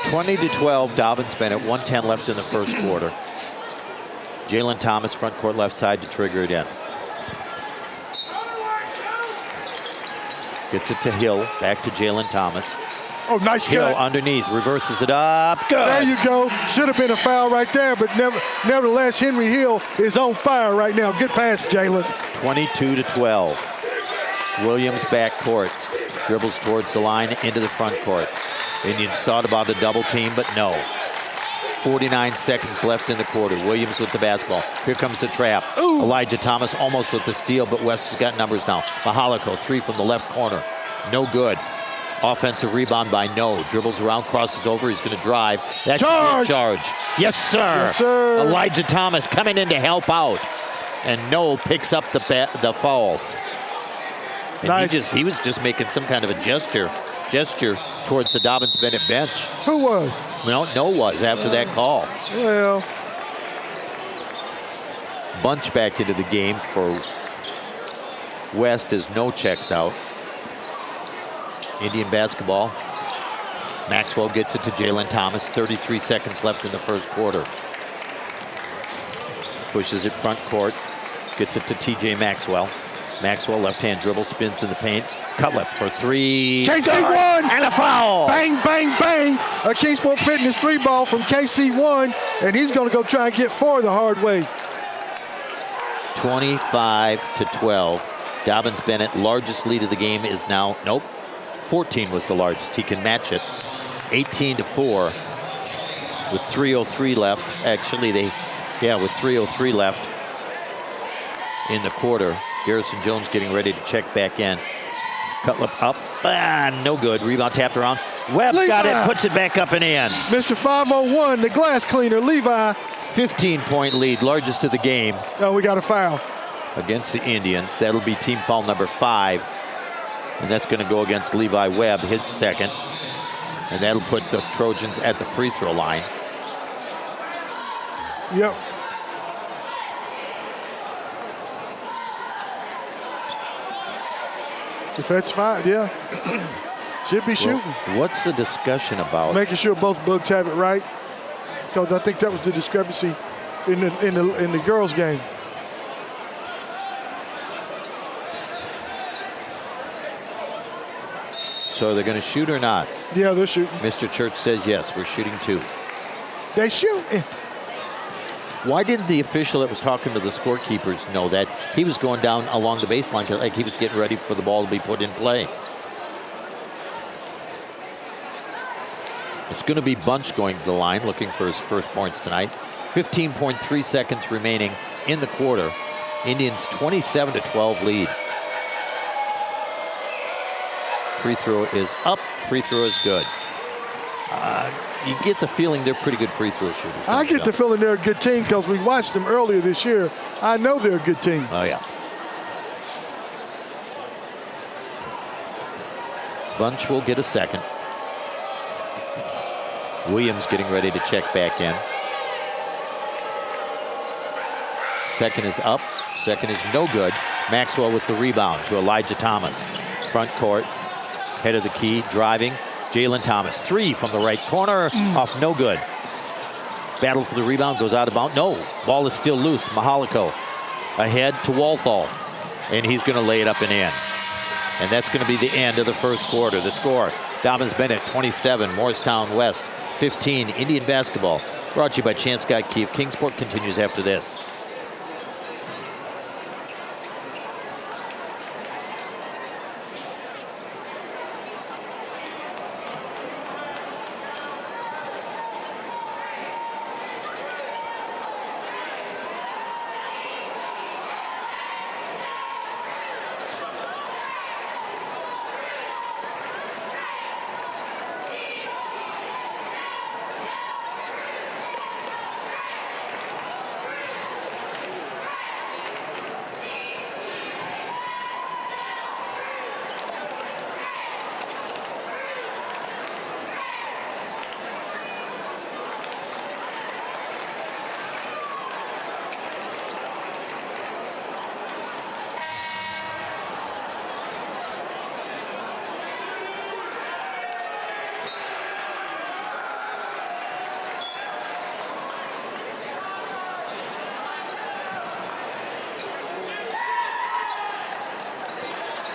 20-12, Dobyns-Bennett, 1:10 left in the first quarter. Jalen Thomas, front court left side to trigger it in. Gets it to Hill, back to Jalen Thomas. Oh, nice Hill cut. underneath, reverses it up. Good. There you go. Should have been a foul right there, but nevertheless, Henry Hill is on fire right now. Good pass, Jalen. 22-12. Williams back court. Dribbles towards the line, into the front court. Indians thought about a double team, but no. 49 seconds left in the quarter. Williams with the basketball. Here comes the trap. Ooh. Elijah Thomas almost with the steal, but West has got numbers now. Mahalico, 3 from the left corner. No good. Offensive rebound by No. Dribbles around, crosses over. He's going to drive. That's charge. Yes, sir. Yes, sir. Elijah Thomas coming in to help out. And No picks up the foul. And nice. he was just making some kind of a gesture towards the Dobyns-Bennett bench. Who was? No was after that call. Well. Bunch back into the game for West as No checks out. Indian basketball. Maxwell gets it to Jalen Thomas. 33 seconds left in the first quarter. Pushes it front court. Gets it to TJ Maxwell. Maxwell left-hand dribble, spins in the paint. Cutlip for 3. KC1! And a foul! Bang, bang, bang! A Kingsport Fitness 3-ball from KC1, and he's going to go try and get 4 the hard way. 25-12. Dobyns-Bennett, largest lead of the game is now, 14 was the largest. He can match it. 18-4 with 3:03 left. Actually, with 3:03 left in the quarter. Garrison Jones getting ready to check back in. Cutlip up, no good. Rebound tapped around. Webb's got it, puts it back up and in. Mr. 501, the glass cleaner, Levi. 15-point lead, largest of the game. Oh, we got a foul. Against the Indians. That'll be team foul number 5. And that's going to go against Levi Webb, his second. And that'll put the Trojans at the free throw line. Yep. If that's fine, yeah. Should be shooting. Well, what's the discussion about? Making sure both books have it right. Because I think that was the discrepancy in the girls' game. So they're going to shoot or not? Yeah, they're shooting. Mr. Church says yes, we're shooting 2. They shoot. Why didn't the official that was talking to the scorekeepers know that? He was going down along the baseline like he was getting ready for the ball to be put in play. It's going to be Bunch going to the line looking for his first points tonight. 15.3 seconds remaining in the quarter. Indians 27-12 lead. Free throw is up. Free throw is good. You get the feeling they're pretty good free throw shooters. I get the feeling they're a good team because we watched them earlier this year. I know they're a good team. Oh, yeah. Bunch will get a second. Williams getting ready to check back in. Second is up. Second is no good. Maxwell with the rebound to Elijah Thomas. Front court. Head of the key. Driving. Jalen Thomas. 3 from the right corner. Off no good. Battle for the rebound. Goes out of bounds. No. Ball is still loose. Mahalico ahead to Walthall. And he's going to lay it up and in. And that's going to be the end of the first quarter. The score, Dobyns-Bennett 27, Morristown West 15. Indian basketball brought to you by Chance Scott Keefe. Kingsport continues after this.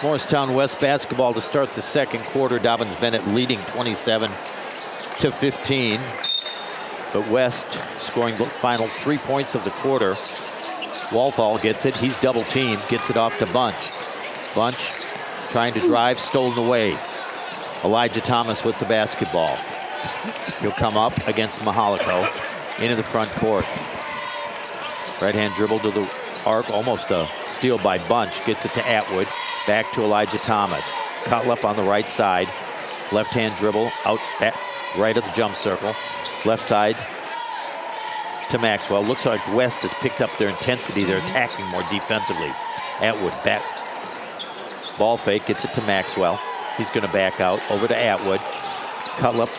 Morristown West basketball to start the second quarter. Dobyns-Bennett leading 27-15. But West scoring the final 3 points of the quarter. Walthall gets it. He's double teamed. Gets it off to Bunch. Bunch trying to drive, stolen away. Elijah Thomas with the basketball. He'll come up against Mahalico into the front court. Right hand dribble to the arc. Almost a steal by Bunch. Gets it to Atwood. Back to Elijah Thomas. Cutlip on the right side. Left hand dribble out at right of the jump circle. Left side to Maxwell. Looks like West has picked up their intensity. They're attacking more defensively. Atwood back. Ball fake, gets it to Maxwell. He's going to back out over to Atwood. Cutlip,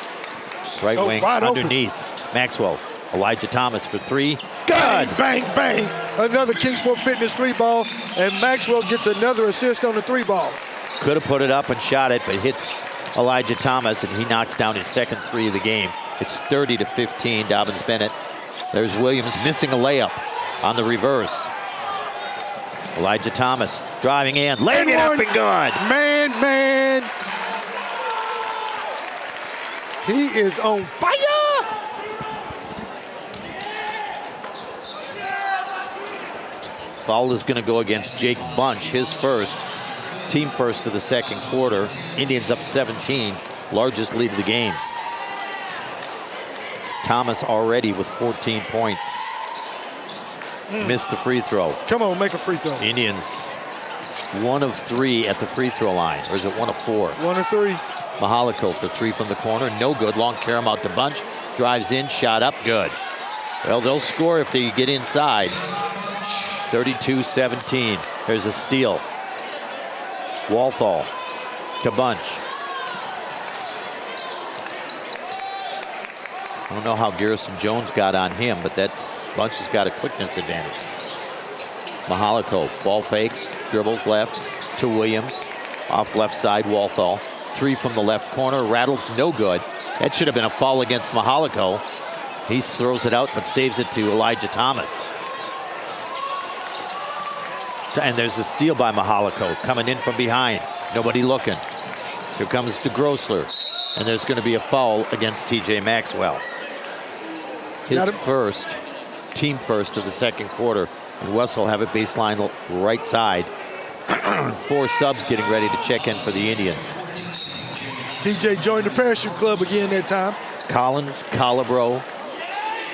right wing, underneath. Open. Maxwell, Elijah Thomas for three. Good! Bang, bang. Another Kingsport Fitness 3-ball, and Maxwell gets another assist on the 3-ball. Could have put it up and shot it, but hits Elijah Thomas, and he knocks down his second 3 of the game. It's 30-15, Dobyns-Bennett. There's Williams missing a layup on the reverse. Elijah Thomas driving in, laying it up and good. Man. He is on fire. Foul is going to go against Jake Bunch, his first, team first of the second quarter. Indians up 17, largest lead of the game. Thomas already with 14 points. Missed the free throw. Come on, make a free throw. Indians 1 of 3 at the free throw line, or is it 1 of 4? 1 of 3. Mahalico for 3 from the corner, no good. Long carom out to Bunch, drives in, shot up, good. Well, they'll score if they get inside. 32-17. There's a steal. Walthall to Bunch. I don't know how Garrison Jones got on him, but Bunch has got a quickness advantage. Mahalico, ball fakes, dribbles left to Williams. Off left side, Walthall. 3 from the left corner, rattles, no good. That should have been a foul against Mahalico. He throws it out, but saves it to Elijah Thomas. And there's a steal by Mahalico, coming in from behind. Nobody looking. Here comes DeGrossler. And there's going to be a foul against TJ Maxwell. His first, team first of the second quarter. And West will have it baseline right side. 4 subs getting ready to check in for the Indians. TJ joined the parachute club again that time. Collins, Calabro,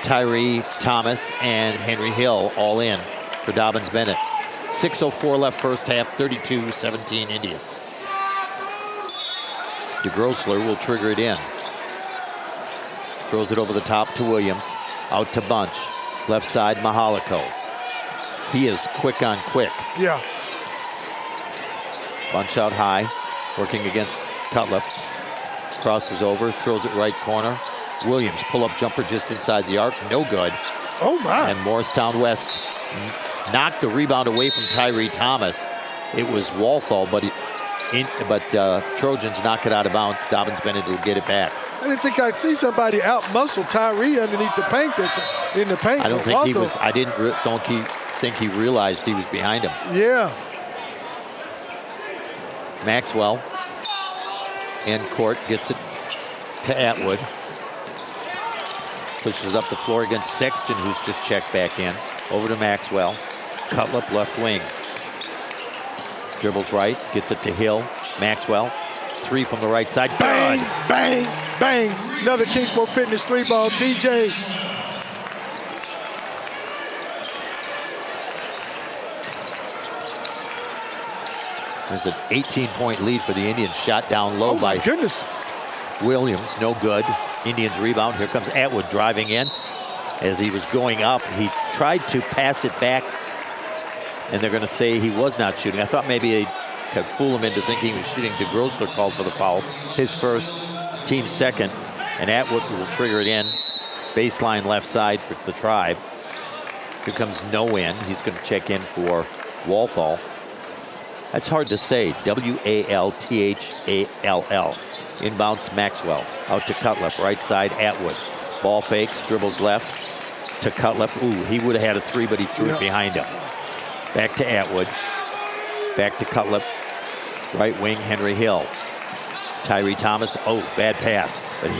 Tyree, Thomas, and Henry Hill all in for Dobyns-Bennett. 6:04 left first half, 32-17 Indians. DeGrossler will trigger it in. Throws it over the top to Williams. Out to Bunch. Left side, Mahalico. He is quick on quick. Yeah. Bunch out high, working against Cutlip. Crosses over, throws it right corner. Williams, pull-up jumper just inside the arc, no good. Oh my. And Morristown West knocked the rebound away from Tyree Thomas. It was Walthall, but Trojans knock it out of bounds. Dobyns-Bennett will get it back. I didn't think I'd see somebody out-muscle Tyree underneath the paint in the paint. I don't think he was. I don't think he realized he was behind him. Yeah. Maxwell in court, gets it to Atwood. Pushes up the floor against Sexton, who's just checked back in. Over to Maxwell. Cutlip left wing. Dribbles right, gets it to Hill. Maxwell, 3 from the right side. Bang, bang, bang. Another Kingsport Fitness 3-ball. TJ. There's an 18-point lead for the Indians. Shot down low by Williams. No good. Indians rebound. Here comes Atwood driving in. As he was going up, he tried to pass it back, and they're going to say he was not shooting. I thought maybe they could fool him into thinking he was shooting. DeGrossler called for the foul. His first, team second, and Atwood will trigger it in. Baseline left side for the Tribe. Here comes No in. He's going to check in for Walthall. That's hard to say. Walthall. Inbounds Maxwell. Out to Cutlip. Right side, Atwood. Ball fakes, dribbles left to Cutlip. Ooh, he would have had a 3, but he threw it behind him. Back to Atwood. Back to Cutlip. Right wing, Henry Hill. Tyree Thomas, bad pass. But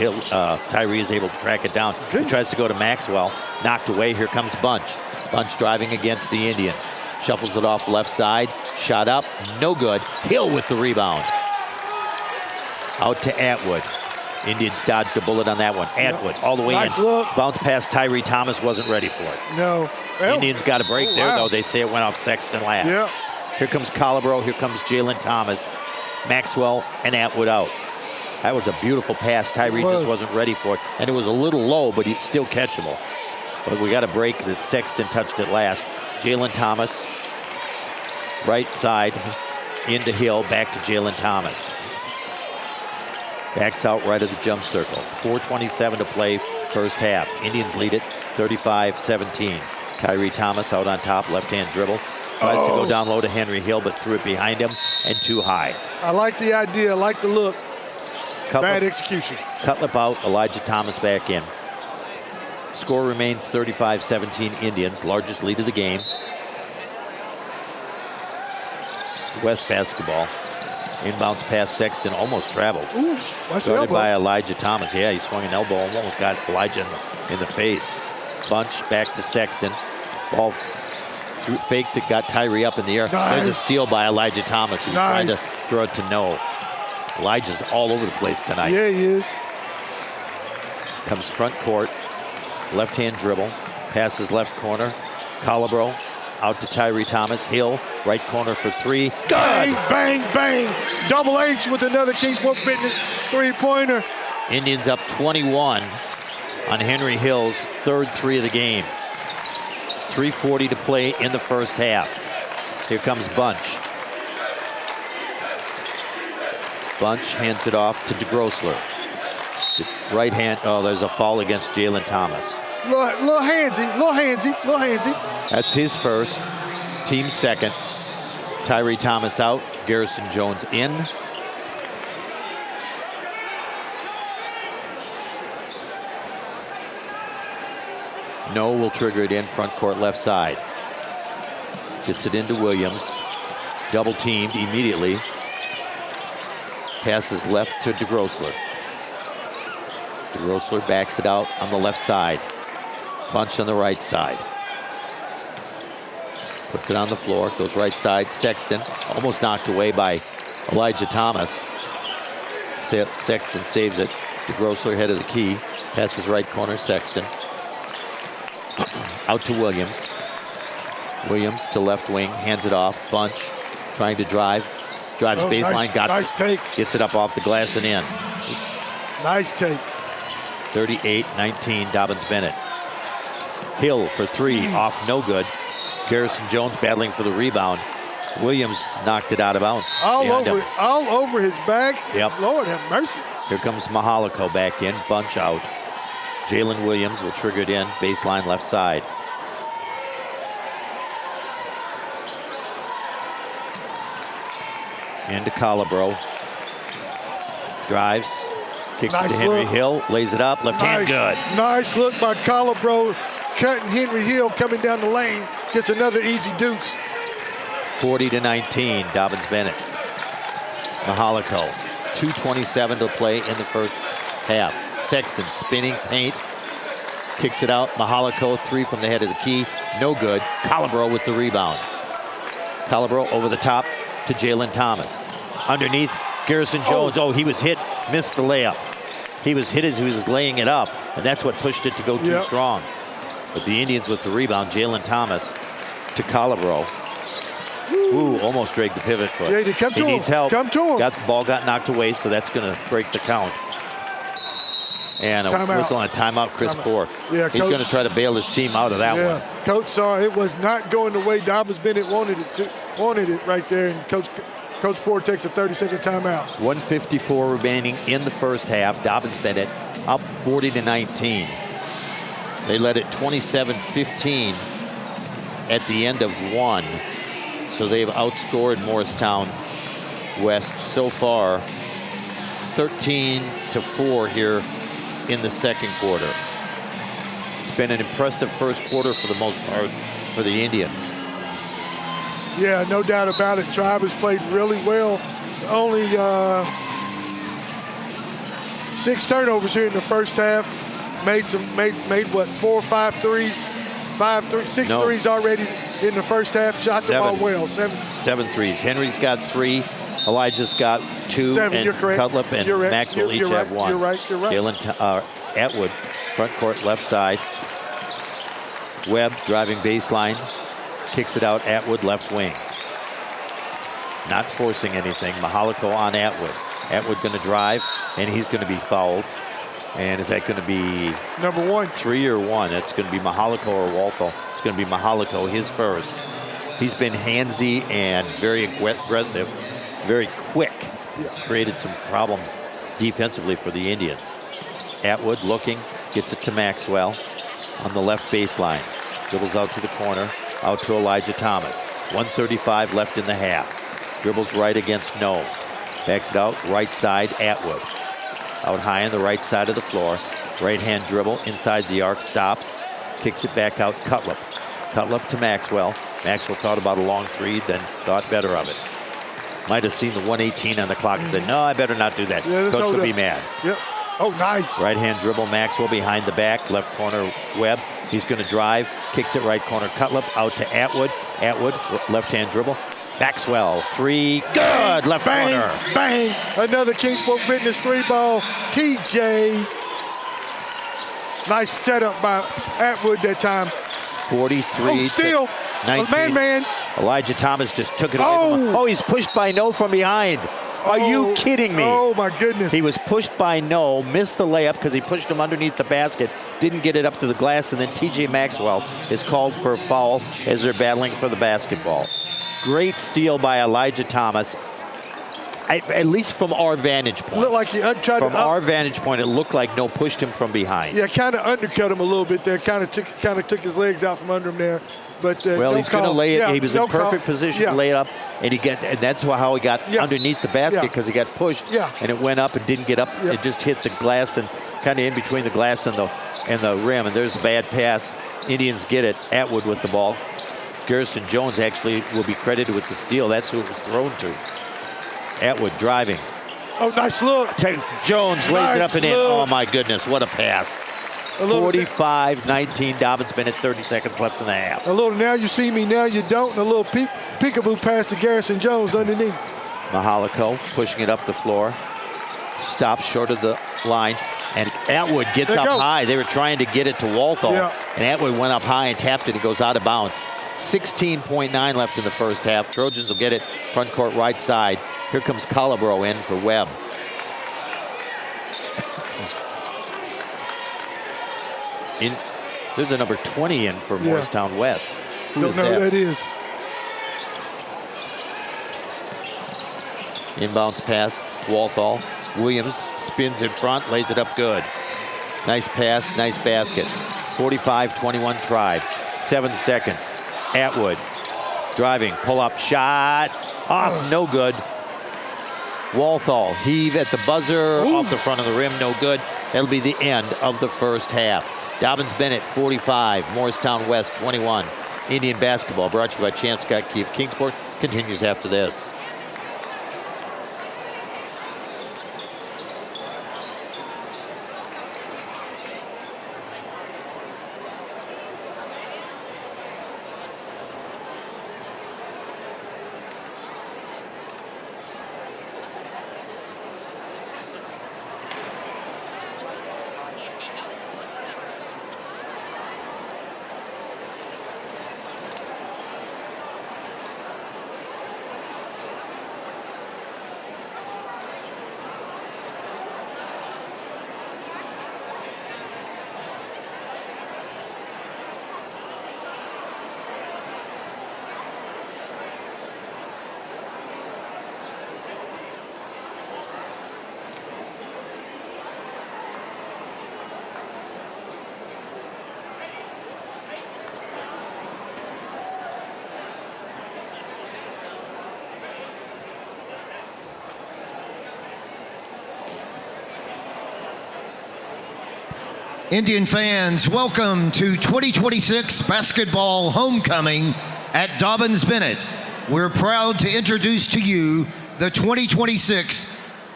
Tyree is able to track it down. He tries to go to Maxwell, knocked away. Here comes Bunch. Bunch driving against the Indians. Shuffles it off left side, shot up, no good. Hill with the rebound. Out to Atwood. Indians dodged a bullet on that one. Atwood all the way in. Look. Bounce past Tyree Thomas, wasn't ready for it. No. Indians got a break there, though. They say it went off Sexton last. Yeah. Here comes Colibro, here comes Jalen Thomas. Maxwell and Atwood out. That was a beautiful pass. Tyree just wasn't ready for it. And it was a little low, but it's still catchable. But we got a break that Sexton touched it last. Jalen Thomas, right side, into Hill, back to Jalen Thomas. Backs out right of the jump circle. 4:27 to play, first half. Indians lead it 35-17. Tyree Thomas out on top, left-hand dribble. Tries to go down low to Henry Hill, but threw it behind him and too high. I like the idea, I like the look. Bad execution. Cutlip out, Elijah Thomas back in. Score remains 35-17 Indians, largest lead of the game. West basketball. Inbounds pass Sexton, almost traveled. Ooh, started by Elijah Thomas. Yeah, he swung an elbow, almost got Elijah in the face. Bunch back to Sexton. Ball faked it, got Tyree up in the air. Nice. There's a steal by Elijah Thomas. He was trying to throw it to no. Elijah's all over the place tonight. Yeah, he is. Comes front court, left-hand dribble, passes left corner. Colibro out to Tyree Thomas. Hill, right corner for three. Good! Bang, bang, bang. Double H with another Kingsport Fitness three-pointer. Indians up 21 on Henry Hill's third three of the game. 3:40 to play in the first half. Here comes Bunch. Bunch hands it off to DeGrossler. Right hand, there's a foul against Jalen Thomas. Little handsy. That's his first, team second. Tyree Thomas out, Garrison Jones in. No will trigger it in, front court left side. Gets it into Williams. Double teamed immediately. Passes left to DeGrossler. DeGrossler backs it out on the left side. Bunch on the right side. Puts it on the floor, goes right side. Sexton, almost knocked away by Elijah Thomas. Sexton saves it. DeGrossler head of the key. Passes right corner, Sexton. Out to Williams. Williams to left wing, hands it off. Bunch trying to drive. Drives baseline, nice take. Gets it up off the glass and in. Nice take. 38-19, Dobyns-Bennett. Hill for three, off no good. Garrison Jones battling for the rebound. Williams knocked it out of bounds. All over his back. Yep. Lord have mercy. Here comes Mahalico back in, Bunch out. Jalen Williams will trigger it in, baseline left side. Into Colibro. Drives. Kicks it to Henry Hill. Lays it up. Left hand good. Nice look by Colibro. Cutting Henry Hill coming down the lane. Gets another easy deuce. 40-19. Dobyns-Bennett. Mahalico. 2:27 to play in the first half. Sexton spinning, paint. Kicks it out. Mahalico, three from the head of the key. No good. Colibro with the rebound. Colibro over the top to Jalen Thomas. Underneath, Garrison Jones. He was hit, missed the layup. He was hit as he was laying it up, and that's what pushed it to go too strong. But the Indians with the rebound, Jalen Thomas to Colibro. Ooh, almost dragged the pivot foot. Yeah, he needs help. Come to him. The ball got knocked away, so that's going to break the count. And a whistle on a timeout, Chris Poor. Yeah, he's going to try to bail his team out of that one. Coach saw it was not going the way Dobyns-Bennett wanted it right there, and Coach Poor takes a 30-second timeout. 1:54 remaining in the first half. Dobyns-Bennett up 40-19. They led it 27-15 at the end of one. So they've outscored Morristown West so far 13-4 here in the second quarter. It's been an impressive first quarter for the most part for the Indians. Yeah, no doubt about it. Tribe has played really well only 6 turnovers here in the first half. Made what, 4 or 5 threes? 6 threes already in the first half. Shot the ball well. 7 threes. Henry's got 3. Elijah's got 2. 7, and you're correct. Cutlip and You're right. Maxwell each have 1. You're right. Jalen Atwood, front court, left side. Webb driving baseline, kicks it out. Atwood, left wing. Not forcing anything. Mahalico on Atwood. Atwood going to drive, and he's going to be fouled. And is that going to be number 1? 3 or 1? It's going to be Mahalico or Walthall. It's going to be Mahalico, his first. He's been handsy and very aggressive, very quick. Created some problems defensively for the Indians. Atwood looking, gets it to Maxwell on the left baseline. Dribbles out to the corner, out to Elijah Thomas. 1:35 left in the half. Dribbles right against Noe. Backs it out, right side, Atwood. Out high on the right side of the floor. Right hand dribble, inside the arc, stops. Kicks it back out, Cutlip. Cutlip to Maxwell. Maxwell thought about a long 3, then thought better of it. Might have seen the 1:18 on the clock and said, no, I better not do that. Coach will be mad. Yep. Oh, nice. Right hand dribble, Maxwell behind the back, left corner, Webb. He's going to drive, kicks it right corner, Cutlip out to Atwood. Atwood, left hand dribble. Maxwell, 3, good, left corner. Bang, another Kingsport Fitness 3-ball. TJ. Nice setup by Atwood that time. 43 steal. 19. Man. Elijah Thomas just took it away from him. Oh, he's pushed by Noe from behind. Are you kidding me? Oh, my goodness. He was pushed by Noe, missed the layup because he pushed him underneath the basket, didn't get it up to the glass, and then TJ Maxwell is called for a foul as they're battling for the basketball. Great steal by Elijah Thomas. At least from our vantage point. Looked like he tried from our vantage point, it looked like Noe pushed him from behind. Yeah, kind of undercut him a little bit there. Kind of took his legs out from under him there. But well, no he's going to lay it. Yeah, he was in perfect position to lay it up, and that's how he got underneath the basket because he got pushed, and it went up and didn't get up. It just hit the glass and kind of in between the glass and the rim. And there's a bad pass. Indians get it. Atwood with the ball. Garrison Jones actually will be credited with the steal. That's who it was thrown to. Atwood driving. Oh, nice look. Jones lays it up and in. Oh, my goodness, what a pass. 45-19, Dobyns-Bennett, 30 seconds left in the half. A little now you see me, now you don't, and a little peekaboo pass to Garrison Jones underneath. Mahalico pushing it up the floor. Stops short of the line, and Atwood gets up high. They were trying to get it to Walthall, and Atwood went up high and tapped it and goes out of bounds. 16.9 left in the first half. Trojans will get it front court right side. Here comes Calabro in for Webb. There's a number 20 in for Morristown West. Don't know who that is. Inbounds pass, Walthall. Williams spins in front, lays it up good. Nice pass, nice basket. 45-21 Tribe. 7 seconds. Atwood driving, pull up shot. Off, no good. Walthall, heave at the buzzer, off the front of the rim, no good. That'll be the end of the first half. Dobyns-Bennett 45, Morristown West 21. Indian basketball brought to you by Chance Scott Keefe. Kingsport continues after this. Indian fans, welcome to 2026 basketball homecoming at Dobyns-Bennett. We're proud to introduce to you the 2026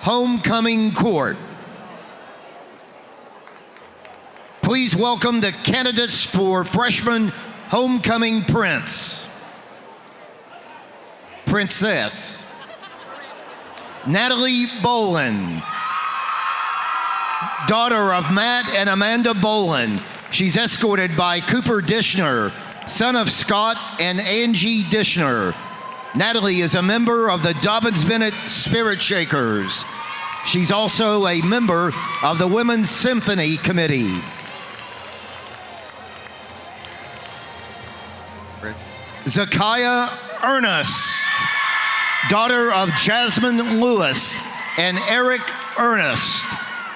Homecoming Court. Please welcome the candidates for Freshman Homecoming Princess. Natalie Bolin, daughter of Matt and Amanda Bolin. She's escorted by Cooper Dishner, son of Scott and Angie Dishner. Natalie is a member of the Dobyns-Bennett Spirit Shakers. She's also a member of the Women's Symphony Committee. Zakiah Ernest, daughter of Jasmine Lewis and Eric Ernest.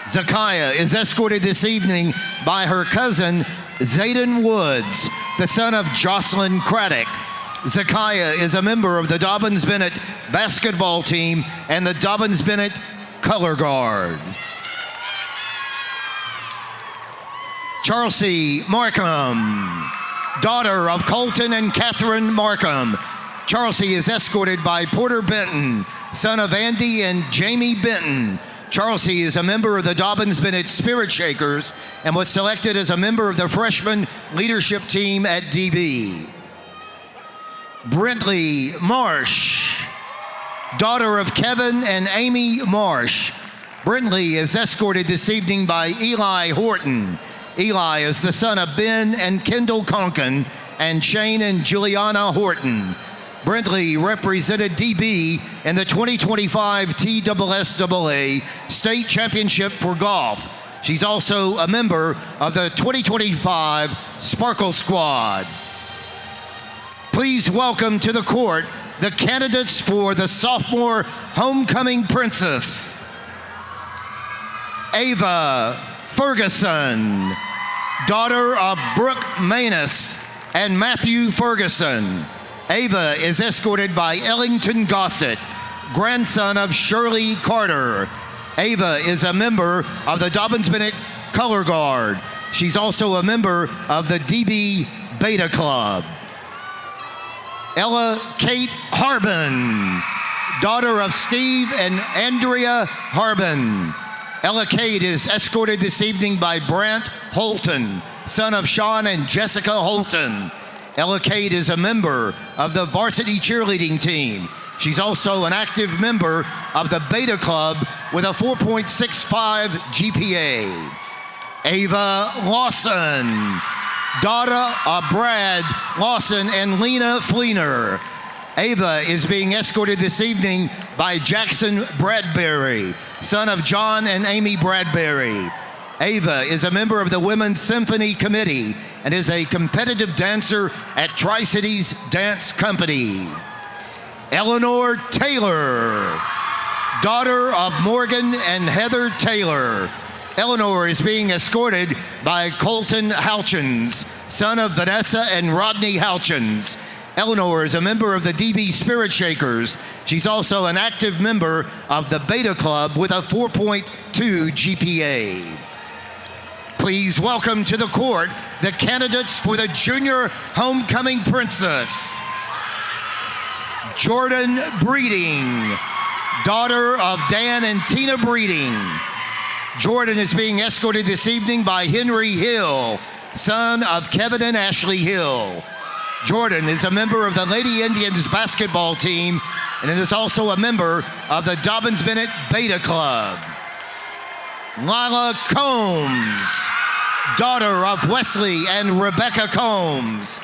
Zakiah is escorted this evening by her cousin, Zayden Woods, the son of Jocelyn Craddock. Zakiah is a member of the Dobyns-Bennett basketball team and the Dobyns-Bennett color guard. Chelsea Markham, daughter of Colton and Catherine Markham. Chelsea is escorted by Porter Benton, son of Andy and Jamie Benton. Chelsea is a member of the Dobyns-Bennett Spirit Shakers and was selected as a member of the freshman leadership team at DB. Brentley Marsh, daughter of Kevin and Amy Marsh. Brentley is escorted this evening by Eli Horton. Eli is the son of Ben and Kendall Conkin and Shane and Juliana Horton. Brentley represented DB in the 2025 TSSAA State Championship for golf. She's also a member of the 2025 Sparkle Squad. Please welcome to the court the candidates for the sophomore homecoming princess. Ava Ferguson, daughter of Brooke Manus and Matthew Ferguson. Ava is escorted by Ellington Gossett, grandson of Shirley Carter. Ava is a member of the Dobyns-Bennett Color Guard. She's also a member of the DB Beta Club. Ella Kate Harbin, daughter of Steve and Andrea Harbin. Ella Kate is escorted this evening by Brant Holton, son of Sean and Jessica Holton. Ella Kate is a member of the varsity cheerleading team. She's also an active member of the Beta Club with a 4.65 GPA. Ava Lawson, daughter of Brad Lawson and Lena Fleener. Ava is being escorted this evening by Jackson Bradbury, son of John and Amy Bradbury. Ava is a member of the Women's Symphony Committee and is a competitive dancer at Tri-Cities Dance Company. Eleanor Taylor, daughter of Morgan and Heather Taylor. Eleanor is being escorted by Colton Houchins, son of Vanessa and Rodney Houchins. Eleanor is a member of the DB Spirit Shakers. She's also an active member of the Beta Club with a 4.2 GPA. Please welcome to the court the candidates for the Junior Homecoming Princess. Jordan Breeding, daughter of Dan and Tina Breeding. Jordan is being escorted this evening by Henry Hill, son of Kevin and Ashley Hill. Jordan is a member of the Lady Indians basketball team and is also a member of the Dobyns-Bennett Beta Club. Lila Combs, daughter of Wesley and Rebecca Combs.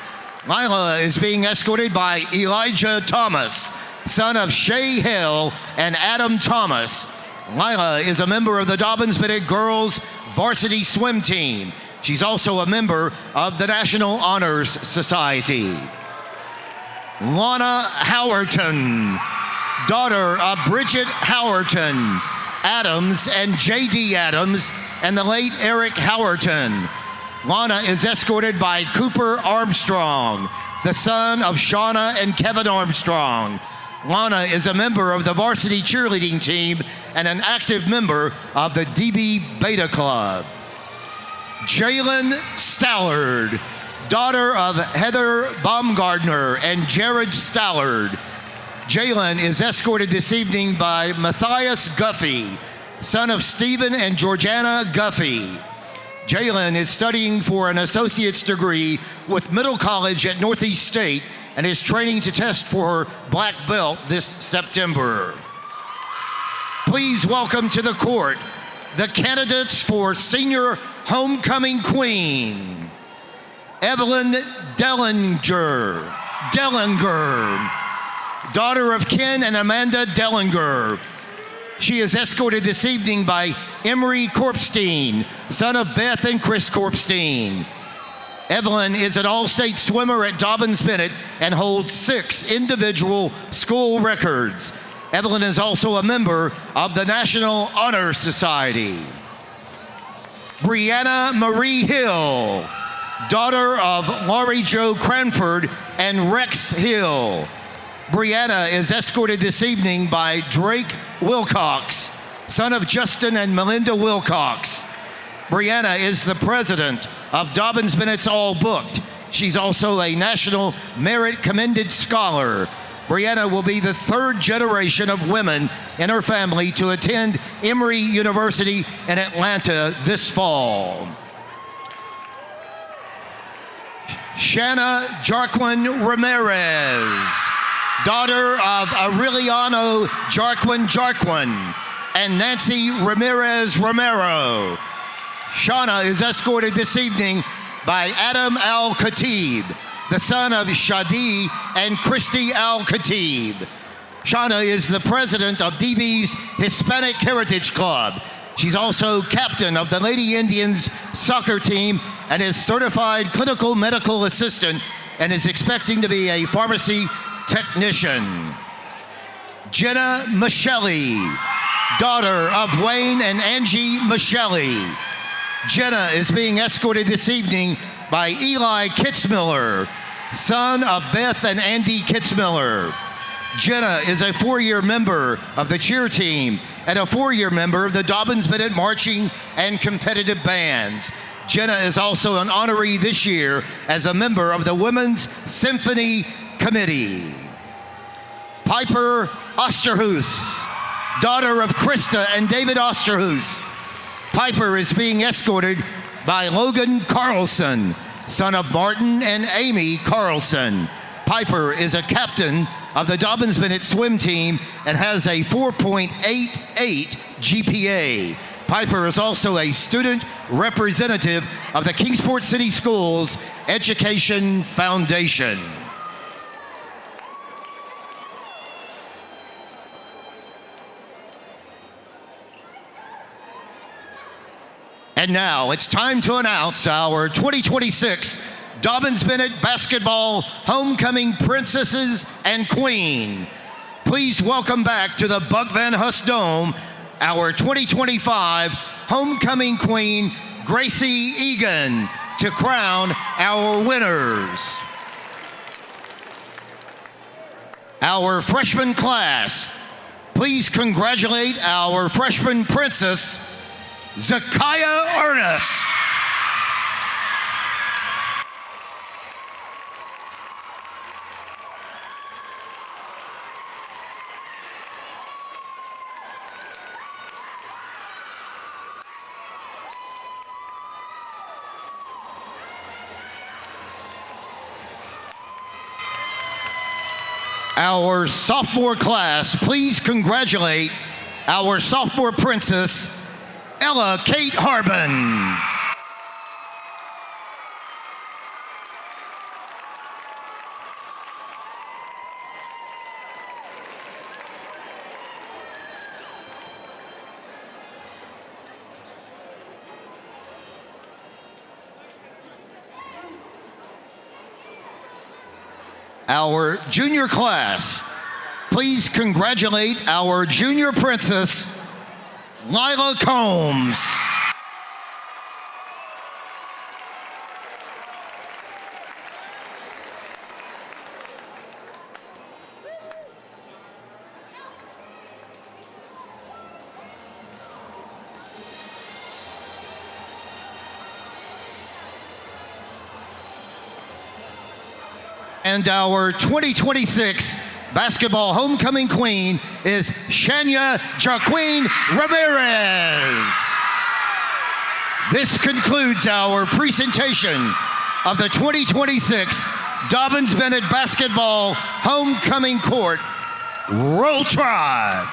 Lila is being escorted by Elijah Thomas, son of Shay Hill and Adam Thomas. Lila is a member of the Dobyns-Bennett Girls varsity swim team. She's also a member of the National Honors Society. Lana Howerton, daughter of Bridget Howerton, Adams and J.D. Adams, and the late Eric Howerton. Lana is escorted by Cooper Armstrong, the son of Shauna and Kevin Armstrong. Lana is a member of the varsity cheerleading team and an active member of the DB Beta Club. Jalen Stallard, daughter of Heather Baumgardner and Jared Stallard. Jalen is escorted this evening by Matthias Guffey, son of Stephen and Georgiana Guffey. Jalen is studying for an associate's degree with Middle College at Northeast State and is training to test for her black belt this September. Please welcome to the court the candidates for Senior Homecoming Queen. Evelyn Dellinger, daughter of Ken and Amanda Dellinger. She is escorted this evening by Emery Korpstein, son of Beth and Chris Korpstein. Evelyn is an all-state swimmer at Dobyns-Bennett and holds 6 individual school records. Evelyn is also a member of the National Honor Society. Brianna Marie Hill, daughter of Laurie Jo Cranford and Rex Hill. Brianna is escorted this evening by Drake Wilcox, son of Justin and Melinda Wilcox. Brianna is the president of Dobyns-Bennett's All Booked. She's also a National Merit Commended Scholar. Brianna will be the 3rd generation of women in her family to attend Emory University in Atlanta this fall. Shanna Jarquin Ramirez, daughter of Aureliano Jarquin and Nancy Ramirez Romero. Shauna is escorted this evening by Adam Al-Khatib, the son of Shadi and Christy Al-Khatib. Shauna is the president of DB's Hispanic Heritage Club. She's also captain of the Lady Indians soccer team and is certified clinical medical assistant and is expecting to be a pharmacy technician. Jenna Michelli, daughter of Wayne and Angie Michelli. Jenna is being escorted this evening by Eli Kitzmiller, son of Beth and Andy Kitzmiller. Jenna is a 4-year member of the cheer team and a 4-year member of the Dobyns-Bennett marching and competitive bands. Jenna is also an honoree this year as a member of the Women's Symphony Committee. Piper Osterhus, daughter of Krista and David Osterhus. Piper is being escorted by Logan Carlson, son of Martin and Amy Carlson. Piper is a captain of the Dobyns-Bennett swim team and has a 4.88 GPA. Piper is also a student representative of the Kingsport City Schools Education Foundation. And now it's time to announce our 2026 Dobyns-Bennett Basketball Homecoming Princesses and Queen. Please welcome back to the Buck Van Huss Dome our 2025 Homecoming Queen, Gracie Egan, to crown our winners. Our freshman class, please congratulate our freshman princess, Zakiah Ernest. Our sophomore class, please congratulate our sophomore princess, Ella Kate Harbin. Our junior class, please congratulate our junior princess, Lila Combs. And our 2026 basketball homecoming queen is Shania Jaquin Ramirez. This concludes our presentation of the 2026 Dobyns-Bennett Basketball Homecoming Court. Roll Tribe!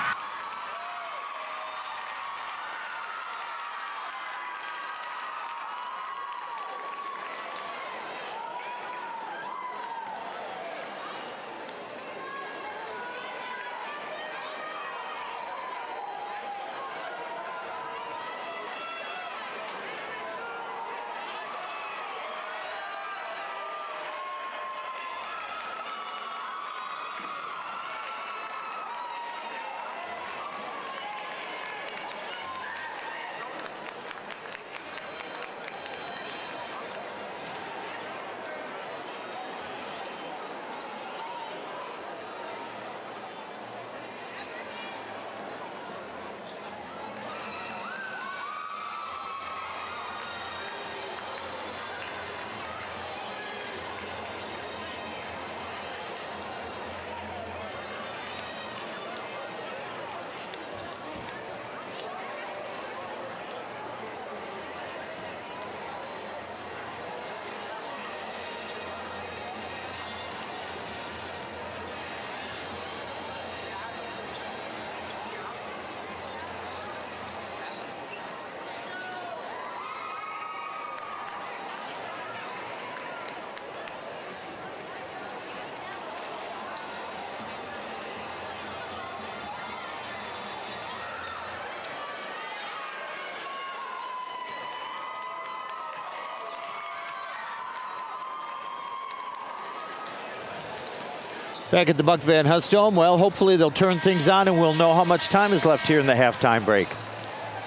Back at the Buck Van Huss Dome, well, hopefully they'll turn things on and we'll know how much time is left here in the halftime break.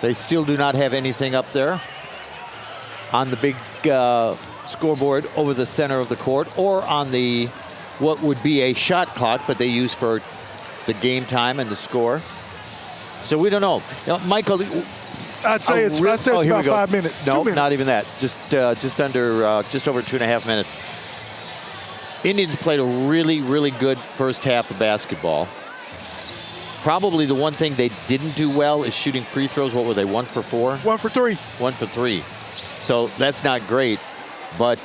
They still do not have anything up there on the big scoreboard over the center of the court or on the what would be a shot clock, but they use for the game time and the score. So we don't know. You know, Michael, I'd say it's about 5 minutes. No, 2 minutes. not even that. Just over 2.5 minutes. Indians played a really, really good first half of basketball. Probably the one thing they didn't do well is shooting free throws. What were they, 1 for 4? 1 for 3. 1 for 3. So that's not great, but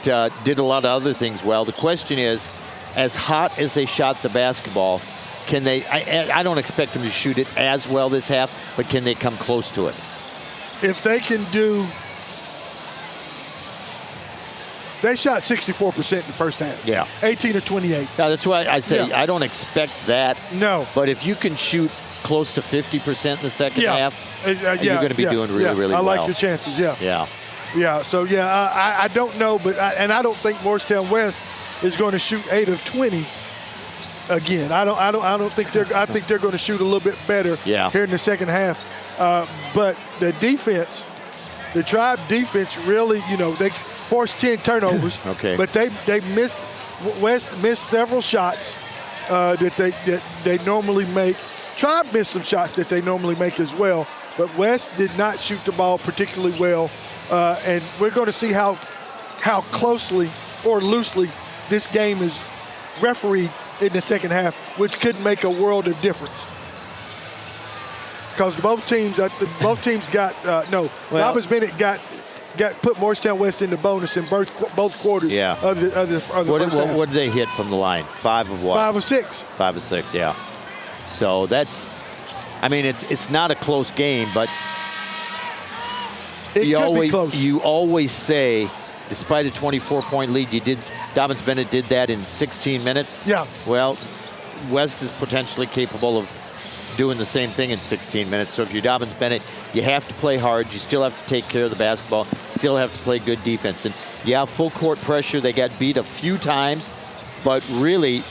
did a lot of other things well. The question is, as hot as they shot the basketball, can they, I don't expect them to shoot it as well this half, but can they come close to it? If they can do, they shot 64% in the first half. Yeah. 18 to 28. Yeah, that's why I say Yeah. I don't expect that. No. But if you can shoot close to 50% in the second half, you're going to be doing really I well. like your chances, yeah. Yeah. Yeah, so I don't know, but I don't think Morristown West is going to shoot 8 of 20 again. I think they're going to shoot a little bit better here in the second half. But the defense, the Tribe defense really, they forced 10 turnovers. Okay. But they missed, West missed several shots that they normally make. Tribe missed some shots that they normally make as well. But West did not shoot the ball particularly well. And we're going to see how closely or loosely this game is refereed in the second half, which could make a world of difference. Because both teams got Dobyns-Bennett got put Morristown West in the bonus in both quarters of the first half. What did they hit from the line? 5 of what? 5 of 6. 5 of 6, yeah. So that's, I mean, it's not a close game, but you always say, despite a 24-point lead, Dobyns-Bennett did that in 16 minutes. Yeah. Well, West is potentially capable of doing the same thing in 16 minutes. So if you're Dobyns-Bennett, you have to play hard. You still have to take care of the basketball. Still have to play good defense. And full court pressure. They got beat a few times, but really,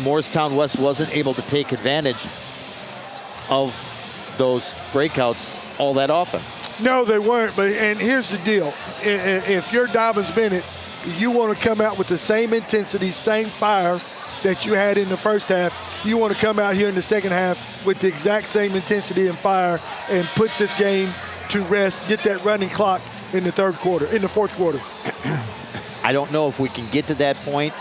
Morristown West wasn't able to take advantage of those breakouts all that often. No, they weren't. And here's the deal: if you're Dobyns-Bennett, you want to come out with the same intensity, same fire that you had in the first half. You want to come out here in the second half with the exact same intensity and fire and put this game to rest, get that running clock in the fourth quarter. I don't know if we can get to that point,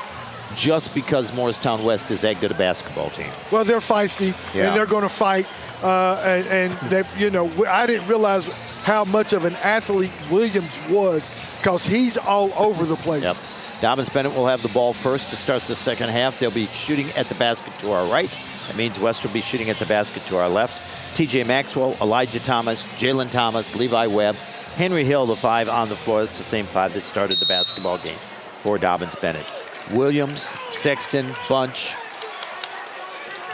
just because Morristown West is that good a basketball team. Well, they're feisty, Yeah. and they're going to fight. And they, you know, I didn't realize how much of an athlete Williams was because he's all over the place. Yep. Dobyns-Bennett will have the ball first to start the second half. They'll be shooting at the basket to our right. That means West will be shooting at the basket to our left. TJ Maxwell, Elijah Thomas, Jalen Thomas, Levi Webb, Henry Hill, the 5 on the floor. That's the same 5 that started the basketball game for Dobyns-Bennett. Williams, Sexton, Bunch,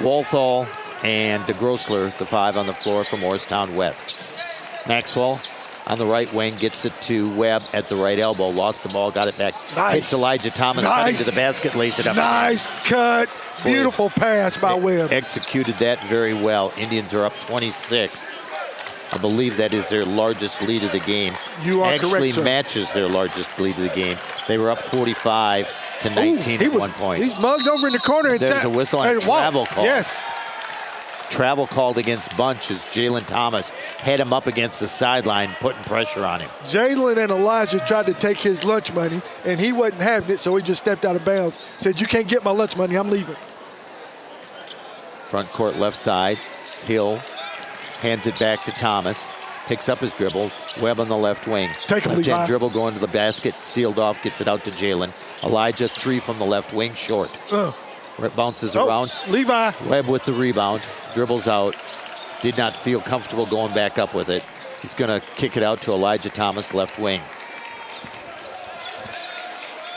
Walthall, and DeGrossler, the 5 on the floor for Morristown West. Maxwell on the right wing gets it to Webb at the right elbow. Lost the ball, got it back. Nice. Hits Elijah Thomas, cutting to the basket, lays it up. Nice cut. Beautiful pass by Webb. Executed that very well. Indians are up 26. I believe that is their largest lead of the game. You are Actually correct, sir. matches their largest lead of the game. They were up 45 to 19 at one point. He's mugged over in the corner. And There's a whistle and travel call. Yes. Travel called against Bunch as Jalen Thomas had him up against the sideline, putting pressure on him. Jalen and Elijah tried to take his lunch money, and he wasn't having it, so he just stepped out of bounds. Said, "You can't get my lunch money. I'm leaving." Front court left side. Hill hands it back to Thomas. Picks up his dribble. Webb on the left wing. Take him, Left hand Levi. dribble going to the basket. Sealed off. Gets it out to Jalen. Elijah, 3 from the left wing. Short. Bounces around. Levi. Webb with the rebound. Dribbles out. Did not feel comfortable going back up with it. He's going to kick it out to Elijah Thomas, left wing.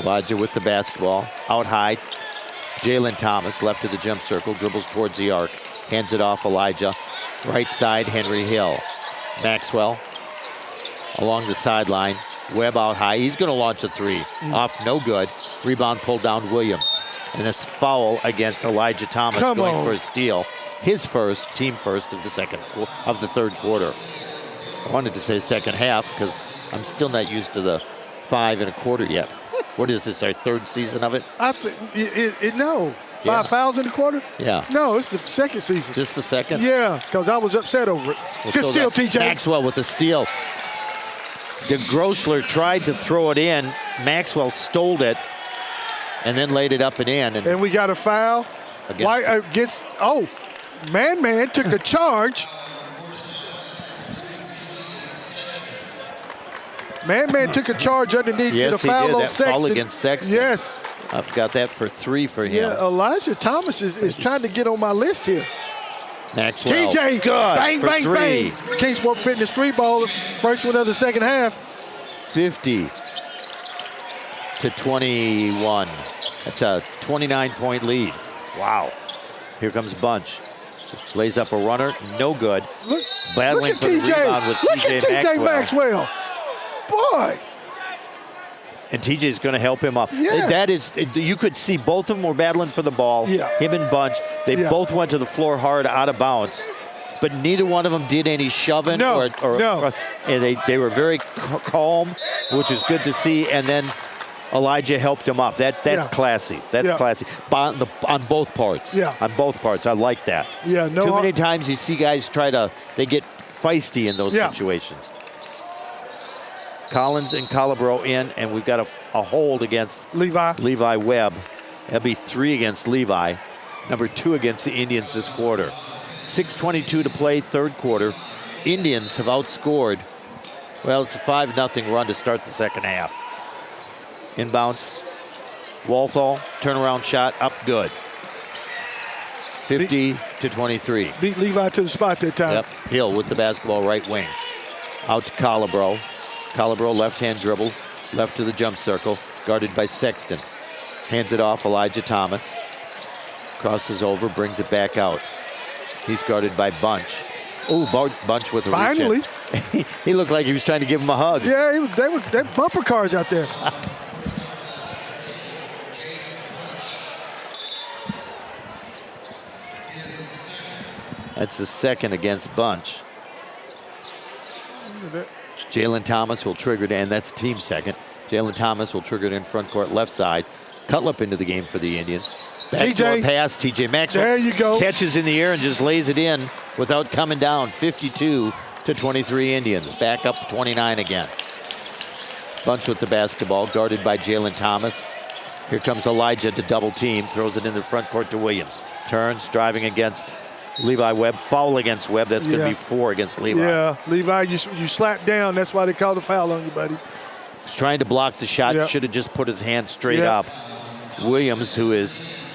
Elijah with the basketball. Out high. Jalen Thomas, left of the jump circle. Dribbles towards the arc. Hands it off Elijah. Right side, Henry Hill. Maxwell along the sideline. Webb out high. He's going to launch a 3. Off, no good. Rebound pulled down Williams. And it's foul against Elijah Thomas going for a steal. His first, team first of the third quarter. I wanted to say second half because I'm still not used to the 5 1/4 yet. What is this, our 3rd season of it? I think no. Yeah. 5 fouls in the quarter? Yeah. No, it's the second season. Just the second? Yeah, because I was upset over it. Well, Good so steal, that- TJ. Maxwell with the steal. DeGrossler tried to throw it in. Maxwell stole it and then laid it up and in. And we got a foul. Man took the charge. Man took a charge underneath. Yes, the foul he did. on That Sexton. foul against Sexton. Yes. I've got that for 3 for him. Yeah, Elijah Thomas is trying to get on my list here. Maxwell. TJ, Good bang, for bang, 3. bang. Kingsport fitting his 3 ball, first one of the second half. 50 to 21. That's a 29-point lead. Wow. Here comes Bunch. Lays up a runner, no good. Look Battling at for the TJ. rebound with Look TJ at TJ Maxwell. Boy. And TJ's going to help him up. Yeah. That is, you could see both of them were battling for the ball. Yeah. Him and Bunch. They both went to the floor hard, out of bounds. But neither one of them did any shoving. No. And they were very calm, which is good to see. And then Elijah helped him up. That's classy. That's classy. On both parts. Yeah. On both parts. I like that. Yeah, no Too har- many times you see guys they get feisty in those situations. Collins and Calabro in, and we've got a hold against Levi Webb. That'll be 3 against Levi. Number 2 against the Indians this quarter. 6:22 to play, third quarter. Indians have outscored. Well, it's a 5-0 run to start the second half. Inbounds. Walthall, turnaround shot, up good. 50 to 23. Beat Levi to the spot that time. Yep, Hill with the basketball, right wing. Out to Calabro. Calabro, left-hand dribble, left to the jump circle, guarded by Sexton. Hands it off, Elijah Thomas. Crosses over, brings it back out. He's guarded by Bunch. Oh, Bunch with a Finally. reach in. He looked like he was trying to give him a hug. Yeah, they bumper cars out there. That's the second against Bunch. Jalen Thomas will trigger it, and that's team second. Jalen Thomas will trigger it in front court left side. Cutlip into the game for the Indians. Backdoor pass, TJ Maxwell. There you go. Catches in the air and just lays it in without coming down. 52 to 23 Indians. Back up 29 again. Bunch with the basketball, guarded by Jalen Thomas. Here comes Elijah to double team, throws it in the front court to Williams. Turns, driving against Levi Webb. Foul against Webb. That's going to be 4 against Levi. Yeah, Levi, you slapped down. That's why they called a foul on you, buddy. He's trying to block the shot. Yep. Should have just put his hand straight Yep. up. Williams, who is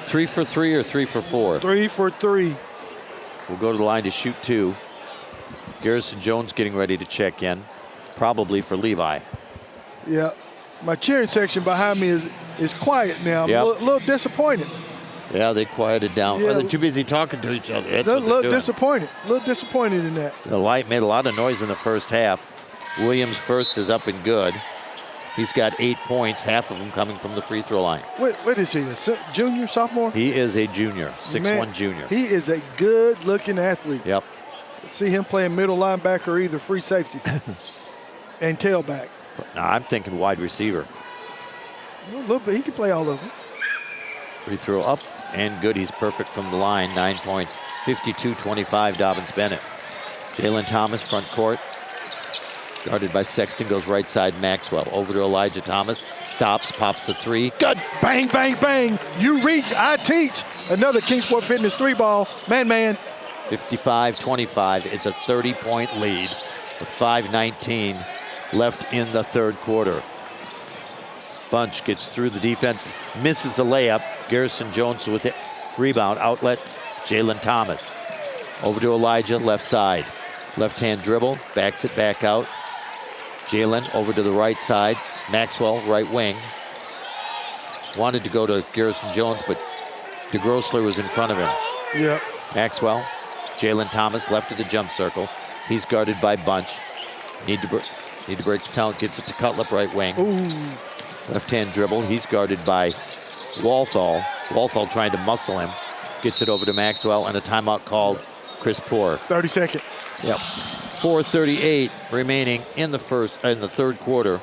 3 for 3 or 3 for 4? 3 for 3. Will go to the line to shoot 2. Garrison Jones getting ready to check in, probably for Levi. Yeah. My cheering section behind me is quiet now. I'm Yep. a little disappointed. Yeah, they quieted down. Yeah. Well, they're too busy talking to each other. That's A what they're little doing. disappointed. A little disappointed in that. The light made a lot of noise in the first half. Williams first is up and good. He's got 8 points, half of them coming from the free throw line. What is he, a junior, sophomore? He is a junior, 6'1" Man, junior. He is a good-looking athlete. Yep. See him playing middle linebacker or either free safety and tailback. Now I'm thinking wide receiver. A little bit. He can play all of them. Free throw up and good. He's perfect from the line. 9 points. 52-25, Dobyns-Bennett. Jalen Thomas, front court. Guarded by Sexton, goes right side Maxwell. Over to Elijah Thomas. Stops, pops a 3. Good. Bang, bang, bang. You reach, I teach. Another Kingsport Fitness 3-ball. Man. 55-25. It's a 30-point lead with 5:19 left in the third quarter. Bunch gets through the defense, misses the layup. Garrison Jones with it. Rebound, outlet, Jalen Thomas. Over to Elijah, left side. Left-hand dribble, backs it back out. Jalen over to the right side. Maxwell, right wing. Wanted to go to Garrison Jones, but DeGrossler was in front of him. Yeah. Maxwell, Jalen Thomas left of the jump circle. He's guarded by Bunch. Need to break the count, gets it to Cutlip, right wing. Ooh. Left-hand dribble, he's guarded by Walthall. Walthall trying to muscle him. Gets it over to Maxwell, and a timeout called Chris Poor. 30-second. Yep. 4:38 remaining in the third quarter.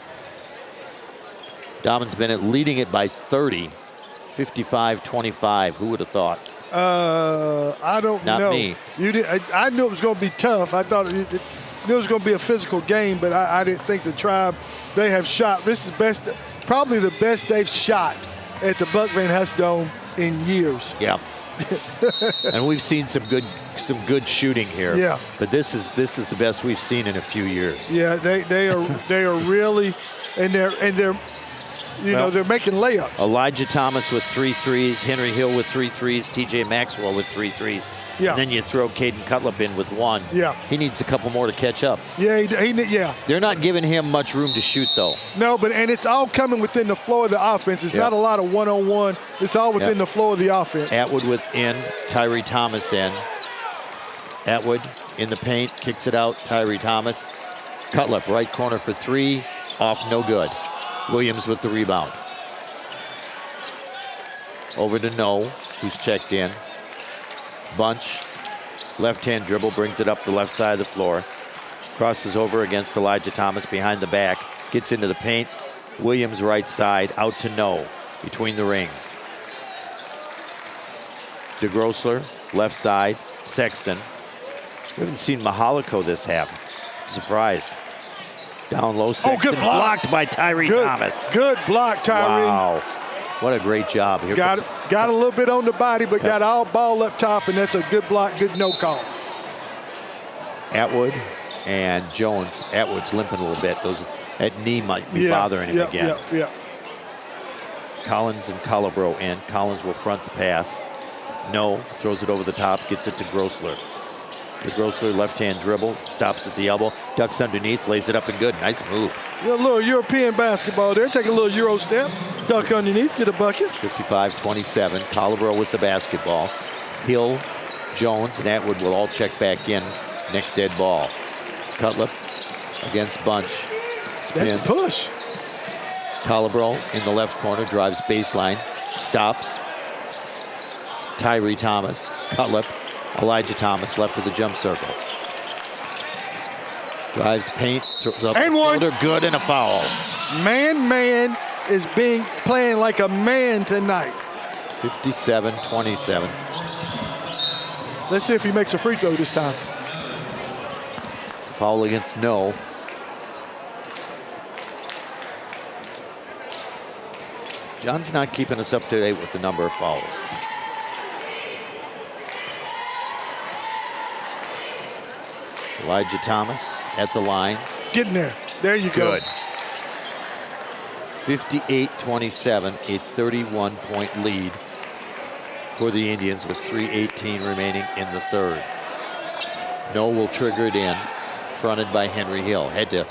Dobyns-Bennett leading it by 30. 55-25. Who would have thought? I don't know. Not me. You did. I knew it was going to be tough. I thought knew it was going to be a physical game, but I didn't think the Tribe, they have shot. This is probably the best they've shot at the Buck Van Huss Dome in years. Yeah. And we've seen some good shooting here. Yeah. But this is the best we've seen in a few years. Yeah, they are really, and they're they're making layups. Elijah Thomas with 3 threes, Henry Hill with 3 threes, TJ Maxwell with 3 threes. Yeah. And then you throw Caden Cutlip in with 1. Yeah. He needs a couple more to catch up. Yeah, yeah. They're not giving him much room to shoot, though. No, and it's all coming within the flow of the offense. It's Yep. not a lot of one-on-one. It's all within Yep. the flow of the offense. Atwood within, Tyree Thomas in. Atwood in the paint, kicks it out, Tyree Thomas. Cutlip, right corner for 3, off, no good. Williams with the rebound. Over to No, who's checked in. Bunch, left-hand dribble, brings it up the left side of the floor. Crosses over against Elijah Thomas behind the back. Gets into the paint. Williams right side, out to No, between the rings. DeGrossler, left side. Sexton. We haven't seen Mahalico this half. Surprised. Down low, Sexton, good block. blocked by Tyree Thomas. Good block, Tyree. Wow. What a great job. Here Got a little bit on the body, but got all ball up top, and that's a good block, good no call. Atwood and Jones. Atwood's limping a little bit. That knee might be bothering him again. Yeah. Collins and Colabro in. Collins will front the pass. No, throws it over the top, gets it to Grossler. The Grossler left-hand dribble, stops at the elbow, ducks underneath, lays it up and good. Nice move. Yeah, a little European basketball there. Take a little Euro step, duck underneath, get a bucket. 55-27. Colabro with the basketball. Hill, Jones, and Atwood will all check back in. Next dead ball. Cutlip against Bunch. Spins. That's a push. Colabro in the left corner, drives baseline, stops. Tyree Thomas, Cutlip, Elijah Thomas left of the jump circle. Drives paint, throws up And the one. shoulder, good, and a foul. Man is playing like a man tonight. 57-27. Let's see if he makes a free throw this time. Foul against No. John's not keeping us up to date with the number of fouls. Elijah Thomas at the line. Get in there. There you go. Good. 58-27, a 31-point lead for the Indians with 3:18 remaining in the third. No will trigger it in, fronted by Henry Hill. Had to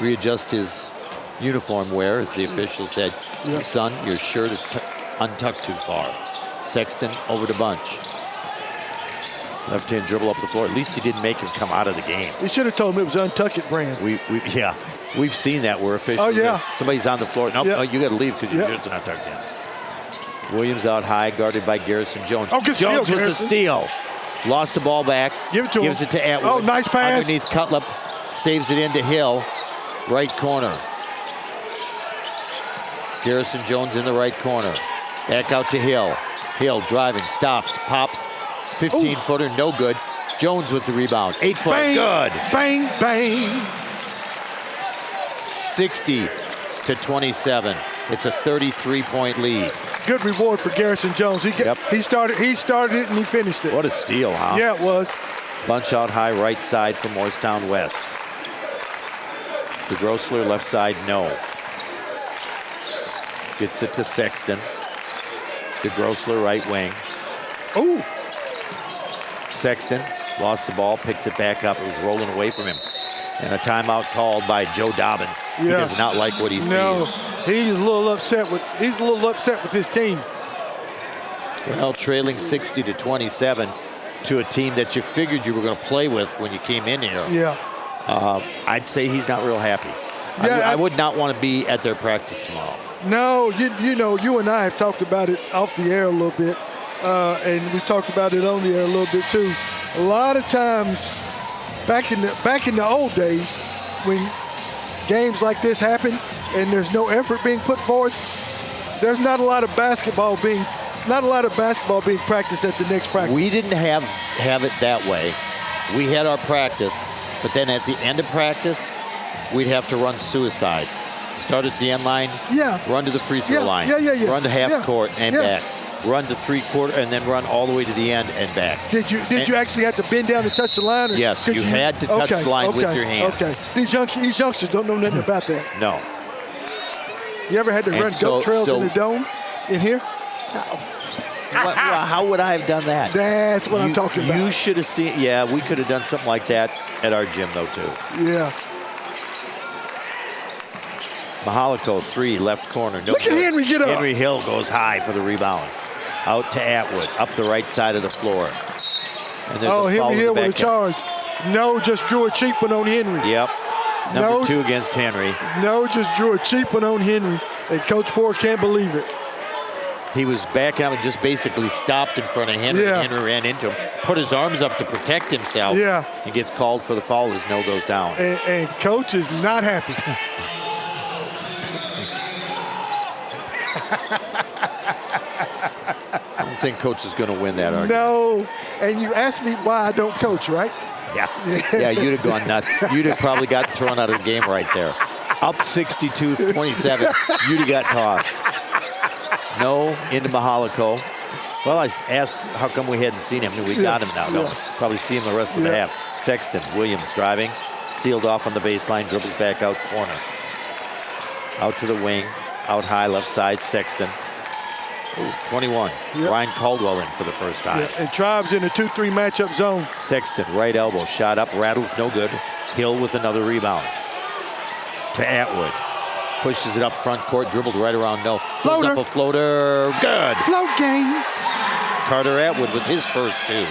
readjust his uniform wear, as the official said, son, your shirt is untucked too far. Sexton over to Bunch. Left hand dribble up the floor. At least he didn't make him come out of the game. He should have told him it was Untuck It brand. We've seen that where officials. Oh, yeah. Somebody's on the floor. Nope, Yeah. no, you got to leave because your shirt's not tucked in. Williams out high, guarded by Garrison Jones. Oh, good steal, Jones with the Garrison. steal. Lost the ball back. Give it to Gives him. it to Atwood. Oh, nice pass. Underneath Cutlip. Saves it into Hill. Right corner. Garrison Jones in the right corner. Back out to Hill. Hill driving, stops, pops. 15-footer, no good. Jones with the rebound. 8-foot, Bang, good. Bang, bang. 60-27. It's a 33-point lead. Good reward for Garrison Jones. He started it and he finished it. What a steal, huh? Yeah, it was. Bunch out high, right side for Morristown West. DeGrossler left side, no. Gets it to Sexton. DeGrossler right wing. Ooh. Sexton lost the ball, picks it back up. It was rolling away from him. And a timeout called by Joe Dobyns. Yeah. He does not like what he No, sees. he's a little upset with his team. Well, trailing 60-27 to a team that you figured you were going to play with when you came in here. Yeah. I'd say he's not real happy. Yeah, I would not want to be at their practice tomorrow. No, you know, you and I have talked about it off the air a little bit, and we talked about it on the air a little bit too. A lot of times, back in the old days, when games like this happen and there's no effort being put forth, there's not a lot of basketball being practiced at the next practice. We didn't have it that way. We had our practice, but then at the end of practice, we'd have to run suicides. Start at the end line, run to the free throw line, run to half court and back, run to three-quarter, and then run all the way to the end and back. Did you actually have to bend down and touch the line? Or yes, you had to touch the line with your hand. Okay. These youngsters don't know nothing about that. No. You ever had to run goat trails in the dome in here? How would I have done that? That's what I'm talking about. You should have seen. Yeah, we could have done something like that at our gym, though, too. Yeah. Mahalico, 3, left corner. No Look at Henry get up. Henry Hill goes high for the rebound. Out to Atwood, up the right side of the floor. And there's a foul Henry in Hill the with a back charge. No, just drew a cheap one on Henry. Yep. Number 2 against Henry. No, just drew a cheap one on Henry. And Coach Ford can't believe it. He was backing up and just basically stopped in front of Henry. Yeah. Henry ran into him, put his arms up to protect himself. Yeah. He gets called for the foul. His no goes down. And Coach is not happy. I don't think Coach is going to win that argument. No. And you asked me why I don't coach, right? Yeah. Yeah, you'd have gone nuts. You'd have probably got thrown out of the game right there. Up 62-27, you'd have got tossed. No, into Mahalico. Well, I asked how come we hadn't seen him. We got him now. No, probably see him the rest of the half. Sexton, Williams driving, sealed off on the baseline, dribbles back out corner. Out to the wing, out high left side, Sexton. Ooh, 21. Brian Caldwell in for the first time. Yeah, and Tribe's in a 2-3 matchup zone. Sexton, right elbow, shot up, rattles, no good. Hill with another rebound. To Atwood. Pushes it up front court, dribbled right around, no. Floats up a floater, good. Float game. Carter Atwood with his first 2.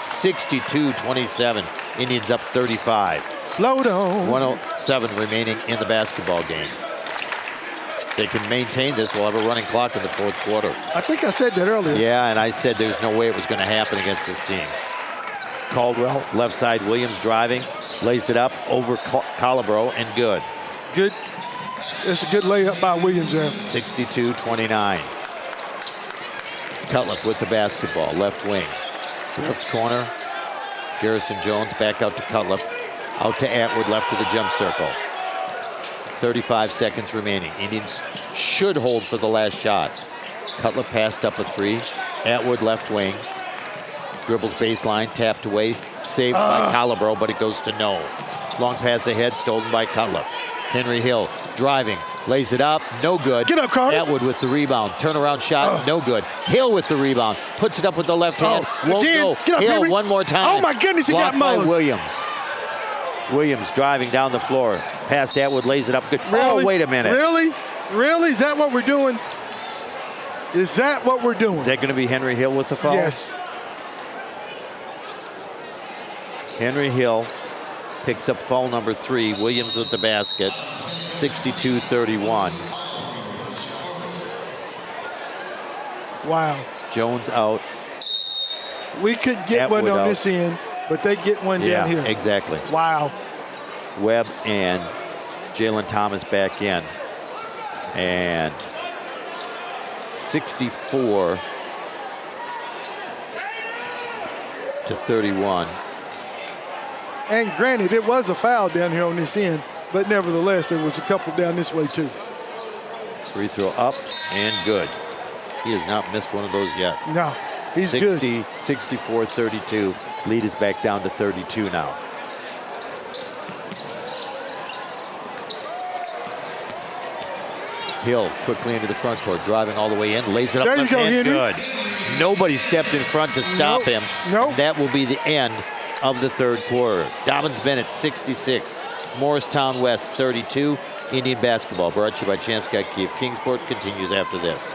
62-27, Indians up 35. Float on. 107 remaining in the basketball game. They can maintain this, we'll have a running clock in the fourth quarter. I think I said that earlier. Yeah, and I said there's no way it was going to happen against this team. Caldwell, left side, Williams driving, lays it up over Calabro, and good. Good. It's a good layup by Williams there. 62-29. Cutlip with the basketball, left wing. Left corner, Garrison Jones back out to Cutlip. Out to Atwood, left to the jump circle. 35 seconds remaining. Indians should hold for the last shot. Cutler passed up a three. Atwood left wing. Dribbles baseline, tapped away, saved by Calabro, but it goes to no. Long pass ahead, stolen by Cutler. Henry Hill driving, lays it up, no good. Get up, Carter. Atwood with the rebound, turnaround shot, no good. Hill with the rebound, puts it up with the left hand, won't again. go. Get up, Hill Henry. one more time. Oh my goodness, he Blocked got by mowed. Williams. Williams driving down the floor, past Atwood, lays it up, good. Really? Oh, wait a minute. Really? Really? Is that what we're doing? Is that what we're doing? Is that going to be Henry Hill with the foul? Yes. Henry Hill picks up foul number 3. Williams with the basket. 62-31. Wow. Jones out. We could get Atwood one on out. this end, but they get one down here. Exactly. Wow. Webb and Jalen Thomas back in. And 64-31. And granted, it was a foul down here on this end, but nevertheless, there was a couple down this way too. Free throw up and good. He has not missed one of those yet. No, he's good. 64-32. Lead is back down to 32 now. Hill quickly into the front court, driving all the way in, lays it up. There you go, and Henry. good. Nobody stepped in front to stop him. Nope. That will be the end of the third quarter. Dobyns-Bennett 66, Morristown West 32. Indian basketball brought to you by Chanscott Kiev. Kingsport continues after this.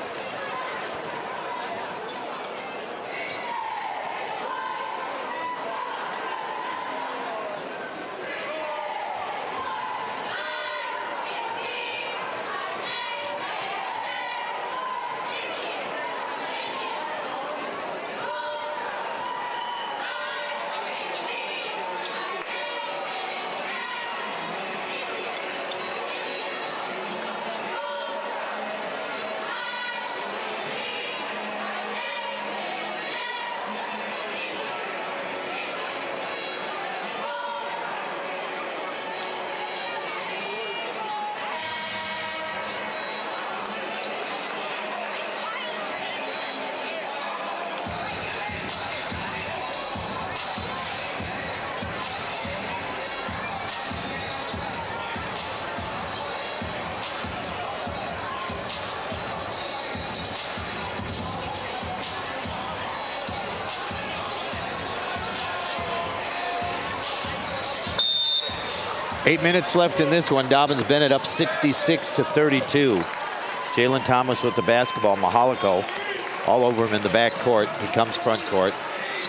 Eight minutes left in this one. Dobyns-Bennett up 66-32. Jalen Thomas with the basketball. Mahaliko all over him in the back court. He comes front court.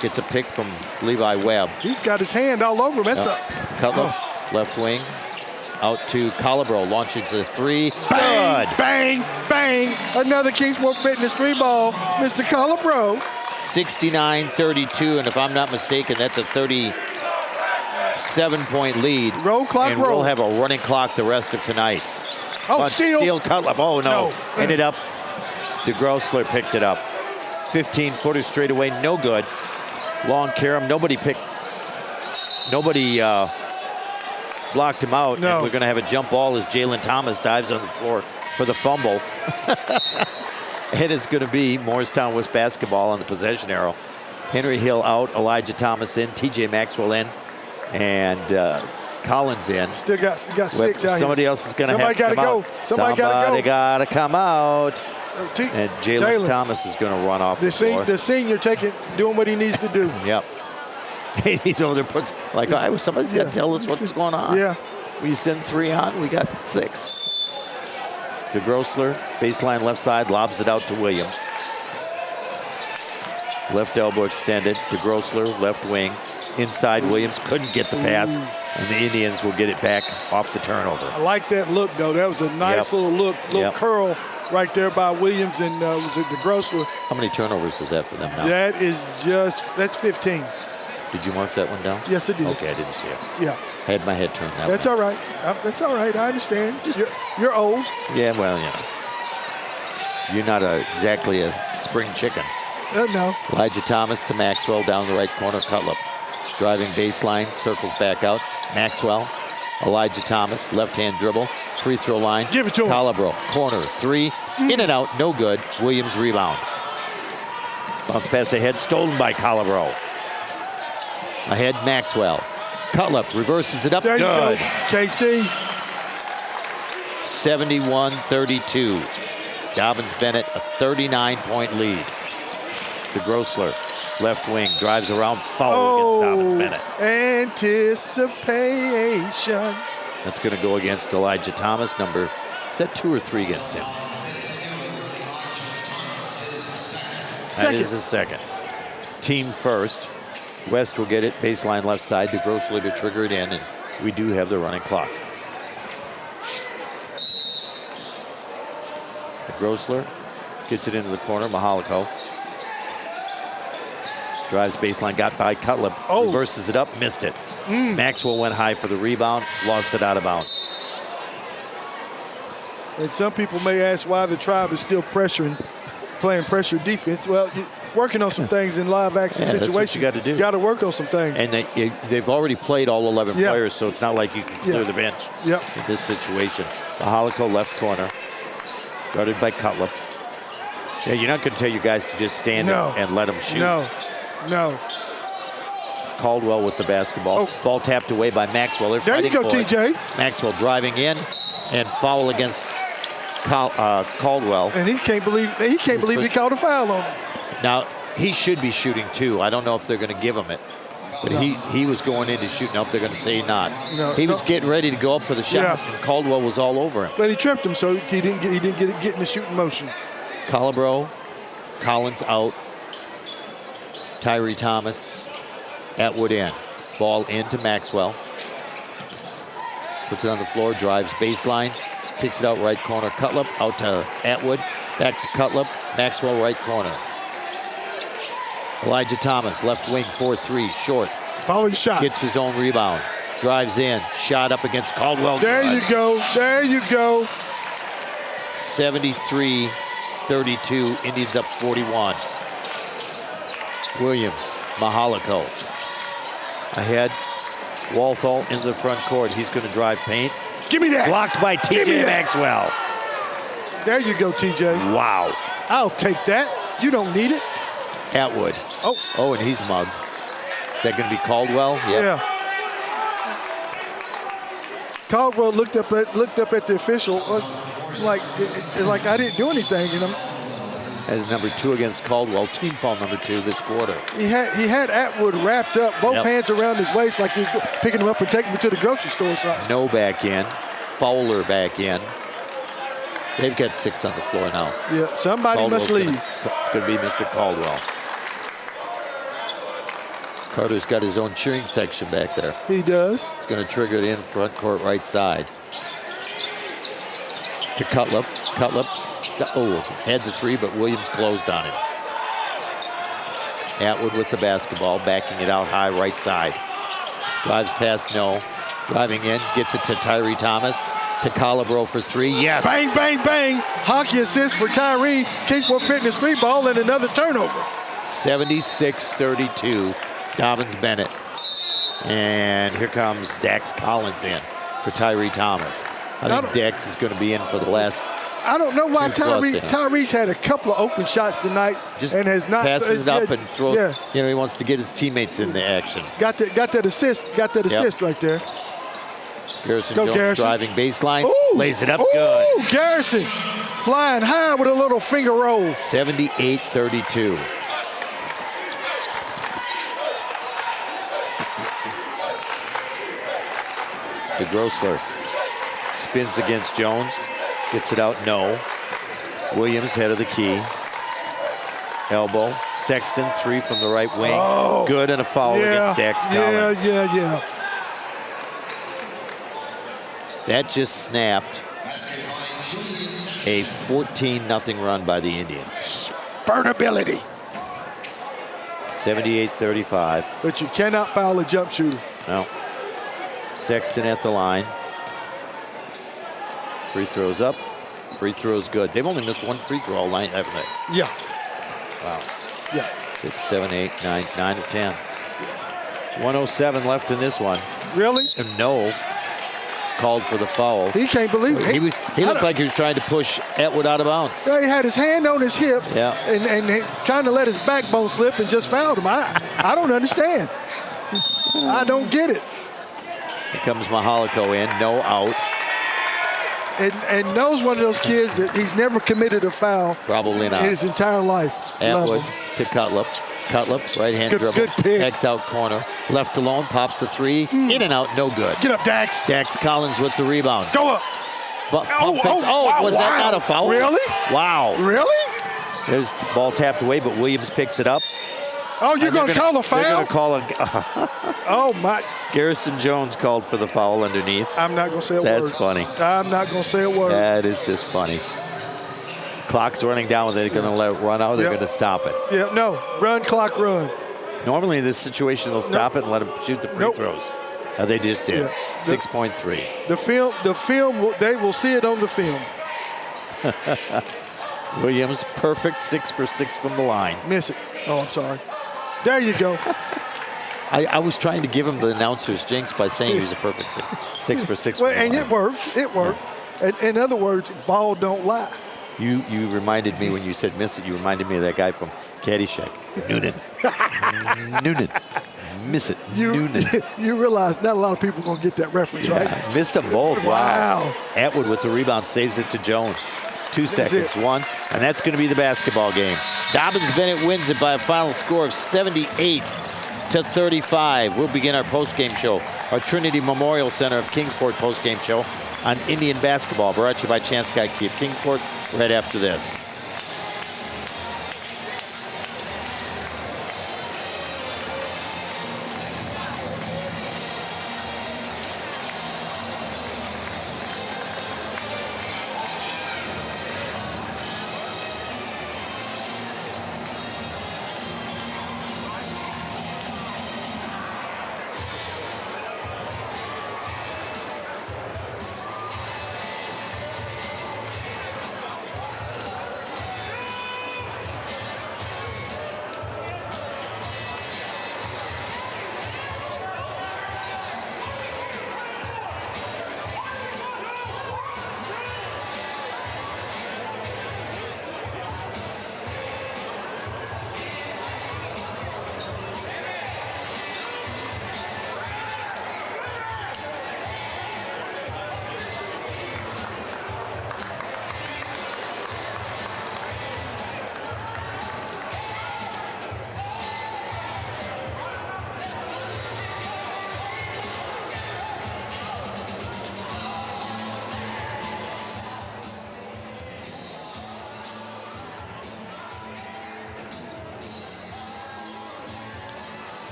Gets a pick from Levi Webb. He's got his hand all over him. That's Cutler, left wing. Out to Calabro. Launches a three. bang, Good. bang, bang. Another Kingsport Fitness 3-ball. Mr. Calabro. 69-32. And if I'm not mistaken, that's a 37-point lead. Roll clock, and roll. we'll have a running clock the rest of tonight. Oh, steal. Cutler. Oh, no. No. Ended up, DeGrossler picked it up. 15-footer straight away, no good. Long carom, nobody blocked him out. No. And we're going to have a jump ball as Jalen Thomas dives on the floor for the fumble. It is going to be Morristown West basketball on the possession arrow. Henry Hill out, Elijah Thomas in, TJ Maxwell in, and Collins in. Still got six out here. Somebody else is going to have to come out. Somebody got to go. Come out. And Jalen Jalen Thomas is going to run off the floor. The senior doing what he needs to do. Yep. He's over there, somebody's got to tell us what's going on. Yeah. We send 3 on, we got 6. DeGrossler, baseline left side, lobs it out to Williams. Left elbow extended. DeGrossler, left wing. Inside, Williams couldn't get the pass, and the Indians will get it back off the turnover. I like that look, though. That was a nice little look, curl right there by Williams and was it DeGrossler? How many turnovers is that for them now? That's 15. Did you mark that one down? Yes, I did. Okay, I didn't see it. Yeah. I had my head turned that way. That's all right. That's all right. I understand. You're old. Yeah, well, you're not exactly a spring chicken. No. Elijah Thomas to Maxwell down the right corner. Cutler driving baseline, circles back out. Maxwell, Elijah Thomas, left-hand dribble, free throw line. Give it to him. Calabro, corner, three, in and out, no good. Williams rebound. Bounce pass ahead, stolen by Calabro. Ahead, Maxwell. Cutlip reverses it up, There you good. go, KC. 71-32. Dobyns-Bennett, a 39-point lead. The Grossler, left wing, drives around, foul against Dobyns-Bennett. Anticipation. That's going to go against Elijah Thomas, number, is that 2 or 3 against him? That is his second. Team first. West will get it, baseline left side, to Grossler to trigger it in, and we do have the running clock. Grossler gets it into the corner, Mahalico. Drives baseline, got by Cutlip, reverses it up, missed it. Maxwell went high for the rebound, lost it out of bounds. And some people may ask why the Tribe is still pressuring, playing pressure defense. Well, you're working on some things in live action situations. That's what you got to do. Got to work on some things. And they've already played all 11 players, so it's not like you can clear the bench in this situation. Mahalico left corner, guarded by Cutlip. Yeah, you're not going to tell your guys to just stand and let them shoot. No. Caldwell with the basketball. Ball tapped away by Maxwell. There you go, TJ. Maxwell driving in, and foul against Caldwell. And he can't believe he called a foul on him. Now he should be shooting too. I don't know if they're going to give him it, but he was going in to shoot. Now they're going to say not. No, he was getting ready to go up for the shot, and Caldwell was all over him. But he tripped him, so he didn't get in the shooting motion. Calabro, Collins out. Tyree Thomas, Atwood in. Ball into Maxwell. Puts it on the floor, drives baseline, kicks it out right corner. Cutlip out to Atwood, back to Cutlip. Maxwell right corner. Elijah Thomas, left wing, 4-3, short. Following shot. Gets his own rebound. Drives in, shot up against Caldwell. There you go, there you go. 73-32, Indians up 41. Williams, Mahalico. Ahead, Walthall into the front court. He's going to drive paint. Give me that. Blocked by TJ Maxwell. There you go, TJ. Wow. I'll take that. You don't need it. Atwood. Oh, and he's mugged. Is that going to be Caldwell? Yeah. Caldwell looked up at the official like I didn't do anything, you know. As number 2 against Caldwell, team foul number 2 this quarter. He had Atwood wrapped up, both hands around his waist like he's picking him up and taking him to the grocery store or something. No back in. Fowler back in. They've got 6 on the floor now. Yeah, somebody must leave. It's going to be Mr. Caldwell. Carter's got his own cheering section back there. He does. He's going to trigger it in front court right side. To Cutlip. Cutlip. Had the 3, but Williams closed on him. Atwood with the basketball, backing it out high right side. Drives past Driving in, gets it to Tyree Thomas. To Calabro for 3, yes. Bang, bang, bang. Hockey assist for Tyree. Kingsport Fitness 3 ball and another turnover. 76-32, Dobyns-Bennett. And here comes Dax Collins in for Tyree Thomas. I think Dax is going to be in for the last. I don't know why Tyree's had a couple of open shots tonight and has not passes it up and throws. You know, he wants to get his teammates in the action. Got that assist right there. Garrison Jones driving baseline, lays it up good. Garrison flying high with a little finger roll. 78-32. The Grossler spins against Jones. Gets it out, no. Williams, head of the key. Elbow. Sexton, 3 from the right wing. Good, and a foul against Dax Collins. Yeah. That just snapped a 14-0 run by the Indians. Spurtability. 78-35. But you cannot foul a jump shooter. No. Sexton at the line. Free throws up. Free throws good. They've only missed 1 free throw all night, haven't they? Yeah. Wow. Yeah. 6, 7, 8, 9 of 10. 107 left in this one. Really? No. called for the foul. He can't believe it. He looked like he was trying to push Atwood out of bounds. He had his hand on his hip and trying to let his backbone slip and just fouled him. I don't understand. I don't get it. Here comes Mahalico in, no out. And knows one of those kids that he's never committed a foul Probably not. in his entire life. Atwood to Cutlip. Cutlip, right hand dribble. Good pick. X out corner. Left alone, pops the three. In and out, no good. Get up, Dax. Dax Collins with the rebound. Go up. Was that not a foul? Really? Wow. Really? There's the ball tapped away, but Williams picks it up. Oh, you're going to call a foul? They're going to call a... Oh, my. Garrison Jones called for the foul underneath. I'm not going to say a word. That's funny. I'm not going to say a word. That is just funny. Clock's running down. They're going to let it run out. They're going to stop it. Yeah, no. Run, clock, run. Normally in this situation, they'll stop it and let them shoot the free throws. They just did. Yeah. 6.3. The film, they will see it on the film. Williams, perfect 6 for 6 from the line. Miss it. Oh, I'm sorry. There you go. I was trying to give him the announcer's jinx by saying he was a perfect 6 for 6. Well, and it worked. It worked. In other words, ball don't lie. You reminded me when you said miss it. You reminded me of that guy from Caddyshack, Noonan. Noonan, miss it. Noonan. You realize not a lot of people are going to get that reference, right? Missed them both. Wow. Atwood with the rebound saves it to Jones. 2 seconds, one, and that's going to be the basketball game. Dobyns-Bennett wins it by a final score of 78-35. We'll begin our post-game show, our Trinity Memorial Center of Kingsport post-game show on Indian basketball, brought to you by Chance Guy Key of Kingsport, right after this.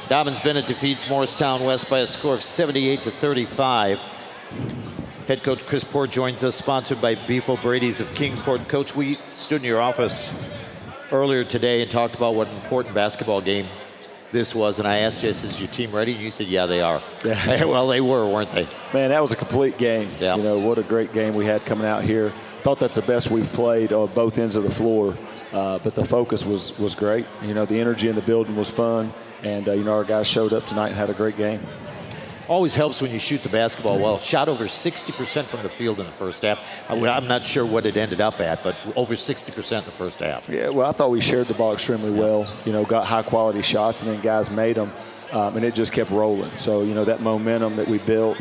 Dobyns-Bennett defeats Morristown West by a score of 78-35. Head coach Chris Port joins us, sponsored by Beef O'Brady's of Kingsport. Coach, we stood in your office earlier today and talked about what an important basketball game this was, and I asked you, is your team ready? And you said, yeah, they are. Yeah. Well, they were, weren't they? Man, that was a complete game. Yeah. You know, what a great game we had coming out here. Thought that's the best we've played on both ends of the floor, but the focus was great. You know, the energy in the building was fun, and, you know, our guys showed up tonight and had a great game. Always helps when you shoot the basketball well. Shot over 60% from the field in the first half. I'm not sure what it ended up at, but over 60% in the first half. Yeah, well, I thought we shared the ball extremely well. You know, got high-quality shots, and then guys made them, and it just kept rolling. So, you know, that momentum that we built,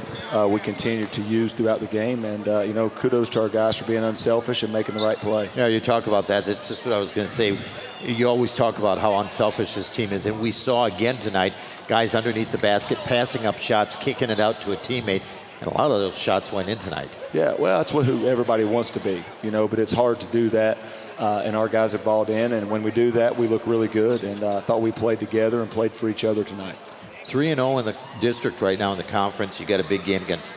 we continued to use throughout the game. And, you know, kudos to our guys for being unselfish and making the right play. Yeah, you talk about that. That's just what I was going to say. you always talk about how unselfish this team is, and we saw again tonight guys underneath the basket passing up shots, kicking it out to a teammate, and a lot of those shots went in tonight. Yeah, well, that's who everybody wants to be, but it's hard to do that, and our guys have balled in, and when we do that, we look really good, and I thought we played together and played for each other tonight. 3-0 in the district right now in the conference. You got a big game against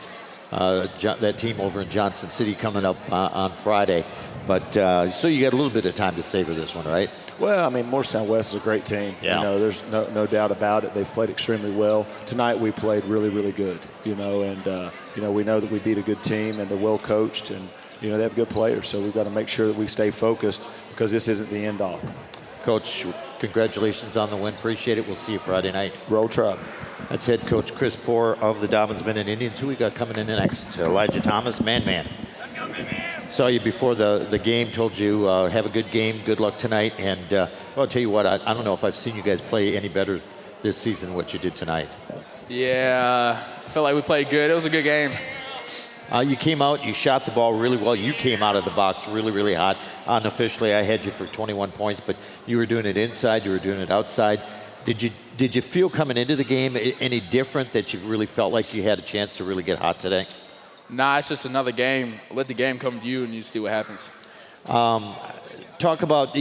that team over in Johnson City coming up on Friday. But so you got a little bit of time to savor this one, right? Well, I mean, Morristown West is a great team. Yeah. There's no doubt about it. They've played extremely well. Tonight we played really, really good, and, we know that we beat a good team and they're well coached and, they have good players. So we've got to make sure that we stay focused because this isn't the end all. Coach, congratulations on the win. Appreciate it. We'll see you Friday night. Roll Tribe. That's head coach Chris Poor of the Dobyns-Bennett Indians. Who we got coming in next? Elijah Thomas, man. Saw you before the game, told you have a good game, good luck tonight. And I'll tell you what, I don't know if I've seen you guys play any better this season than what you did tonight. Yeah, I felt like we played good. It was a good game. You came out, you shot the ball really well. You came out of the box really, really hot. Unofficially, I had you for 21 points, but you were doing it inside, you were doing it outside. Did you feel coming into the game any different, that you really felt like you had a chance to really get hot today? Nah, it's just another game. Let the game come to you and you see what happens. Talk about,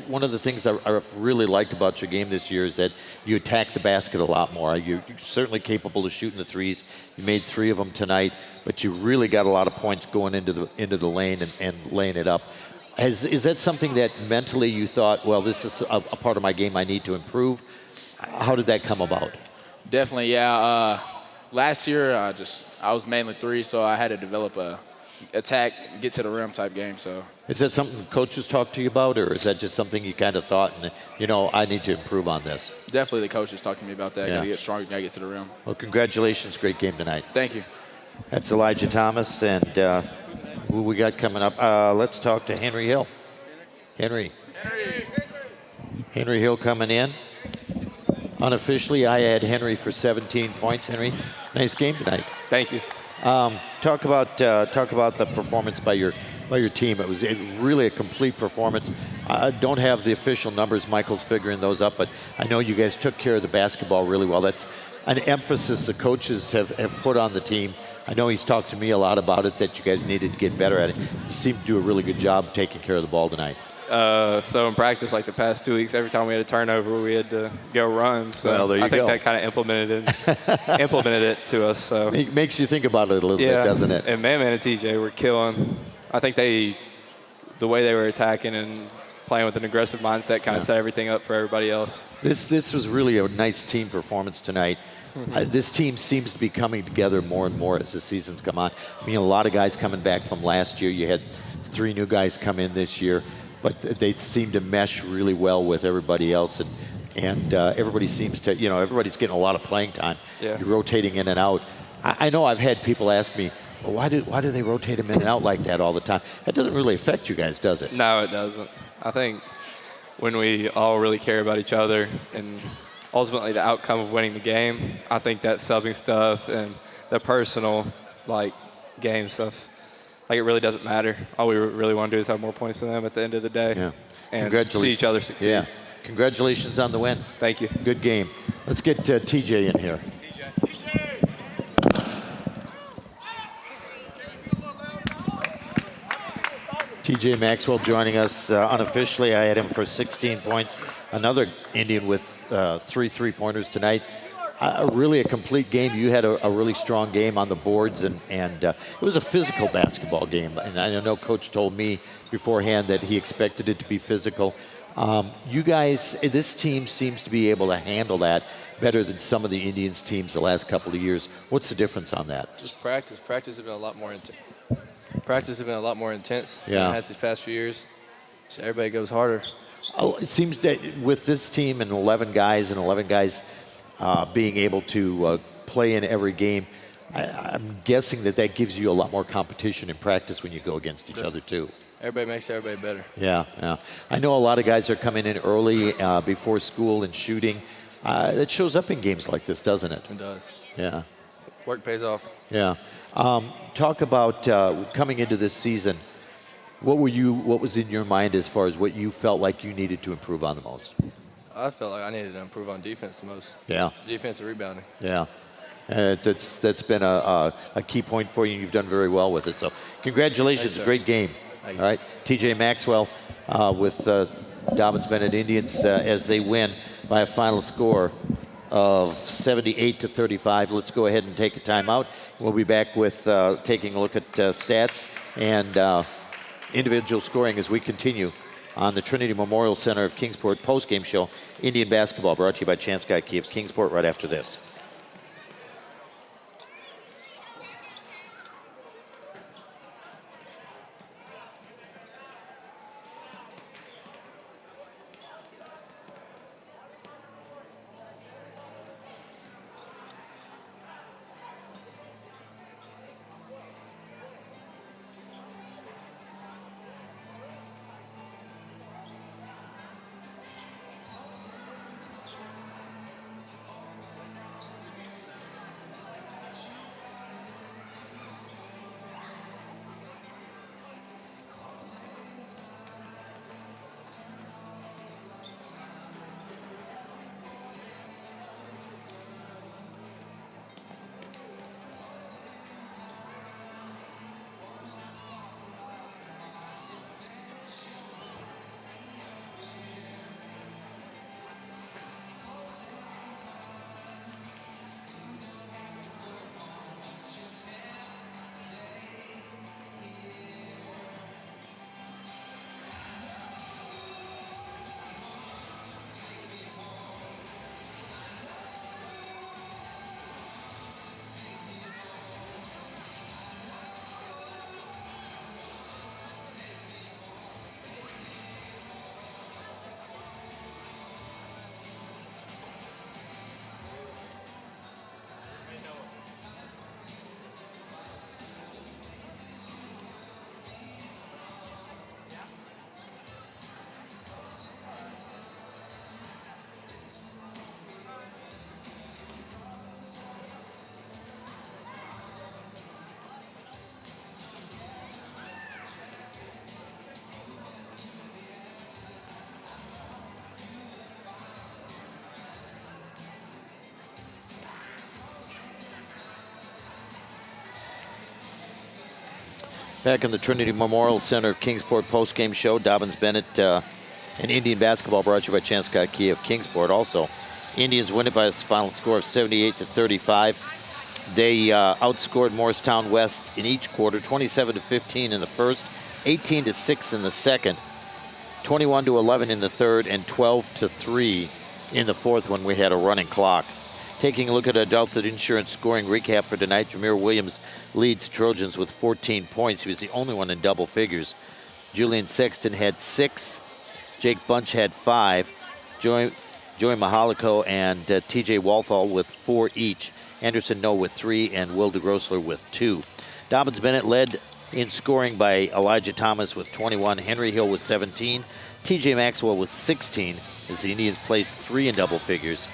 one of the things I really liked about your game this year is that you attacked the basket a lot more. You're certainly capable of shooting the threes. You made 3 of them tonight, but you really got a lot of points going into the lane and laying it up. Is that something that mentally you thought, well, this is a part of my game I need to improve? How did that come about? Definitely, yeah. Last year, I was mainly 3, so I had to develop a attack, get to the rim type game. So is that something coaches talk to you about, or is that just something you kind of thought, and I need to improve on this? Definitely the coaches talk to me about that. Yeah. Got to get stronger, got to get to the rim. Well, congratulations. Great game tonight. Thank you. That's Elijah Thomas, and who we got coming up? Let's talk to Henry Hill. Henry Hill coming in. Unofficially, I had Henry for 17 points. Henry, nice game tonight. Thank you. Talk about the performance by your team. It was really a complete performance. I don't have the official numbers. Michael's figuring those up, but I know you guys took care of the basketball really well. That's an emphasis the coaches have put on the team. I know he's talked to me a lot about it, that you guys needed to get better at it. You seem to do a really good job taking care of the ball tonight. So in practice, like the past 2 weeks, every time we had a turnover, we had to go run. So well, there you I think go. that kind of implemented it to us. So it makes you think about it a little bit, doesn't it? And Man and TJ were killing. I think the way they were attacking and playing with an aggressive mindset kind of set everything up for everybody else. This was really a nice team performance tonight. This team seems to be coming together more and more as the season's come on. I mean, a lot of guys coming back from last year. You had 3 new guys come in this year, but they seem to mesh really well with everybody else, and everybody seems to, everybody's getting a lot of playing time. Yeah. You're rotating in and out. I know I've had people ask me, well, why do they rotate them in and out like that all the time? That doesn't really affect you guys, does it? No, it doesn't. I think when we all really care about each other and ultimately the outcome of winning the game, I think that subbing stuff and the personal, game stuff, it really doesn't matter. All we really want to do is have more points than them at the end of the day. Yeah. And see each other succeed. Yeah. Congratulations on the win. Thank you. Good game. Let's get TJ in here. TJ Maxwell joining us unofficially. I had him for 16 points. Another Indian with 3 3-pointers tonight. Really a complete game. You had a really strong game on the boards, and it was a physical basketball game. And I know Coach told me beforehand that he expected it to be physical. You guys, this team seems to be able to handle that better than some of the Indians teams the last couple of years. What's the difference on that? Just practice. Practice has been a lot more intense. Practice has been a lot more intense than Yeah. it has these past few years. So everybody goes harder. It seems that with this team and 11 guys being able to play in every game, I'm guessing that gives you a lot more competition in practice when you go against each other too. Everybody makes everybody better. Yeah. I know a lot of guys are coming in early before school and shooting. That shows up in games like this, doesn't it? It does. Yeah. Work pays off. Yeah. Talk about coming into this season. What was in your mind as far as what you felt like you needed to improve on the most? I felt like I needed to improve on defense the most. Yeah. Defensive rebounding. Yeah. That's been a key point for you, and you've done very well with it. So congratulations, Thanks, great game. All right, TJ Maxwell with Dobyns-Bennett Indians as they win by a final score of 78-35. Let's go ahead and take a timeout. We'll be back with taking a look at stats and individual scoring as we continue on the Trinity Memorial Center of Kingsport postgame show, Indian Basketball, brought to you by Chance Guy Key of Kingsport, right after this. Back in the Trinity Memorial Center of Kingsport postgame show, Dobyns-Bennett and Indian Basketball, brought to you by Chance Guy Key of Kingsport. Also, Indians win it by a final score of 78-35. They outscored Morristown West in each quarter, 27-15 in the first, 18-6 in the second, 21-11 in the third, and 12-3 in the fourth when we had a running clock. Taking a look at adulthood insurance scoring recap for tonight, Jameer Williams leads Trojans with 14 points. He was the only one in double figures. Julian Sexton had 6. Jake Bunch had 5. Joey Mahalico and TJ Walthall with 4 each. Anderson Noe with 3 and Will DeGrossler with 2. Dobyns-Bennett led in scoring by Elijah Thomas with 21. Henry Hill with 17. TJ Maxwell with 16 as the Indians placed 3 in double figures.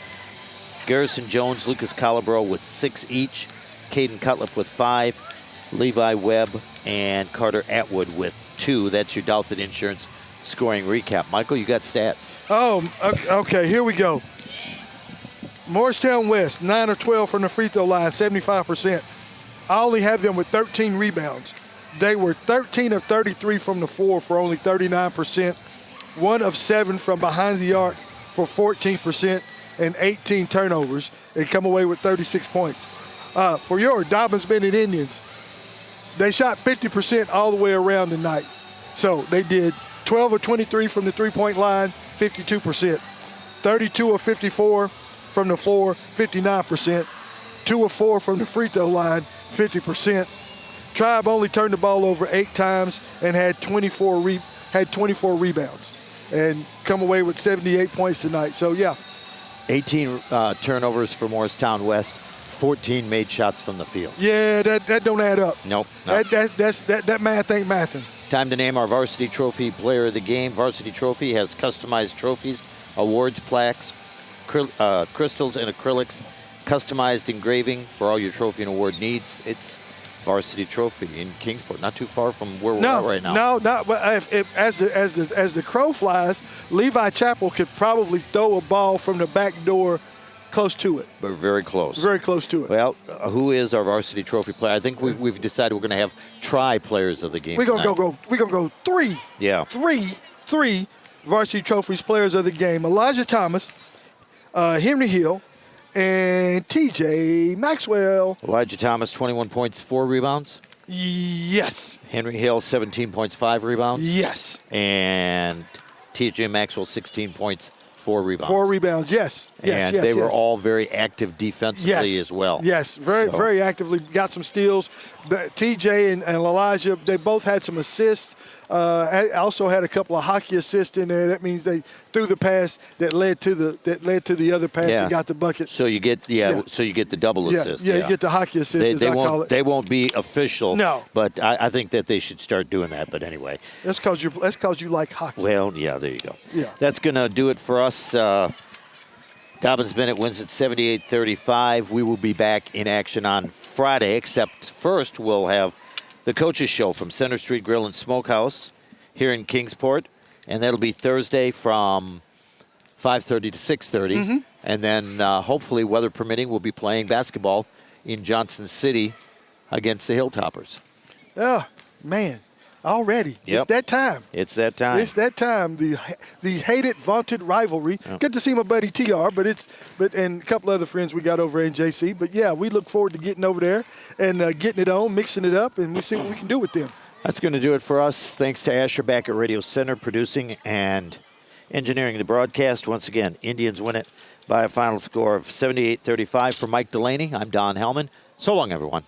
Garrison Jones, Lucas Calabro with 6 each. Caden Cutlip with 5. Levi Webb and Carter Atwood with 2. That's your Douthit Insurance scoring recap. Michael, you got stats. Oh, okay, here we go. Morristown West, 9 of 12 from the free throw line, 75%. I only have them with 13 rebounds. They were 13 of 33 from the floor for only 39%. 1 of 7 from behind the arc for 14%. And 18 turnovers, and come away with 36 points. For your Dobyns-Bennett Indians, they shot 50% all the way around tonight. So they did 12 of 23 from the three-point line, 52%. 32 of 54 from the floor, 59%. 2 of 4 from the free throw line, 50%. Tribe only turned the ball over 8 times and had 24 rebounds, and come away with 78 points tonight. So yeah. 18 turnovers for Morristown West, 14 made shots from the field. Yeah, that don't add up. Nope. That math ain't mathing. Time to name our Varsity Trophy player of the game. Varsity Trophy has customized trophies, awards, plaques, crystals, and acrylics, customized engraving for all your trophy and award needs. It's varsity trophy in Kingsport, not too far from where we're at right now. No, not. But as the crow flies, Levi Chapel could probably throw a ball from the back door, close to it. But very close. Very close to it. Well, who is our varsity trophy player? I think we've decided we're going to have players of the game. We're gonna tonight. go three. Yeah. Three varsity trophies players of the game: Elijah Thomas, Henry Hill, and TJ Maxwell. Elijah Thomas, 21 points, 4 rebounds. Yes. Henry Hill, 17 points, 5 rebounds. Yes. And TJ Maxwell, 16 points, 4 rebounds. 4 rebounds. Yes. And they were all very active defensively as well. Yes, very actively. Got some steals. But TJ and Elijah, they both had some assists. Also had a couple of hockey assists in there. That means they threw the pass that led to the other pass and got the bucket. So you get so you get the double assist. Yeah, you get the hockey assist. They call won't it. they won't be official. No. But I think that they should start doing that. But anyway. That's because you like hockey. Well, yeah, there you go. Yeah. That's gonna do it for us. Dobyns-Bennett wins at 78-35. We will be back in action on Friday, except first we'll have the Coaches Show from Center Street Grill and Smokehouse here in Kingsport, and that'll be Thursday from 5:30 to 6:30. Mm-hmm. And then hopefully, weather permitting, we'll be playing basketball in Johnson City against the Hilltoppers. Oh, man. Already. Yep. It's that time. It's that time. It's that time. The hated, vaunted rivalry. Good to see my buddy TR, and a couple other friends we got over in JC. But yeah, we look forward to getting over there and getting it on, mixing it up, and we see what we can do with them. That's going to do it for us. Thanks to Asher back at Radio Center, producing and engineering the broadcast. Once again, Indians win it by a final score of 78-35. For Mike Delaney, I'm Don Hellman. So long, everyone.